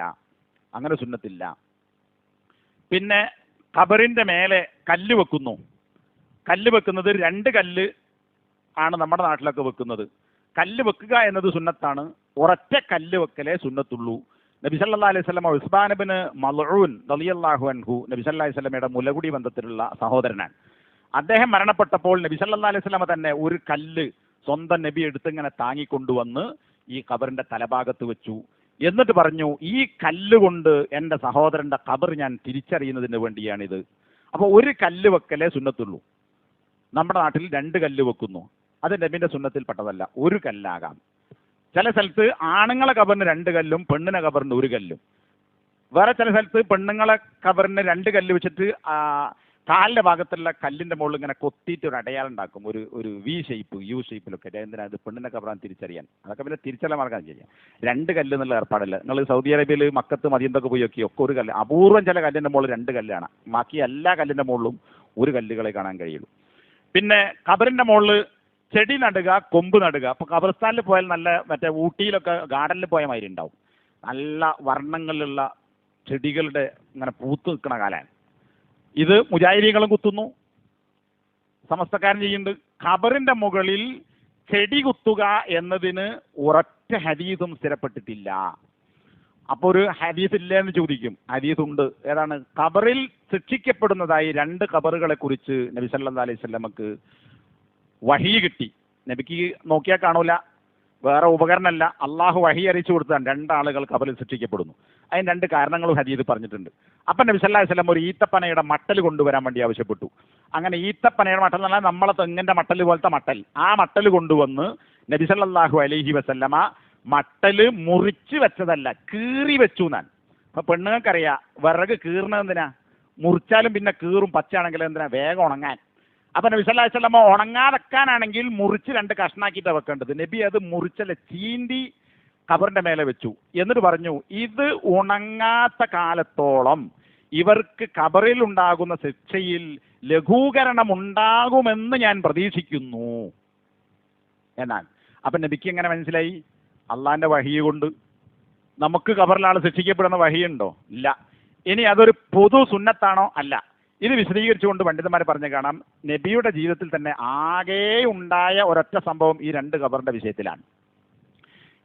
അങ്ങനെ സുന്നത്തില്ല. പിന്നെ ഖബറിൻ്റെ മേലെ കല്ല് വെക്കുന്നു. കല്ല് വെക്കുന്നത് 2 കല്ല് ആണ് നമ്മുടെ നാട്ടിലൊക്കെ വെക്കുന്നത്. കല്ല് വെക്കുക എന്നത് സുന്നത്താണ്. ഒരൊറ്റ കല്ല് വെക്കലേ സുന്നത്തുള്ളൂ. നബി സല്ലല്ലാഹു അലൈഹി വസല്ലം ഉസ്മാൻ ഇബ്നു മൽഊൻ റളിയല്ലാഹു അൻഹു നബി സല്ലല്ലാഹു അലൈഹി വസല്ലമയുടെ മുലകുടി ബന്ധത്തിലുള്ള സഹോദരനാണ്. അദ്ദേഹം മരണപ്പെട്ടപ്പോൾ നബി സല്ലല്ലാഹു അലൈഹി വസല്ലം തന്നെ ഒരു കല്ല് സ്വന്തം നബി എടുത്തിങ്ങനെ താങ്ങിക്കൊണ്ടുവന്ന് ഈ ഖബറിന്റെ തലഭാഗത്ത് വെച്ചു. എന്നിട്ട് പറഞ്ഞു, ഈ കല്ലുകൊണ്ട് എൻ്റെ സഹോദരന്റെ ഖബർ ഞാൻ തിരിച്ചറിയുന്നതിന് വേണ്ടിയാണിത്. അപ്പോൾ ഒരു കല്ല് വെക്കലേ സുന്നത്തുള്ളൂ. നമ്മുടെ നാട്ടിൽ 2 കല്ല് വെക്കുന്നു. അത് നബിന്റെ സുന്നത്തിൽപ്പെട്ടതല്ല. ഒരു കല്ലാകാം. ചില സ്ഥലത്ത് ആണുങ്ങളെ ഖബറിന് 2 കല്ലും പെണ്ണിനെ ഖബറിന് 1 കല്ലും. വേറെ ചില സ്ഥലത്ത് പെണ്ണുങ്ങളെ ഖബറിന് 2 കല്ല് വെച്ചിട്ട് കാലിന്റെ ഭാഗത്തുള്ള കല്ലിന്റെ മുകളിൽ ഇങ്ങനെ കൊത്തിയിട്ട് ഒരു അടയാളം ഉണ്ടാക്കും, ഒരു വി ഷേപ്പ്, യു ഷേപ്പിലൊക്കെ. എന്തിനാ? അത് പെണ്ണിനെ ഖബറാൻ തിരിച്ചറിയാൻ. അതൊക്കെ പിന്നെ തിരിച്ചറിയാൻ മാർഗം ചെയ്യാം. 2 കല്ല് എന്നുള്ള ഏർപ്പാടില്ല. നിങ്ങൾ സൗദി അറേബ്യയിൽ മക്കത്ത് മദീനത്തൊക്കെ പോയി നോക്കി, ഒക്കെ ഒരു കല്ല്. അപൂർവം ചില കല്ലിന്റെ മുകളിൽ 2 കല്ലാണ്. ബാക്കി എല്ലാ കല്ലിന്റെ മുകളിലും 1 കല്ലുകളെ കാണാൻ കഴിയുള്ളൂ. പിന്നെ ഖബറിന്റെ മുകളിൽ ചെടി നടുക, കൊമ്പ് നടുക. അപ്പോൾ ഖബർസ്ഥാനിൽ പോയാൽ നല്ല മറ്റേ ഊട്ടിയിലൊക്കെ ഗാർഡനിൽ പോയ മാതിരി ഉണ്ടാവും. നല്ല വർണ്ണങ്ങളിലുള്ള ചെടികളുടെ ഇങ്ങനെ പൂത്ത് നിൽക്കുന്ന കാലാണ്. ഇത് മുജാഹിദീങ്ങളും കുത്തുന്നു, സമസ്തക്കാരൻ ചെയ്യുന്നുണ്ട്. ഖബറിന്റെ മുകളിൽ ചെടി കുത്തുക എന്നതിന് ഒരൊറ്റ ഹദീസും സ്ഥിരപ്പെട്ടിട്ടില്ല. അപ്പോൾ ഒരു ഹദീസ് ഇല്ല എന്ന് ചോദിക്കും. ഹദീസ് ഉണ്ട്. ഏതാണ്? ഖബറിൽ ശിക്ഷിക്കപ്പെടുന്നതായി 2 ഖബറുകളെ കുറിച്ച് നബി സല്ലല്ലാഹു അലൈഹി വസല്ലമക്ക് വഹി കിട്ടി. നബിക്ക് നോക്കിയാൽ കാണൂല, വേറെ ഉപകരണമല്ല, അള്ളാഹു വഹി അറിയിച്ചു കൊടുത്താൽ 2 ആളുകൾ ഖബറിൽ ശിക്ഷിക്കപ്പെടുന്നു. അതിന് 2 കാരണങ്ങളും ഹദീസ് പറഞ്ഞിട്ടുണ്ട്. അപ്പം നബി സല്ലല്ലാഹു അലൈഹി വസല്ലം ഒരു ഈത്തപ്പനയുടെ മട്ടൽ കൊണ്ടുവരാൻ വേണ്ടി ആവശ്യപ്പെട്ടു. അങ്ങനെ ഈത്തപ്പനയുടെ മട്ടൽ എന്ന് പറഞ്ഞാൽ നമ്മളെ തെങ്ങിന്റെ മട്ടൽ പോലത്തെ മട്ടൽ, ആ മട്ടൽ കൊണ്ടുവന്ന് നബി സല്ലല്ലാഹു അലൈഹി വസല്ലമ മട്ടൽ മുറിച്ച് വെച്ചതല്ല, കീറി വെച്ചു എന്നാൻ. അപ്പൊ പെണ്ണുങ്ങൾക്കറിയാം വിറക് കീറുന്നത് എന്തിനാ? മുറിച്ചാലും പിന്നെ കീറും, പച്ചയാണെങ്കിൽ എന്തിനാ? വേഗം ഉണങ്ങാൻ. അപ്പൊ നബി സല്ലല്ലാഹു അലൈഹി വസല്ലം ഉണങ്ങാതെക്കാനാണെങ്കിൽ മുറിച്ച് 2 കഷ്ണാക്കിയിട്ടാണ് വെക്കേണ്ടത്. നബി അത് മുറിച്ചല്ല, ചീന്തി ഖബറിന്റെ മേലെ വെച്ചു. എന്നിട്ട് പറഞ്ഞു, ഇത് ഉണങ്ങാത്ത കാലത്തോളം ഇവർക്ക് ഖബറിൽ ഉണ്ടാകുന്ന ശിക്ഷയിൽ ലഘൂകരണം ഉണ്ടാകുമെന്ന് ഞാൻ പ്രതീക്ഷിക്കുന്നു എന്നാൽ. അപ്പൊ നബിക്ക് എങ്ങനെ മനസ്സിലായി? അള്ളാന്റെ വഹി കൊണ്ട്. നമുക്ക് ഖബറിലാണ് ശിക്ഷിക്കപ്പെടുന്ന വഹിയുണ്ടോ? ഇല്ല. ഇനി അതൊരു പൊതു സുന്നത്താണോ? അല്ല. ഇത് വിശദീകരിച്ചുകൊണ്ട് പണ്ഡിതന്മാർ പറഞ്ഞു കാണാം, നബിയുടെ ജീവിതത്തിൽ തന്നെ ആകെ ഉണ്ടായ ഒരൊറ്റ സംഭവം ഈ 2 ഖബറിന്റെ വിഷയത്തിലാണ്.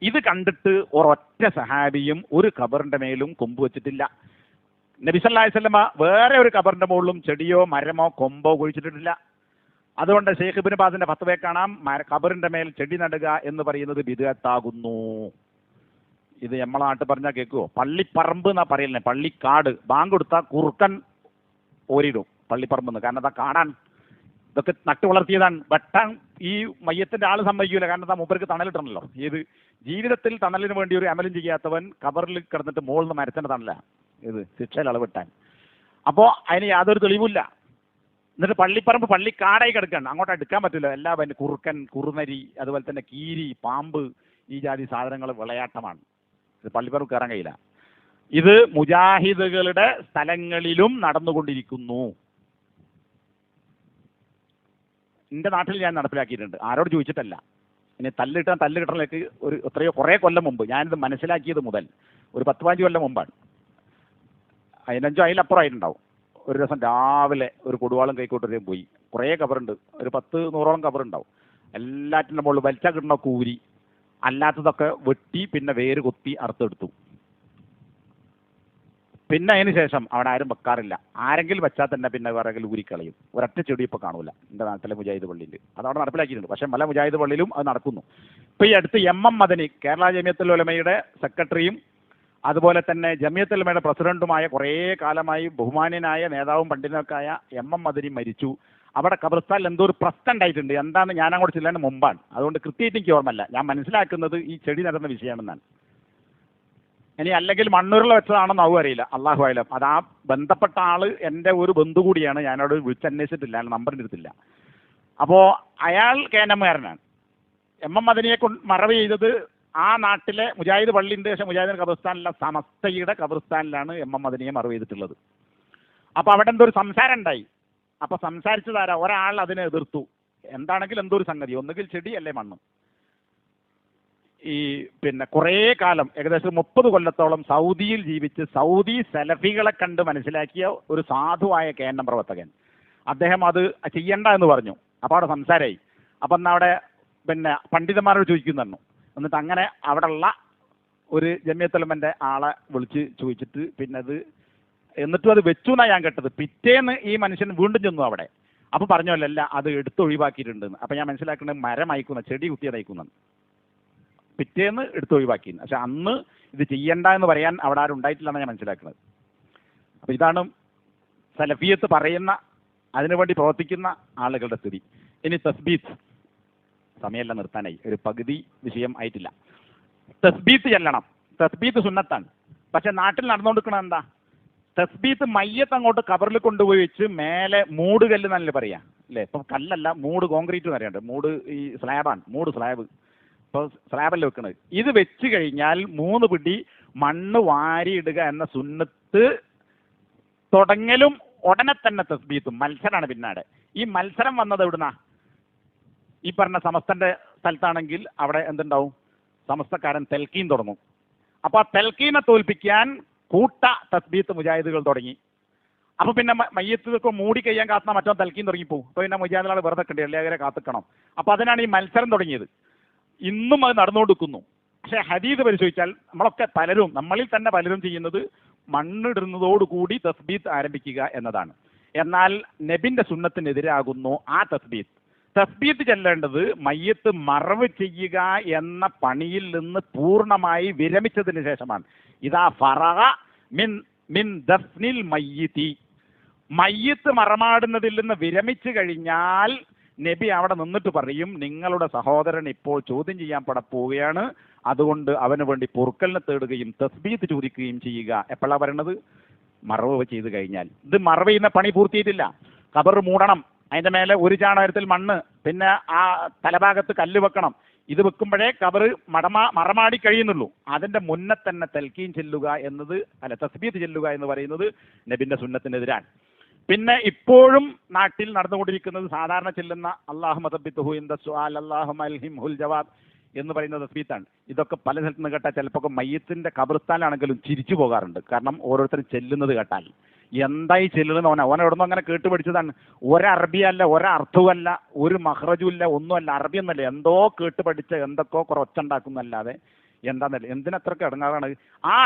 ഇത് കണ്ടിട്ട് ഒരൊറ്റ സഹാബിയും ഒരു ഖബറിന്റെ മേലും കൊമ്പ് വെച്ചിട്ടില്ല. നബി സല്ലല്ലാഹു അലൈഹി വസല്ലമ വേറെ ഒരു ഖബറിന്റെ മുകളിലും ചെടിയോ മരമോ കൊമ്പോ കുഴിച്ചിട്ടിട്ടില്ല. അതുകൊണ്ട് ശൈഖ് ഇബ്നു ബാസിന്റെ ഫത്വയെ കാണാം, ഖബറിന്റെ മേൽ ചെടി നടുക എന്ന് പറയുന്നത് ബിദ്അത്താകുന്നു. ഇത് നമ്മളെ നാട്ടിൽ പറഞ്ഞാൽ കേൾക്കുവോ? പള്ളിപ്പറമ്പ് എന്നാ പറയലേ, പള്ളിക്കാട്. ബാങ്ക് കൊടുത്താൽ കുറുക്കൻ ഓരിടും പള്ളിപ്പറമ്പെന്ന്. കാരണം അതാ കാണാൻ ഇതൊക്കെ നട്ടു വളർത്തിയതാണ്. വെട്ടാൻ ഈ മയ്യത്തിന്റെ ആൾ സമ്മതിക്കൂല, കാരണം എന്താ? മൂപ്പർക്ക് തണലിട്ടണല്ലോ. ഏത് ജീവിതത്തിൽ തണലിന് വേണ്ടി ഒരു അമലും ചെയ്യാത്തവൻ ഖബറിൽ കിടന്നിട്ട് മുകളിൽ നിന്ന് മരത്തിന്റെ തണല ഇത് ശിക്ഷയിൽ അളവിട്ടാൻ. അപ്പോൾ അതിന് യാതൊരു തെളിവില്ല. എന്നിട്ട് പള്ളിപ്പറമ്പ് പള്ളിക്കാടായി കിടക്കുകയാണ്, അങ്ങോട്ട് എടുക്കാൻ പറ്റില്ല. എല്ലാ കുറുക്കൻ, കുറുനരി, അതുപോലെ തന്നെ കീരി, പാമ്പ്, ഈ ജാതി സാധനങ്ങൾ വിളയാട്ടമാണ്. ഇത് പള്ളിപ്പറമ്പ് കയറാൻ കഴിയില്ല. ഇത് മുജാഹിദുകളുടെ സ്ഥലങ്ങളിലും നടന്നുകൊണ്ടിരിക്കുന്നു. എൻ്റെ നാട്ടിൽ ഞാൻ നടപ്പിലാക്കിയിട്ടുണ്ട്, ആരോട് ചോദിച്ചിട്ടല്ല. ഇനി തല്ല് കിട്ടണിലേക്ക് കുറേ കൊല്ലം മുമ്പ്, ഞാനിത് മനസ്സിലാക്കിയത് മുതൽ ഒരു 10-15 കൊല്ലം മുമ്പാണ്. 15 അതിലപ്പുറമായിട്ടുണ്ടാവും. ഒരു ദിവസം രാവിലെ ഒരു കൊടുവാളും കൈക്കോട്ടരെയും പോയി. കുറേ കബറുണ്ട്, ഒരു 10-100ഓളം കബറുണ്ടാവും. എല്ലാറ്റിൻ്റെ മുകളിൽ വലിച്ചാൽ കിട്ടണ കൂരി, അല്ലാത്തതൊക്കെ വെട്ടി പിന്നെ വേര് കൊത്തി അറുത്തെടുത്തു. പിന്നെ അതിന് ശേഷം അവിടെ ആരും വെക്കാറില്ല. ആരെങ്കിലും വെച്ചാൽ തന്നെ പിന്നെ വേറെ ഊരിക്കളയും. ഒരൊറ്റ ചെടി ഇപ്പോൾ കാണൂല എൻ്റെ നാട്ടിലെ മുജാഹിദ് പള്ളിയിൽ. അതവിടെ നടപ്പിലാക്കിയിട്ടുണ്ട്. പക്ഷേ പല മുജാഹിദ് പള്ളിയിലും അത് നടക്കുന്നു. ഇപ്പോൾ ഈ അടുത്ത് MM മദനി, കേരള ജമിയത്തുൽ ഉലമയുടെ സെക്രട്ടറിയും അതുപോലെ തന്നെ ജമിയത്തുൽ ഉലമയുടെ പ്രസിഡന്റുമായ കുറേ കാലമായി ബഹുമാന്യനായ നേതാവും പണ്ഡിതനൊക്കെയായ MM മദനി മരിച്ചു. അവിടെ ഖബർസ്ഥാനിൽ എന്തോ ഒരു പ്രശ്നം ഉണ്ടായിട്ടുണ്ട്. എന്താണ് ഞാൻ അങ്ങോട്ട് ചെല്ലാൻ മുമ്പാണ്, അതുകൊണ്ട് കൃത്യമായിട്ട് എനിക്ക് ഓർമ്മല്ല. ഞാൻ മനസ്സിലാക്കുന്നത് ഈ ചെടി നടന്ന വിഷയമാണെന്നാണ്. ഇനി അല്ലെങ്കിൽ മണ്ണൂരിൽ വെച്ചതാണെന്ന് അതും അറിയില്ല, അള്ളാഹു ആയാലും. അത് ആ ബന്ധപ്പെട്ട ആള് എൻ്റെ ഒരു ബന്ധു കൂടിയാണ്, ഞാനോട് വിളിച്ചന്വേഷിച്ചിട്ടില്ല, അയാൾ നമ്പറിൻ്റെ അടുത്തില്ല. അപ്പോൾ അയാൾ കേനമ്മുകാരനാണ്. എം എം മദനിയെ മറവ് ചെയ്തത് ആ നാട്ടിലെ മുജാഹിദ് പള്ളിൻ്റെ ശേഷം മുജാഹിദ് ഖബർസ്ഥാനിലെ സമസ്തയുടെ ഖബർസ്ഥാനിലാണ് എം എം മദനിയെ മറവ് ചെയ്തിട്ടുള്ളത്. അപ്പോൾ അവിടെ എന്തോ ഒരു സംസാരം ഉണ്ടായി. അപ്പോൾ സംസാരിച്ചതാരാ, ഒരാൾ അതിനെ എതിർത്തു. എന്താണെങ്കിലും എന്തോ ഒരു സംഗതി, ഒന്നുകിൽ ചെടി അല്ലേ മണ്ണ്. ഈ പിന്നെ കുറേ കാലം, ഏകദേശം 30 കൊല്ലത്തോളം സൗദിയിൽ ജീവിച്ച് സൗദി സലഫികളെ കണ്ട് മനസ്സിലാക്കിയ ഒരു സാധുവായ കേന്ദ്ര പ്രവർത്തകൻ, അദ്ദേഹം അത് ചെയ്യണ്ട എന്ന് പറഞ്ഞു. അപ്പോൾ അവിടെ സംസാരമായി. അപ്പം എന്നാൽ അവിടെ പിന്നെ പണ്ഡിതന്മാരോട് ചോദിക്കുന്നു. എന്നിട്ട് അങ്ങനെ അവിടെയുള്ള ഒരു ജമിയത്തുലമൻ്റെ ആളെ വിളിച്ച് ചോദിച്ചിട്ട് പിന്നെ അത് എന്നിട്ടും അത് വെച്ചു എന്നാണ് ഞാൻ കേട്ടത്. പിറ്റേന്ന് ഈ മനുഷ്യൻ വീണ്ടും ചെന്നു അവിടെ. അപ്പോൾ പറഞ്ഞല്ലോ അത് എടുത്തൊഴിവാക്കിയിട്ടുണ്ടെന്ന്. അപ്പം ഞാൻ മനസ്സിലാക്കുന്നത് മരം അയക്കുന്ന, ചെടി കുത്തിയതയക്കുന്നു. പിറ്റേന്ന് എടുത്തൊഴിവാക്കിയിരുന്നു. പക്ഷെ അന്ന് ഇത് ചെയ്യണ്ട എന്ന് പറയാൻ അവിടെ ആരും ഉണ്ടായിട്ടില്ലെന്നാണ് ഞാൻ മനസ്സിലാക്കുന്നത്. അപ്പോൾ ഇതാണ് സലഫിയത്ത് പറയുന്ന, അതിനുവേണ്ടി പ്രവർത്തിക്കുന്ന ആളുകളുടെ സ്ഥിതി. ഇനി തസ്ബീത്ത്, സമയമെല്ലാം നിർത്താനായി, ഒരു പകുതി വിഷയം ആയിട്ടില്ല. തസ്ബീത്ത് ചെല്ലണം. തസ്ബീത്ത് സുന്നത്താണ്. പക്ഷെ നാട്ടിൽ നടന്നുകൊടുക്കണത് എന്താ? തസ്ബീത്ത് മയ്യത്ത് അങ്ങോട്ട് കബറിൽ കൊണ്ടുപോയി വെച്ച് മേലെ മൂട് കല്ല് എന്നല്ലേ പറയാ അല്ലേ? ഇപ്പം കല്ലല്ല, മൂട് കോൺക്രീറ്റ് എന്ന് പറയാണ്ട്. മൂട് ഈ സ്ലാബാണ്, മൂട് സ്ലാബ്. ഇപ്പോൾ സ്ലാബല്ലേ വെക്കണത്. ഇത് വെച്ച് കഴിഞ്ഞാൽ 3 പിടി മണ്ണ് വാരിയിടുക എന്ന സുന്നത്ത് തുടങ്ങലും ഉടനെ തന്നെ തസ്ബീത്തും. മത്സരമാണ് പിന്നാടെ. ഈ മത്സരം വന്നത് എവിടുന്നാ? ഈ പറഞ്ഞ സമസ്തന്റെ സ്ഥലത്താണെങ്കിൽ അവിടെ എന്തുണ്ടാവും? സമസ്തക്കാരൻ തെൽക്കീൻ തുടങ്ങും. അപ്പോൾ ആ തെൽക്കീനെ തോൽപ്പിക്കാൻ കൂട്ട തസ്ബീത്ത് മുജാഹിദുകൾ തുടങ്ങി. അപ്പോൾ പിന്നെ മയ്യത്തൊക്കെ മൂടി കഴിയാൻ കാത്തുന്ന മറ്റോ തെൽക്കീൻ തുടങ്ങിപ്പോവും. അപ്പോൾ പിന്നെ മുജാഹിദുകൾ വെറുതെ കണ്ടി എല്ലാവരെ കാത്തുക്കണം. അപ്പോൾ അതിനാണ് ഈ മത്സരം തുടങ്ങിയത്. ഇന്നും അത് നടന്നുകൊടുക്കുന്നു. പക്ഷേ ഹദീസ് പരിശോധിച്ചാൽ നമ്മളിൽ തന്നെ പലരും ചെയ്യുന്നത് മണ്ണിടുന്നതോടുകൂടി തസ്ബീത്ത് ആരംഭിക്കുക എന്നതാണ്. എന്നാൽ നബിന്റെ സുന്നത്തിനെതിരാകുന്നു ആ തസ്ബീത്ത്. തസ്ബീത്ത് ചെല്ലേണ്ടത് മയ്യത്ത് മറവ് ചെയ്യുക എന്ന പണിയിൽ നിന്ന് പൂർണ്ണമായി വിരമിച്ചതിന് ശേഷമാണ്. ഇതാ ഫറഗ മിൻ ദഫ്നിൽ മയ്യിത്തി, മയ്യത്ത് മറമാടുന്നതിൽ നിന്ന് വിരമിച്ചു കഴിഞ്ഞാൽ നബി അവിടെ നിന്നിട്ട് പറയും, നിങ്ങളുടെ സഹോദരൻ ഇപ്പോൾ ചോദ്യം ചെയ്യാൻ പോവുകയാണ്, അതുകൊണ്ട് അവന് വേണ്ടി പൊറുക്കലിനെ തേടുകയും തസ്ബീത്ത് ചോദിക്കുകയും ചെയ്യുക. എപ്പോഴാണ് പറയണത്? മറവ് ചെയ്ത് കഴിഞ്ഞാൽ. ഇത് മറവ് ചെയ്യുന്ന പണി പൂർത്തിയിട്ടില്ല. ഖബർ മൂടണം, അതിൻ്റെ മേലെ ഒരു ചാണകത്തിൽ മണ്ണ്, പിന്നെ ആ തലഭാഗത്ത് കല്ല് വെക്കണം. ഇത് വെക്കുമ്പോഴേ ഖബർ മറമാടി കഴിയുന്നുള്ളൂ. അതിൻ്റെ മുന്നേ തന്നെ തൽക്കീൻ ചെല്ലുക എന്നത്, തസ്ബീത്ത് ചെല്ലുക എന്ന് പറയുന്നത് നബിന്റെ സുന്നത്തിനെതിരാണ്. പിന്നെ ഇപ്പോഴും നാട്ടിൽ നടന്നുകൊണ്ടിരിക്കുന്നത് സാധാരണ ചെല്ലുന്ന അല്ലാഹുമ്മ തബ്ബിത്ഹു ഇൻദ സുആൽ അല്ലാഹുമ്മ അൽഹിംഹുൽ ജവാബ് എന്ന് പറയുന്ന തസ്ബീത്താണ്. ഇതൊക്കെ പല സ്ഥലത്ത് നിന്ന് കേട്ടാൽ ചിലപ്പോൾ മയ്യത്തിന്റെ ഖബർസ്ഥാനിലാണെങ്കിലും ചിരിച്ചു പോകാറുണ്ട്. കാരണം ഓരോരുത്തരും ചെല്ലുന്നത് കേട്ടാൽ എന്തായി ചെല്ലുന്നത് ഓൻ എവിടുന്നോ അങ്ങനെ കേട്ട് പഠിച്ചതാണ്. ഒരറബിയല്ല, ഒരർത്ഥവുമല്ല, ഒരു മഹ്റജുമില്ല, ഒന്നുമല്ല, അറബിയൊന്നുമല്ല, എന്തോ കേട്ട് പഠിച്ച എന്തൊക്കെയോ കുറെ ഒച്ച ഉണ്ടാക്കുന്നല്ലാതെ എന്താന്നല്ല. എന്തിനത്രക്ക് ഇടങ്ങാറാണ്?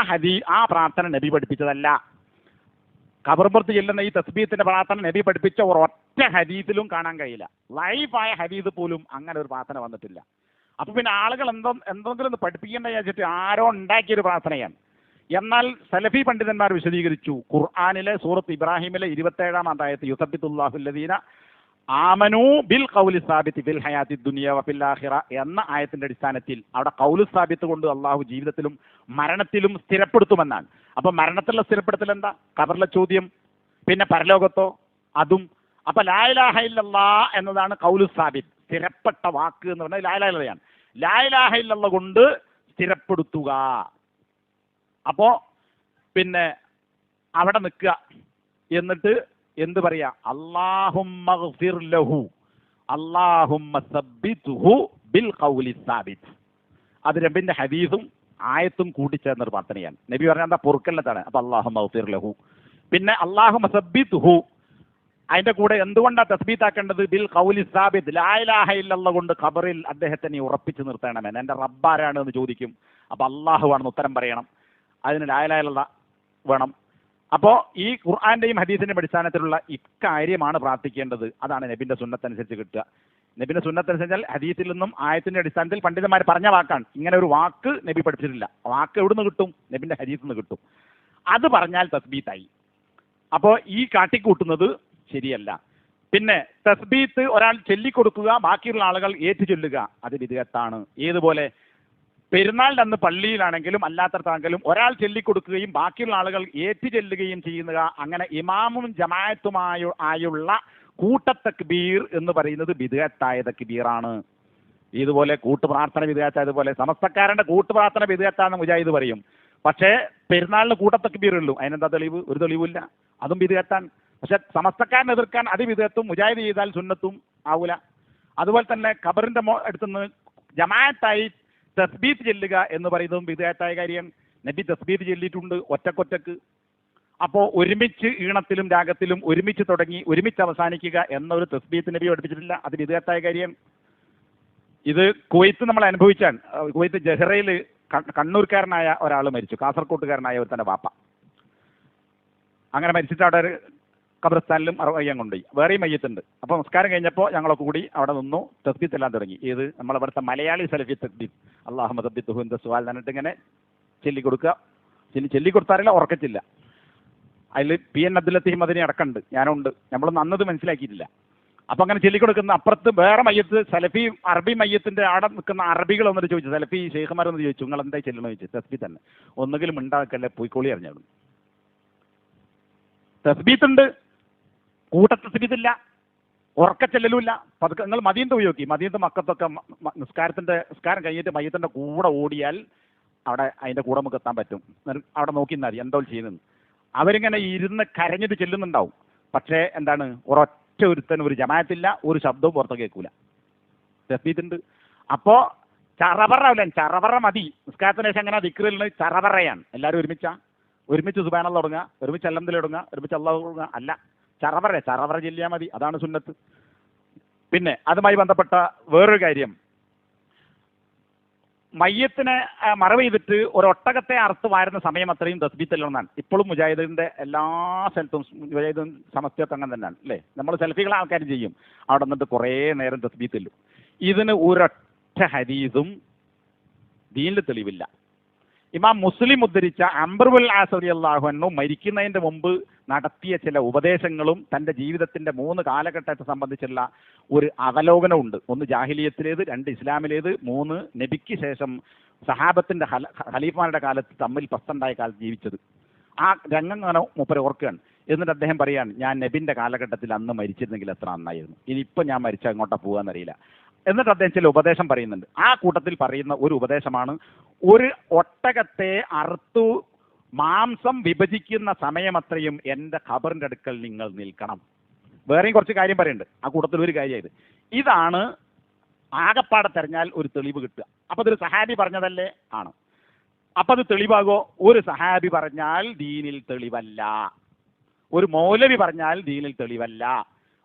ആ പ്രാർത്ഥന നബി പഠിപ്പിച്ചതല്ല. ഖബർപുറത്ത് ചെല്ലുന്ന ഈ തസ്ബീത്തിന്റെ പ്രാർത്ഥന നബി പഠിപ്പിച്ച ഒരൊറ്റ ഹദീസിലും കാണാൻ കഴിയില്ല. ലൈഫായ ഹദീസ് പോലും അങ്ങനെ ഒരു പ്രാർത്ഥന വന്നിട്ടില്ല. അപ്പൊ പിന്നെ ആളുകൾ എന്തെങ്കിലും ഒന്ന് പഠിപ്പിക്കേണ്ട വിചാരിച്ചിട്ട് ആരോ ഉണ്ടാക്കിയൊരു പ്രാർത്ഥനയാണ്. എന്നാൽ സലഫി പണ്ഡിതന്മാർ വിശദീകരിച്ചു. ഖുർആനിലെ സൂറത്ത് ഇബ്രാഹിമിലെ 27-ാം അധ്യായത്തിൽ യുസബ്ബിതുല്ലാഹുല്ലദീന ആമനൂ ബിൽ ഖൗലി സാബിത്തി ഫിൽ ഹയാത്തി ദുനിയ വഫിൽ ആഖിറ എന്ന ആയത്തിന്റെ അടിസ്ഥാനത്തിൽ അവിടെ ഖൗലു സാബിത്ത് കൊണ്ട് അള്ളാഹു ജീവിതത്തിലും മരണത്തിലും സ്ഥിരപ്പെടുത്തുമെന്നാണ്. അപ്പൊ മരണത്തിലുള്ള സ്ഥിരപ്പെടുത്തൽ എന്താ? ഖബറിലെ ചോദ്യം. പിന്നെ പരലോകത്തോ? അതും. അപ്പൊ ലാ ഇലാഹ ഇല്ലല്ലാഹ് എന്നതാണ് ഖൗലു സാബിത്ത്, സ്ഥിരപ്പെട്ട വാക്ക് എന്ന് പറഞ്ഞാൽ ലാ ഇലാഹ ഇല്ലല്ലാഹ്. ലാ ഇലാഹ ഇല്ലല്ലാഹ് കൊണ്ട് സ്ഥിരപ്പെടുത്തുക. അപ്പോ പിന്നെ അവിടെ നിൽക്കുക. എന്നിട്ട് എന്ത് പറയാ? അല്ലാഹുമ്മഗ്ഫിർ ലഹു അല്ലാഹുമ്മ സബ്ബിത്ഹു ബിൽ ഖൗലി സാബിത്ത്. അത് നബിന്റെ ഹദീസും ആയത്തും കൂട്ടിച്ചേർന്നൊരു പ്രാർത്ഥനയാണ്. നബി പറഞ്ഞാൽ എന്താ? പൊറുക്കലിനത്താണ്. അപ്പൊ അല്ലാഹുമ്മഗ്ഫിർ ലഹു, പിന്നെ അല്ലാഹുമ്മ സബ്ബിത്ഹു. അതിന്റെ കൂടെ എന്തുകൊണ്ടാണ് തസ്ബീത്താക്കേണ്ടത്? ബിൽ ഖൗലി സാബിത്ത്, ലാ ഇലാഹ ഇല്ലല്ലാഹ് കൊണ്ട് ഖബറിൽ അദ്ദേഹത്തെ നീ ഉറപ്പിച്ചു നിർത്തണമെന്ന്. എൻ്റെ റബ്ബാരാണ് എന്ന് ചോദിക്കും. അപ്പൊ അല്ലാഹു ആണെന്ന് ഉത്തരം പറയണം. അതിന് ലാ ഇലാഹ ഇല്ലല്ലാഹ് വേണം. അപ്പോൾ ഈ ഖുർആന്റെയും ഹദീസിന്റെയും അടിസ്ഥാനത്തിലുള്ള ഇക്കാര്യമാണ് പ്രാർത്ഥിക്കേണ്ടത്. അതാണ് നബിന്റെ സുന്നത്തനുസരിച്ച് കിട്ടുക. നബിന്റെ സുന്നത്തനുസരിച്ചാൽ ഹദീസിൽ നിന്നും ആയത്തിന്റെ അടിസ്ഥാനത്തിൽ പണ്ഡിതന്മാർ പറഞ്ഞ വാക്കാണ്. ഇങ്ങനെ ഒരു വാക്ക് നബി പഠിപ്പിച്ചിട്ടില്ല. വാക്ക് എവിടുന്ന് കിട്ടും? നബിന്റെ ഹദീസിൽ നിന്ന് കിട്ടും. അത് പറഞ്ഞാൽ തസ്ബീത്തായി. അപ്പോൾ ഈ കാട്ടിക്കൂട്ടുന്നത് ശരിയല്ല. പിന്നെ തസ്ബീത്ത് ഒരാൾ ചൊല്ലിക്കൊടുക്കുക, ബാക്കിയുള്ള ആളുകൾ ഏറ്റു ചൊല്ലുക, അത് ബിദ്അത്താണ്. ഏതുപോലെ? പെരുന്നാളിൻ്റെ അന്ന് പള്ളിയിലാണെങ്കിലും അല്ലാത്തടത്താണെങ്കിലും ഒരാൾ ചൊല്ലിക്കൊടുക്കുകയും ബാക്കിയുള്ള ആളുകൾ ഏറ്റു ചെല്ലുകയും ചെയ്യുക, അങ്ങനെ ഇമാമും ജമാഅത്തുമായുള്ള കൂട്ടത്തക്ബീർ എന്ന് പറയുന്നത് ബിദ്അത്തായ തക്ബീറാണ്. ഇതുപോലെ കൂട്ടുപ്രാർത്ഥന ബിദ്അത്തായതുപോലെ സമസ്തക്കാരൻ്റെ കൂട്ടുപ്രാർത്ഥന ബിദ്അത്താന്ന് മുജാഹിദ് പറയും. പക്ഷേ പെരുന്നാളിന് കൂട്ടത്തക്ബീർ ഉള്ളൂ, അതിനെന്താ തെളിവ്? ഒരു തെളിവില്ല, അതും ബിദ്അത്താണ്. പക്ഷെ സമസ്തക്കാരനെ എതിർക്കാൻ അത് ബിദ്അത്തും, മുജാഹിദ് ചെയ്താൽ സുന്നത്തും ആവൂല. അതുപോലെ തന്നെ ഖബറിന്റെ അടുത്തുനിന്ന് ജമാഅത്തായി തസ്ബീത്ത് ചെല്ലുക എന്ന് പറയുന്നതും ബിദ്അത്തായ കാര്യം. നബി തസ്ബീത്ത് ചൊല്ലിയിട്ടുണ്ട് ഒറ്റക്കൊറ്റക്ക്. അപ്പോൾ ഒരുമിച്ച് ഈണത്തിലും രാഗത്തിലും ഒരുമിച്ച് തുടങ്ങി ഒരുമിച്ച് അവസാനിക്കുക എന്നൊരു തസ്ബീത്ത് നബി പഠിപ്പിച്ചിട്ടില്ല, അത് ബിദ്അത്തായ കാര്യം. ഇത് കുവൈത്ത് നമ്മൾ അനുഭവിച്ചാണ്. കുവൈത്ത് ജഹ്റയിൽ കണ്ണൂർക്കാരനായ ഒരാൾ മരിച്ചു, കാസർകോട്ടുകാരനായ ഒരു തന്നെ വാപ്പ. അങ്ങനെ മരിച്ചിട്ട് അവിടെ ഒരു ഖബർസ്ഥാനിലും അറിയാൻ കൊണ്ടുപോയി. വേറെയും മയ്യത്തുണ്ട്. അപ്പോൾ നമസ്കാരം കഴിഞ്ഞപ്പോൾ ഞങ്ങളൊക്കെ കൂടി അവിടെ നിന്നു തസ്ബീത്ത് എല്ലാം തുടങ്ങി. ഏത് നമ്മളവിടുത്തെ മലയാളി സലഫി തസ്ബീത്ത്, അല്ലാഹുമ്മ സബ്ബിത്ഹു ഇൻദ സുആൽ എന്നിട്ട് ഇങ്ങനെ ചൊല്ലിക്കൊടുക്കുക. ചൊല്ലിക്കൊടുത്താറില്ല, ഉറക്കത്തില്ല. അതിൽ PN അബ്ദുൽ ലത്തീഫ് മദനി അടക്കമുണ്ട്, ഞാനുണ്ട്. നമ്മളൊന്നും അന്നത് മനസ്സിലാക്കിയിട്ടില്ല. അപ്പം അങ്ങനെ ചൊല്ലിക്കൊടുക്കുന്ന അപ്പുറത്ത് വേറെ മയ്യത്ത് സലഫി അറബി മയ്യത്തിൻ്റെ അവിടെ നിൽക്കുന്ന അറബികൾ വന്നിട്ട് ചോദിച്ചു, സലഫി ഷെയ്ഖുമാരൊന്ന് ചോദിച്ചു, നിങ്ങൾ എന്തായി ചെല്ലണമെന്ന് ചോദിച്ചു. തസ്ബീത്ത് തന്നെ. ഒന്നുകിലും ഉണ്ടാക്കല്ലേ പോയിക്കോളി അറിഞ്ഞാണ്. തസ്ബീത്ത് ഉണ്ട്, കൂട്ട തസ്ബീത്തില്ല, ഉറക്കച്ചെല്ലലുമില്ല. പതുക്കെ നിങ്ങൾ മദീനത്ത് പോയി നോക്കി, മദീനത്ത് മക്കത്തൊക്കെ നിസ്കാരം കഴിഞ്ഞിട്ട് മയ്യത്തിൻ്റെ കൂടെ ഓടിയാൽ അവിടെ അതിൻ്റെ കൂടെ നമുക്ക് എത്താൻ പറ്റും. അവിടെ നോക്കി നിന്നാൽ മതി എന്തോ ചെയ്യുന്നത്. അവരിങ്ങനെ ഇരുന്ന് കരഞ്ഞിട്ട് ചെല്ലുന്നുണ്ടാവും. പക്ഷേ എന്താണ്, ഒരൊറ്റ ഒരുത്തൻ ഒരു ജമാഅത്തില്ല, ഒരു ശബ്ദവും പുറത്ത് കേൾക്കൂല. തസ്ബീത്തുണ്ട്. അപ്പോൾ ചറവറ മതി. നിസ്കാരത്തിന് ശേഷം അങ്ങനെ ദിക്റിൽ ചറവറയാണ്. എല്ലാവരും ഒരുമിച്ച് സുബ്ഹാനല്ലാഹ് തുടങ്ങുക, ഒരുമിച്ച് അൽഹംദുലില്ലാഹ് തുടങ്ങുക, ഒരുമിച്ച് അല്ലാഹു തുടങ്ങുക. അല്ല, ചറവറ ചൊല്ലിയാൽ മതി, അതാണ് സുന്നത്ത്. പിന്നെ അതുമായി ബന്ധപ്പെട്ട വേറൊരു കാര്യം, മയ്യത്തിനെ മറവ് ചെയ്തിട്ട് ഒരൊട്ടകത്തെ അറുത്ത് വാരുന്ന സമയം അത്രയും തസ്ബീത്തല്ലെന്നാണ് ഇപ്പോഴും മുജാഹിദിന്റെ എല്ലാ സ്ഥലത്തും. മുജാഹിദും സമസ്തയൊക്കെ അങ്ങനെ തന്നെയാണ് അല്ലേ. നമ്മൾ സെൽഫികളെ ആൾക്കാരും ചെയ്യും, അവിടെ നിന്നിട്ട് കുറേ നേരം തസ്ബീത്തല്ലും. ഇതിന് ഒരൊറ്റ ഹദീസും ദീനിൽ തെളിവില്ല. ഇമാം മുസ്ലിം ഉദ്ധരിച്ച അംറുൽ ആസ് റളിയല്ലാഹു അൻഹു മരിക്കുന്നതിൻ്റെ മുമ്പ് നടത്തിയ ചില ഉപദേശങ്ങളും തൻ്റെ ജീവിതത്തിൻ്റെ 3 കാലഘട്ടത്തെ സംബന്ധിച്ചുള്ള ഒരു അവലോകനമുണ്ട്. 1 ജാഹിലിയത്തിലേത്, 2 ഇസ്ലാമിലേത്, 3 നബിക്ക് ശേഷം സഹാബത്തിൻ്റെ ഖലീഫമാരുടെ കാലത്ത് തമ്മിൽ പ്രശ്നമുണ്ടായ കാലത്ത് ജീവിച്ചത്. ആ രംഗം അങ്ങനെ മൂപ്പരെ ഓർക്കുകയാണ്. എന്നിട്ട് അദ്ദേഹം പറയാണ്, ഞാൻ നബിൻ്റെ കാലഘട്ടത്തിൽ അന്ന് മരിച്ചിരുന്നെങ്കിൽ എത്ര നന്നായിരുന്നു, ഇനിയിപ്പോൾ ഞാൻ മരിച്ചാൽ എങ്ങോട്ടാ പോകാമെന്നറിയില്ല. എന്നിട്ട് അദ്ദേഹം ചില ഉപദേശം പറയുന്നുണ്ട്. ആ കൂട്ടത്തിൽ പറയുന്ന ഒരു ഉപദേശമാണ്, ഒരു ഒട്ടകത്തെ അറുത്തു മാംസം വിഭജിക്കുന്ന സമയമത്രയും എൻ്റെ ഖബറിൻ്റെ അടുക്കൽ നിങ്ങൾ നിൽക്കണം. വേറെയും കുറച്ച് കാര്യം പറയുന്നുണ്ട്. ആ കൂട്ടത്തിൽ ഒരു കാര്യമായത് ഇതാണ്. ആകപ്പാടെ തെരഞ്ഞാൽ ഒരു തെളിവ് കിട്ടുക. അപ്പോൾ അതൊരു സഹാബി പറഞ്ഞതല്ലേ ആണ്. അപ്പം അത് തെളിവാകോ? ഒരു സഹാബി പറഞ്ഞാൽ ദീനിൽ തെളിവല്ല, ഒരു മൗലവി പറഞ്ഞാൽ ദീനിൽ തെളിവല്ല,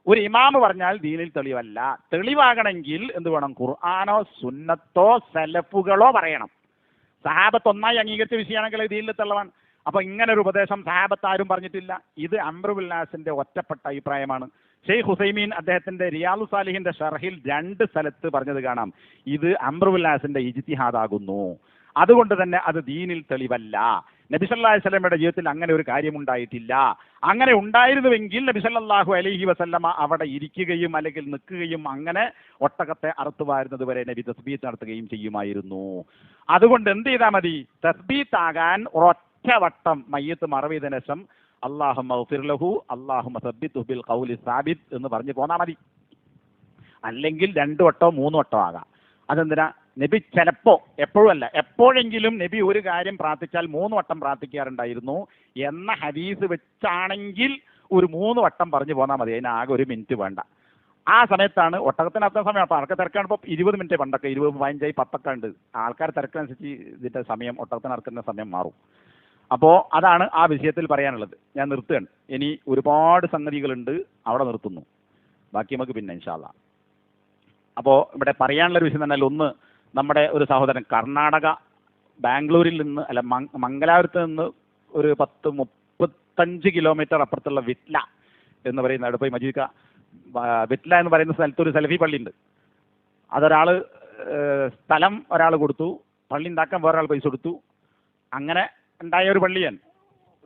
ഒരു ഇമാമ് പറഞ്ഞാൽ ദീനിൽ തെളിവല്ല. തെളിവാകണമെങ്കിൽ എന്ത് വേണം? ഖുർആനോ സുന്നത്തോ സലഫുകളോ പറയണം. സഹാബത്ത് ഒന്നായി അംഗീകരിച്ച വിഷയമാണെങ്കിൽ ദീനിൽ തെളിവാണ്. അപ്പൊ ഇങ്ങനെ ഒരു ഉപദേശം സഹാബത്ത് ആരും പറഞ്ഞിട്ടില്ല. ഇത് അംറുൽ നാസിന്റെ ഒറ്റപ്പെട്ട അഭിപ്രായമാണ്. ഷെയ്ഖ് ഹുസൈമീൻ അദ്ദേഹത്തിന്റെ റിയാദു സാലിഹിന്റെ ഷർഹിൽ 2 സ്ഥലത്ത് പറഞ്ഞത് കാണാം, ഇത് അംറുൽ നാസിന്റെ ഇജ്തിഹാദാകുന്നു, അതുകൊണ്ട് തന്നെ അത് ദീനിൽ തെളിവല്ല. നബി സല്ലല്ലാഹു അലൈഹി വസല്ലമയുടെ ജീവിതത്തിൽ അങ്ങനെ ഒരു കാര്യം ഉണ്ടായിട്ടില്ല. അങ്ങനെ ഉണ്ടായിരുന്നുവെങ്കിൽ നബി സല്ലല്ലാഹു അലൈഹി വസല്ലമ അവിടെ ഇരിക്കുകയും അല്ലെങ്കിൽ നിൽക്കുകയും അങ്ങനെ ഒട്ടകത്തെ അറുത്തു വാരുന്നത് വരെ നബി തസ്ബീത്ത് നടത്തുകയും ചെയ്യുമായിരുന്നു. അതുകൊണ്ട് എന്ത് ചെയ്താൽ മതി? തസ്ബീത്ത് ആകാൻ ഒരൊറ്റ വട്ടം മയ്യത്ത് മറവ് ചെയ്തതിനു ശേഷം അല്ലാഹുമ്മ ഗ്ഫിർ ലഹു അല്ലാഹുമ്മ സബ്ബിത്ഹു ബിൽ ഖൗലി സാബിത്ത് എന്ന് പറഞ്ഞ് പോന്നാൽ മതി. അല്ലെങ്കിൽ 2 വട്ടോ 3 വട്ടോ ആകാം. അതെന്തിനാ? നബി ചിലപ്പോൾ, എപ്പോഴുമല്ല, എപ്പോഴെങ്കിലും നബി ഒരു കാര്യം പ്രാർത്ഥിച്ചാൽ 3 വട്ടം പ്രാർത്ഥിക്കാറുണ്ടായിരുന്നു എന്ന ഹദീസ് വെച്ചാണെങ്കിൽ ഒരു 3 വട്ടം പറഞ്ഞു പോന്നാൽ മതി. അതിന് ആകെ 1 മിനിറ്റ് വേണ്ട. ആ സമയത്താണ് ഒട്ടകത്തിന് അത്ര സമയം. അപ്പോൾ ആൾക്കാർ തിരക്കാണ്. ഇപ്പോൾ 20 മിനിറ്റ് പണ്ടൊക്കെ 20, 15, 10 ഉണ്ട്. ആൾക്കാർ തിരക്കനുസരിച്ച് ഇതിൻ്റെ സമയം, ഒട്ടകത്തിന് അറക്കുന്ന സമയം മാറും. അപ്പോൾ അതാണ് ആ വിഷയത്തിൽ പറയാനുള്ളത്. ഞാൻ നിർത്തുകയാണ്. ഇനി ഒരുപാട് സംഗതികളുണ്ട്, അവിടെ നിർത്തുന്നു. ബാക്കി നമുക്ക് പിന്നെ ഇൻഷാ അല്ലാഹ്. അപ്പോൾ ഇവിടെ പറയാനുള്ളൊരു വിഷയം തന്നെ, ഒന്ന് നമ്മുടെ ഒരു സഹോദരൻ കർണാടക ബാംഗ്ലൂരിൽ നിന്ന് അല്ല മംഗലാപുരത്ത് നിന്ന് ഒരു 10-35 കിലോമീറ്റർ അപ്പുറത്തുള്ള വിറ്റ്ല എന്ന് പറയുന്ന അവിടെ പോയി മജീദ് വിറ്റ്ല എന്ന് പറയുന്ന സ്ഥലത്ത് ഒരു സലഫി പള്ളി ഉണ്ട്. അതൊരാൾ സ്ഥലം ഒരാൾ കൊടുത്തു, പള്ളി ഉണ്ടാക്കാൻ വേറൊരാൾ പൈസ കൊടുത്തു. അങ്ങനെ ഉണ്ടായ ഒരു പള്ളിയാണ്.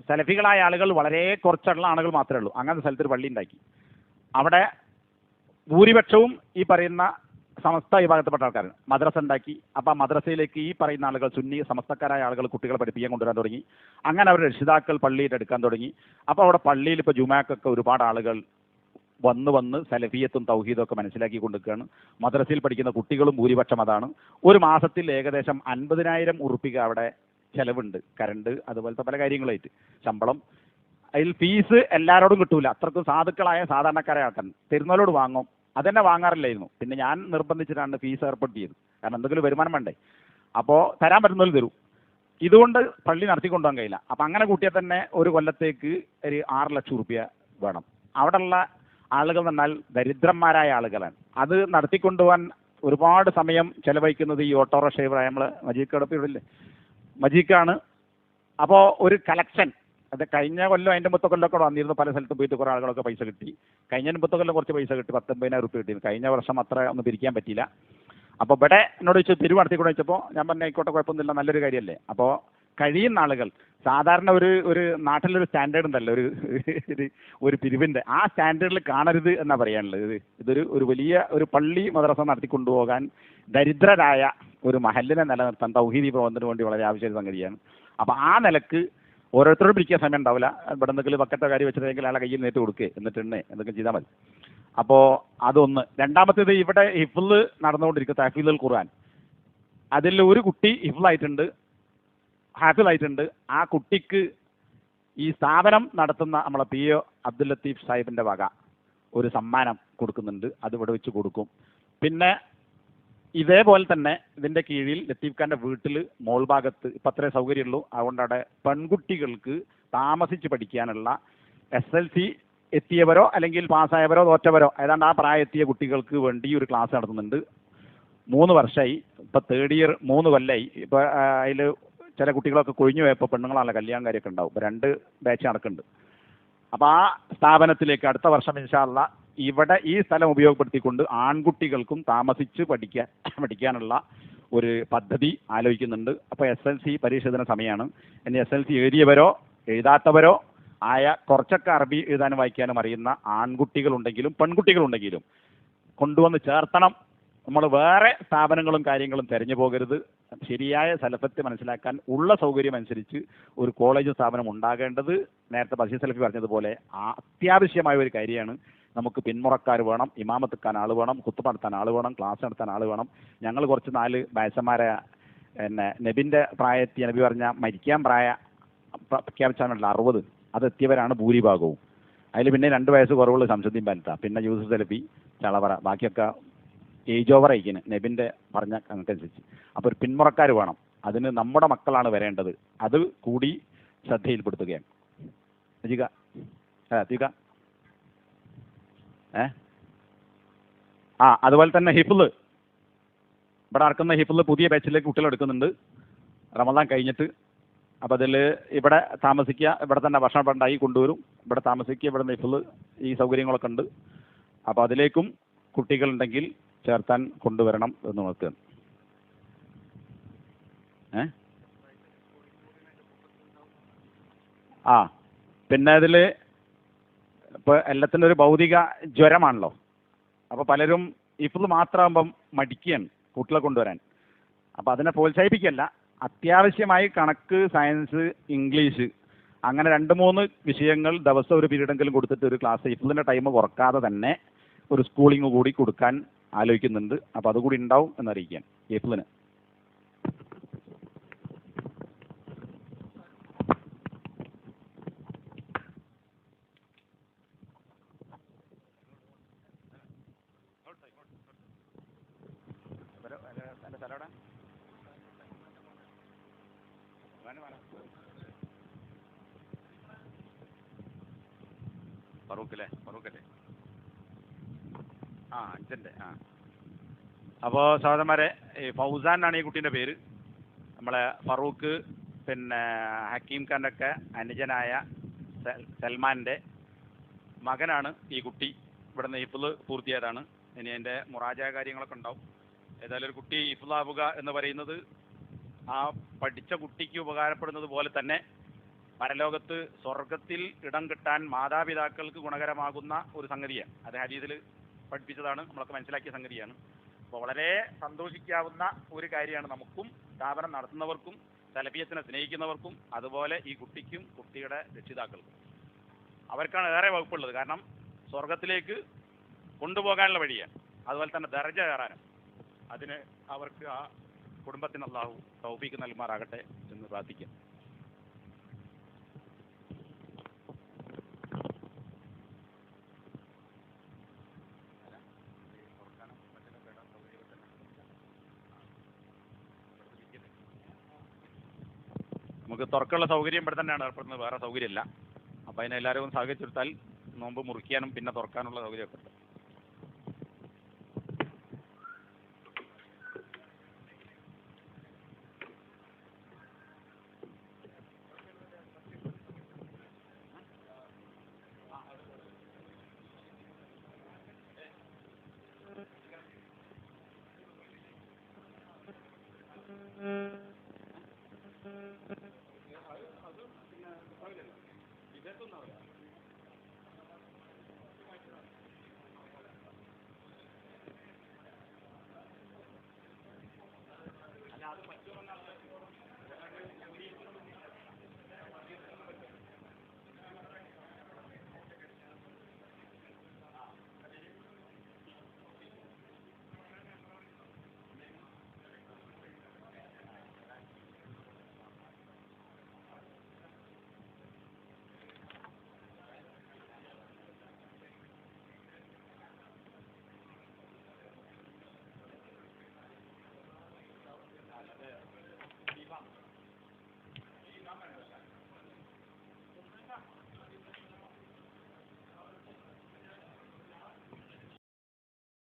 സലഫികളായ ആളുകൾ വളരെ കുറച്ചുള്ള ആളുകൾ മാത്രമേ ഉള്ളൂ. അങ്ങനത്തെ സ്ഥലത്തൊരു പള്ളി ഉണ്ടാക്കി. അവിടെ ഭൂരിപക്ഷവും ഈ പറയുന്ന സമസ്ത വിഭാഗത്തിൽപ്പെട്ട ആൾക്കാർ മദ്രസ ഉണ്ടാക്കി. അപ്പോൾ ആ മദ്രസയിലേക്ക് ഈ പറയുന്ന ആളുകൾ സുന്നി സമസ്തക്കാരായ ആളുകൾ കുട്ടികളെ പഠിപ്പിക്കാൻ കൊണ്ടുവരാൻ തുടങ്ങി. അങ്ങനെ അവരുടെ രക്ഷിതാക്കൾ പള്ളിയിൽ എടുക്കാൻ തുടങ്ങി. അപ്പോൾ അവിടെ പള്ളിയിൽ ഇപ്പോൾ ജുമാക്കൊക്കെ ഒരുപാട് ആളുകൾ വന്ന് സലഫിയത്തും തൗഹീദും ഒക്കെ മനസ്സിലാക്കി കൊണ്ടിരിക്കുകയാണ്. മദ്രസയിൽ പഠിക്കുന്ന കുട്ടികളും ഭൂരിപക്ഷം അതാണ്. ഒരു മാസത്തിൽ ഏകദേശം 50,000 ഉറുപ്പിക അവിടെ ചെലവുണ്ട്. കറണ്ട് അതുപോലത്തെ പല കാര്യങ്ങളായിട്ട് ശമ്പളം. അതിൽ ഫീസ് എല്ലാവരോടും കിട്ടൂല. അത്രക്കും സാധുക്കളായ സാധാരണക്കാരായ ആൾക്കാർ തരുന്നവരോട് വാങ്ങും. അതെന്നെ വാങ്ങാറില്ലായിരുന്നു. പിന്നെ ഞാൻ നിർബന്ധിച്ചിട്ടാണ് ഫീസ് ഏർപ്പെടുത്തിയത്. കാരണം എന്തെങ്കിലും വരുമാനം വേണ്ടേ. അപ്പോൾ തരാൻ പറ്റുന്നതിൽ തരും. ഇതുകൊണ്ട് പള്ളി നടത്തിക്കൊണ്ടുപോകാൻ കഴിയില്ല. അപ്പം അങ്ങനെ കൂട്ടിയാൽ തന്നെ ഒരു കൊല്ലത്തേക്ക് ഒരു 6 ലക്ഷം ഉറുപ്പിക വേണം. അവിടെയുള്ള ആളുകൾ എന്ന് പറഞ്ഞാൽ ദരിദ്രന്മാരായ ആളുകളാണ്. അത് നടത്തിക്കൊണ്ടുപോകാൻ ഒരുപാട് സമയം ചെലവഴിക്കുന്നത് ഈ ഓട്ടോറിക്ഷ ഡ്രൈവറായ നമ്മൾ മജീക്കടപ്പില്ലേ മജീക്കാണ്. അപ്പോൾ ഒരു കളക്ഷൻ അത് കഴിഞ്ഞ കൊല്ലം അതിൻ്റെ മുമ്പത്തെ കൊല്ലമൊക്കെ വന്നിരുന്നു. പല സ്ഥലത്തും പോയിട്ട് കുറേ ആളുകളൊക്കെ പൈസ കിട്ടി. കഴിഞ്ഞ മുമ്പത്തെ കൊല്ലം കുറച്ച് പൈസ കിട്ടി. 19,000 ഉറുപ്പിക കിട്ടി. കഴിഞ്ഞ വർഷം അത്ര ഒന്നും പിരിക്കാൻ പറ്റിയില്ല. അപ്പോൾ ഇവിടെ എന്നോട് ചോദിച്ചു പിരിവ് നടത്തിക്കൂടെ ചോദിച്ചപ്പോൾ ഞാൻ പറഞ്ഞ ആയിക്കോട്ടെ, കുഴപ്പമൊന്നുമില്ല, നല്ലൊരു കാര്യമല്ലേ. അപ്പോൾ കഴിയുന്ന ആളുകൾ സാധാരണ ഒരു നാട്ടിലൊരു സ്റ്റാൻഡേർഡ് ഉണ്ടല്ലോ, ഒരു പിരിവിൻ്റെ ആ സ്റ്റാൻഡേർഡിൽ കാണരുത് എന്നാണ് പറയാനുള്ളത്. ഇതൊരു വലിയ ഒരു പള്ളി മദ്രസ നടത്തിക്കൊണ്ടുപോകാൻ ദരിദ്രരായ ഒരു മഹല്ലിനെ നിലനിർത്താൻ തൗഹീദി പ്രബന്ധത്തിന് വേണ്ടി വളരെ ആവശ്യമായ സംഗതിയാണ്. അപ്പോൾ ആ നിലക്ക് ഓരോരുത്തരോട് പിടിക്കാൻ സമയം ഉണ്ടാവില്ല. ഇവിടെ എന്തെങ്കിലും ബക്കറ്റോ കാര്യം വെച്ചിട്ടുണ്ടെങ്കിൽ അയാളെ കയ്യിൽ നേരിട്ട് കൊടുക്കുക, എന്നിട്ട് എന്തൊക്കെ ചെയ്താൽ മതി. അപ്പോൾ അതൊന്ന്. രണ്ടാമത്തേത് ഇവിടെ ഹിഫ്ള് നടന്നുകൊണ്ടിരിക്കുക, തഹ്ഫീദുൽ ഖുർആൻ. അതിൽ ഒരു കുട്ടി ഹിഫ്ളായിട്ടുണ്ട്, ഹാഫിളായിട്ടുണ്ട്. ആ കുട്ടിക്ക് ഈ സ്ഥാപനം നടത്തുന്ന നമ്മളെ PO അബ്ദുൽ ലത്തീഫ് സാഹിബിൻ്റെ വക ഒരു സമ്മാനം കൊടുക്കുന്നുണ്ട്. അത് ഇവിടെ വെച്ച് കൊടുക്കും. പിന്നെ ഇതേപോലെ തന്നെ ഇതിൻ്റെ കീഴിൽ ലത്തീഫ് ഖാൻ്റെ വീട്ടിൽ മോൾ ഭാഗത്ത് ഇപ്പം അത്രേ സൗകര്യമുള്ളൂ. അതുകൊണ്ട് അവിടെ പെൺകുട്ടികൾക്ക് താമസിച്ച് പഠിക്കാനുള്ള SLC എത്തിയവരോ അല്ലെങ്കിൽ പാസ്സായവരോ തോറ്റവരോ ഏതാണ്ട് ആ പ്രായത്തിയ കുട്ടികൾക്ക് വേണ്ടി ഒരു ക്ലാസ് നടത്തുന്നുണ്ട്. 3 വർഷമായി. ഇപ്പോൾ 3rd ഇയർ 3 കൊല്ലമായി. ഇപ്പോൾ അതിൽ ചില കുട്ടികളൊക്കെ കൊഴിഞ്ഞു പോയപ്പോൾ പെണ്ണുങ്ങളാണല്ലോ കല്യാണം കാര്യമൊക്കെ ഉണ്ടാവും. ഇപ്പോൾ 2 ബാച്ച് നടക്കുന്നുണ്ട്. അപ്പോൾ ആ സ്ഥാപനത്തിലേക്ക് അടുത്ത വർഷം ഇൻഷാ അല്ലാഹ് ഇവിടെ ഈ സ്ഥലം ഉപയോഗപ്പെടുത്തിക്കൊണ്ട് ആൺകുട്ടികൾക്കും താമസിച്ച് പഠിക്കാനുള്ള ഒരു പദ്ധതി ആലോചിക്കുന്നുണ്ട്. അപ്പോൾ SLC പരീക്ഷ എഴുതുന്ന സമയമാണ്. ഇനി SLC എഴുതിയവരോ എഴുതാത്തവരോ ആയ കുറച്ചൊക്കെ അറബി എഴുതാനും വായിക്കാനും അറിയുന്ന ആൺകുട്ടികളുണ്ടെങ്കിലും പെൺകുട്ടികളുണ്ടെങ്കിലും കൊണ്ടുവന്ന് ചേർത്തണം. നമ്മൾ വേറെ സ്ഥാപനങ്ങളും കാര്യങ്ങളും തിരഞ്ഞു പോകരുത്. ശരിയായ സലഫത്ത് മനസ്സിലാക്കാൻ ഉള്ള സൗകര്യം അനുസരിച്ച് ഒരു കോളേജ് സ്ഥാപനം ഉണ്ടാകേണ്ടത് നേരത്തെ ബഷീർ സലഫി പറഞ്ഞതുപോലെ അത്യാവശ്യമായ ഒരു കാര്യമാണ്. നമുക്ക് പിന്മുറക്കാർ വേണം, ഇമാമത്തെക്കാൻ ആൾ വേണം, ഖുത്ബ നടത്താൻ ആൾ വേണം, ക്ലാസ് നടത്താൻ ആൾ വേണം. ഞങ്ങൾ കുറച്ച് 4 ബാച്ചന്മാരെ നബിൻ്റെ പ്രായത്തിൽ നബി പറഞ്ഞ മരിക്കാൻ പ്രഖ്യാപിച്ചാണല്ലോ 60, അതെത്തിയവരാണ് ഭൂരിഭാഗവും. അതിൽ പിന്നെ 2 വയസ്സ് കുറവുള്ള ശംസുദ്ദീൻ ബാൽത്ത, പിന്നെ യൂസുഫ് സലഫി, ചളവറ, ബാക്കിയൊക്കെ ഏജ് ഓവർ അയക്കിന് നബിൻ്റെ പറഞ്ഞ കണക്കനുസരിച്ച്. അപ്പോൾ ഒരു പിന്മുറക്കാർ വേണം. അതിന് നമ്മുടെ മക്കളാണ് വരേണ്ടത്. അത് കൂടി ശ്രദ്ധയിൽപ്പെടുത്തുകയാണ്. അതുപോലെ തന്നെ ഹിഫ്ള് ഇവിടെ നടക്കുന്ന ഹിഫ്ള് പുതിയ ബാച്ചിലേക്ക് കുട്ടികൾ എടുക്കുന്നുണ്ട് റമദാൻ കഴിഞ്ഞിട്ട്. അപ്പോൾ അതിൽ ഇവിടെ താമസിക്കുക, ഇവിടെ തന്നെ ഭക്ഷണം ഉണ്ടാക്കി കൊണ്ടുവരും, ഇവിടെ താമസിക്കുക, ഇവിടെ ഹിഫ്ള് ഈ സൗകര്യങ്ങളൊക്കെ ഉണ്ട്. അപ്പോൾ അതിലേക്കും കുട്ടികളുണ്ടെങ്കിൽ ചേർത്താൻ കൊണ്ടുവരണം എന്ന് നോക്കുക. പിന്നെ അതിൽ ഇപ്പോൾ എല്ലാത്തിനും ഒരു ഭൗതിക ജ്വരമാണല്ലോ. അപ്പോൾ പലരും ഹിഫ്ള് മാത്രമാകുമ്പം മടിക്കുകയാണ് കുട്ടികളെ കൊണ്ടുവരാൻ. അപ്പോൾ അതിനെ പ്രോത്സാഹിപ്പിക്കല്ല. അത്യാവശ്യമായി കണക്ക്, സയൻസ്, ഇംഗ്ലീഷ് അങ്ങനെ 2-3 വിഷയങ്ങൾ ദിവസം ഒരു പീരീഡെങ്കിലും കൊടുത്തിട്ട് ഒരു ക്ലാസ് ഹിഫ്ളിൻ്റെ ടൈം കുറക്കാതെ തന്നെ ഒരു സ്കൂളിംഗ് കൂടി കൊടുക്കാൻ ആലോചിക്കുന്നുണ്ട്. അപ്പോൾ അതുകൂടി ഉണ്ടാവും എന്നറിയിക്കാൻ ഹിഫ്ളിന്. ഫറൂഖല്ലേ? അഞ്ചൻ്റെ. അപ്പോൾ സഹോദരന്മാരെ, ഫൗസാൻ എന്നാണ് ഈ കുട്ടീൻ്റെ പേര്. നമ്മളെ ഫറൂഖ് പിന്നെ ഹക്കീം ഖാൻ്റെ ഒക്കെ അനുജനായ സൽമാൻ്റെ മകനാണ് ഈ കുട്ടി. ഇവിടെ നിന്ന് ഹിഫ്ള് പൂർത്തിയായതാണ്. ഇനി അതിൻ്റെ മുറാജ കാര്യങ്ങളൊക്കെ ഉണ്ടാവും. ഏതായാലും ഒരു കുട്ടി ഹിഫ്ളാവുക എന്ന് പറയുന്നത് ആ പഠിച്ച കുട്ടിക്ക് ഉപകാരപ്പെടുന്നത് പോലെ തന്നെ പരലോകത്ത് സ്വർഗത്തിൽ ഇടം കിട്ടാൻ മാതാപിതാക്കൾക്ക് ഗുണകരമാകുന്ന ഒരു സംഗതിയാണ്. അത് ഹദീസിൽ പഠിപ്പിച്ചതാണ്, നമ്മളൊക്കെ മനസ്സിലാക്കിയ സംഗതിയാണ്. അപ്പോൾ വളരെ സന്തോഷിക്കാവുന്ന ഒരു കാര്യമാണ് നമുക്കും സ്ഥാപനം നടത്തുന്നവർക്കും സലഫിയത്തിനെ സ്നേഹിക്കുന്നവർക്കും അതുപോലെ ഈ കുട്ടിക്കും കുട്ടിയുടെ രക്ഷിതാക്കൾക്കും. അവർക്കാണ് ഏറെ വകുപ്പുള്ളത്. കാരണം സ്വർഗത്തിലേക്ക് കൊണ്ടുപോകാനുള്ള വഴിയാണ്, അതുപോലെ തന്നെ ദർജ കയറാനും. അതിന് അവർക്ക് ആ കുടുംബത്തിന് അല്ലാഹു തൗഫീക്ക് നൽകുമാറാകട്ടെ എന്ന് പ്രാർത്ഥിക്കാം. നമുക്ക് തുറക്കുള്ള സൗകര്യം ഇവിടെ തന്നെയാണ് ഏർപ്പെടുന്നത്, വേറെ സൗകര്യമില്ല. അപ്പോൾ അതിനെല്ലാവരും സഹകരിച്ചെടുത്താൽ നോമ്പ് മുറിക്കാനും പിന്നെ തുറക്കാനുള്ള സൗകര്യമൊക്കെ ഉണ്ട്. അത് പറ്റുമെന്നാണ്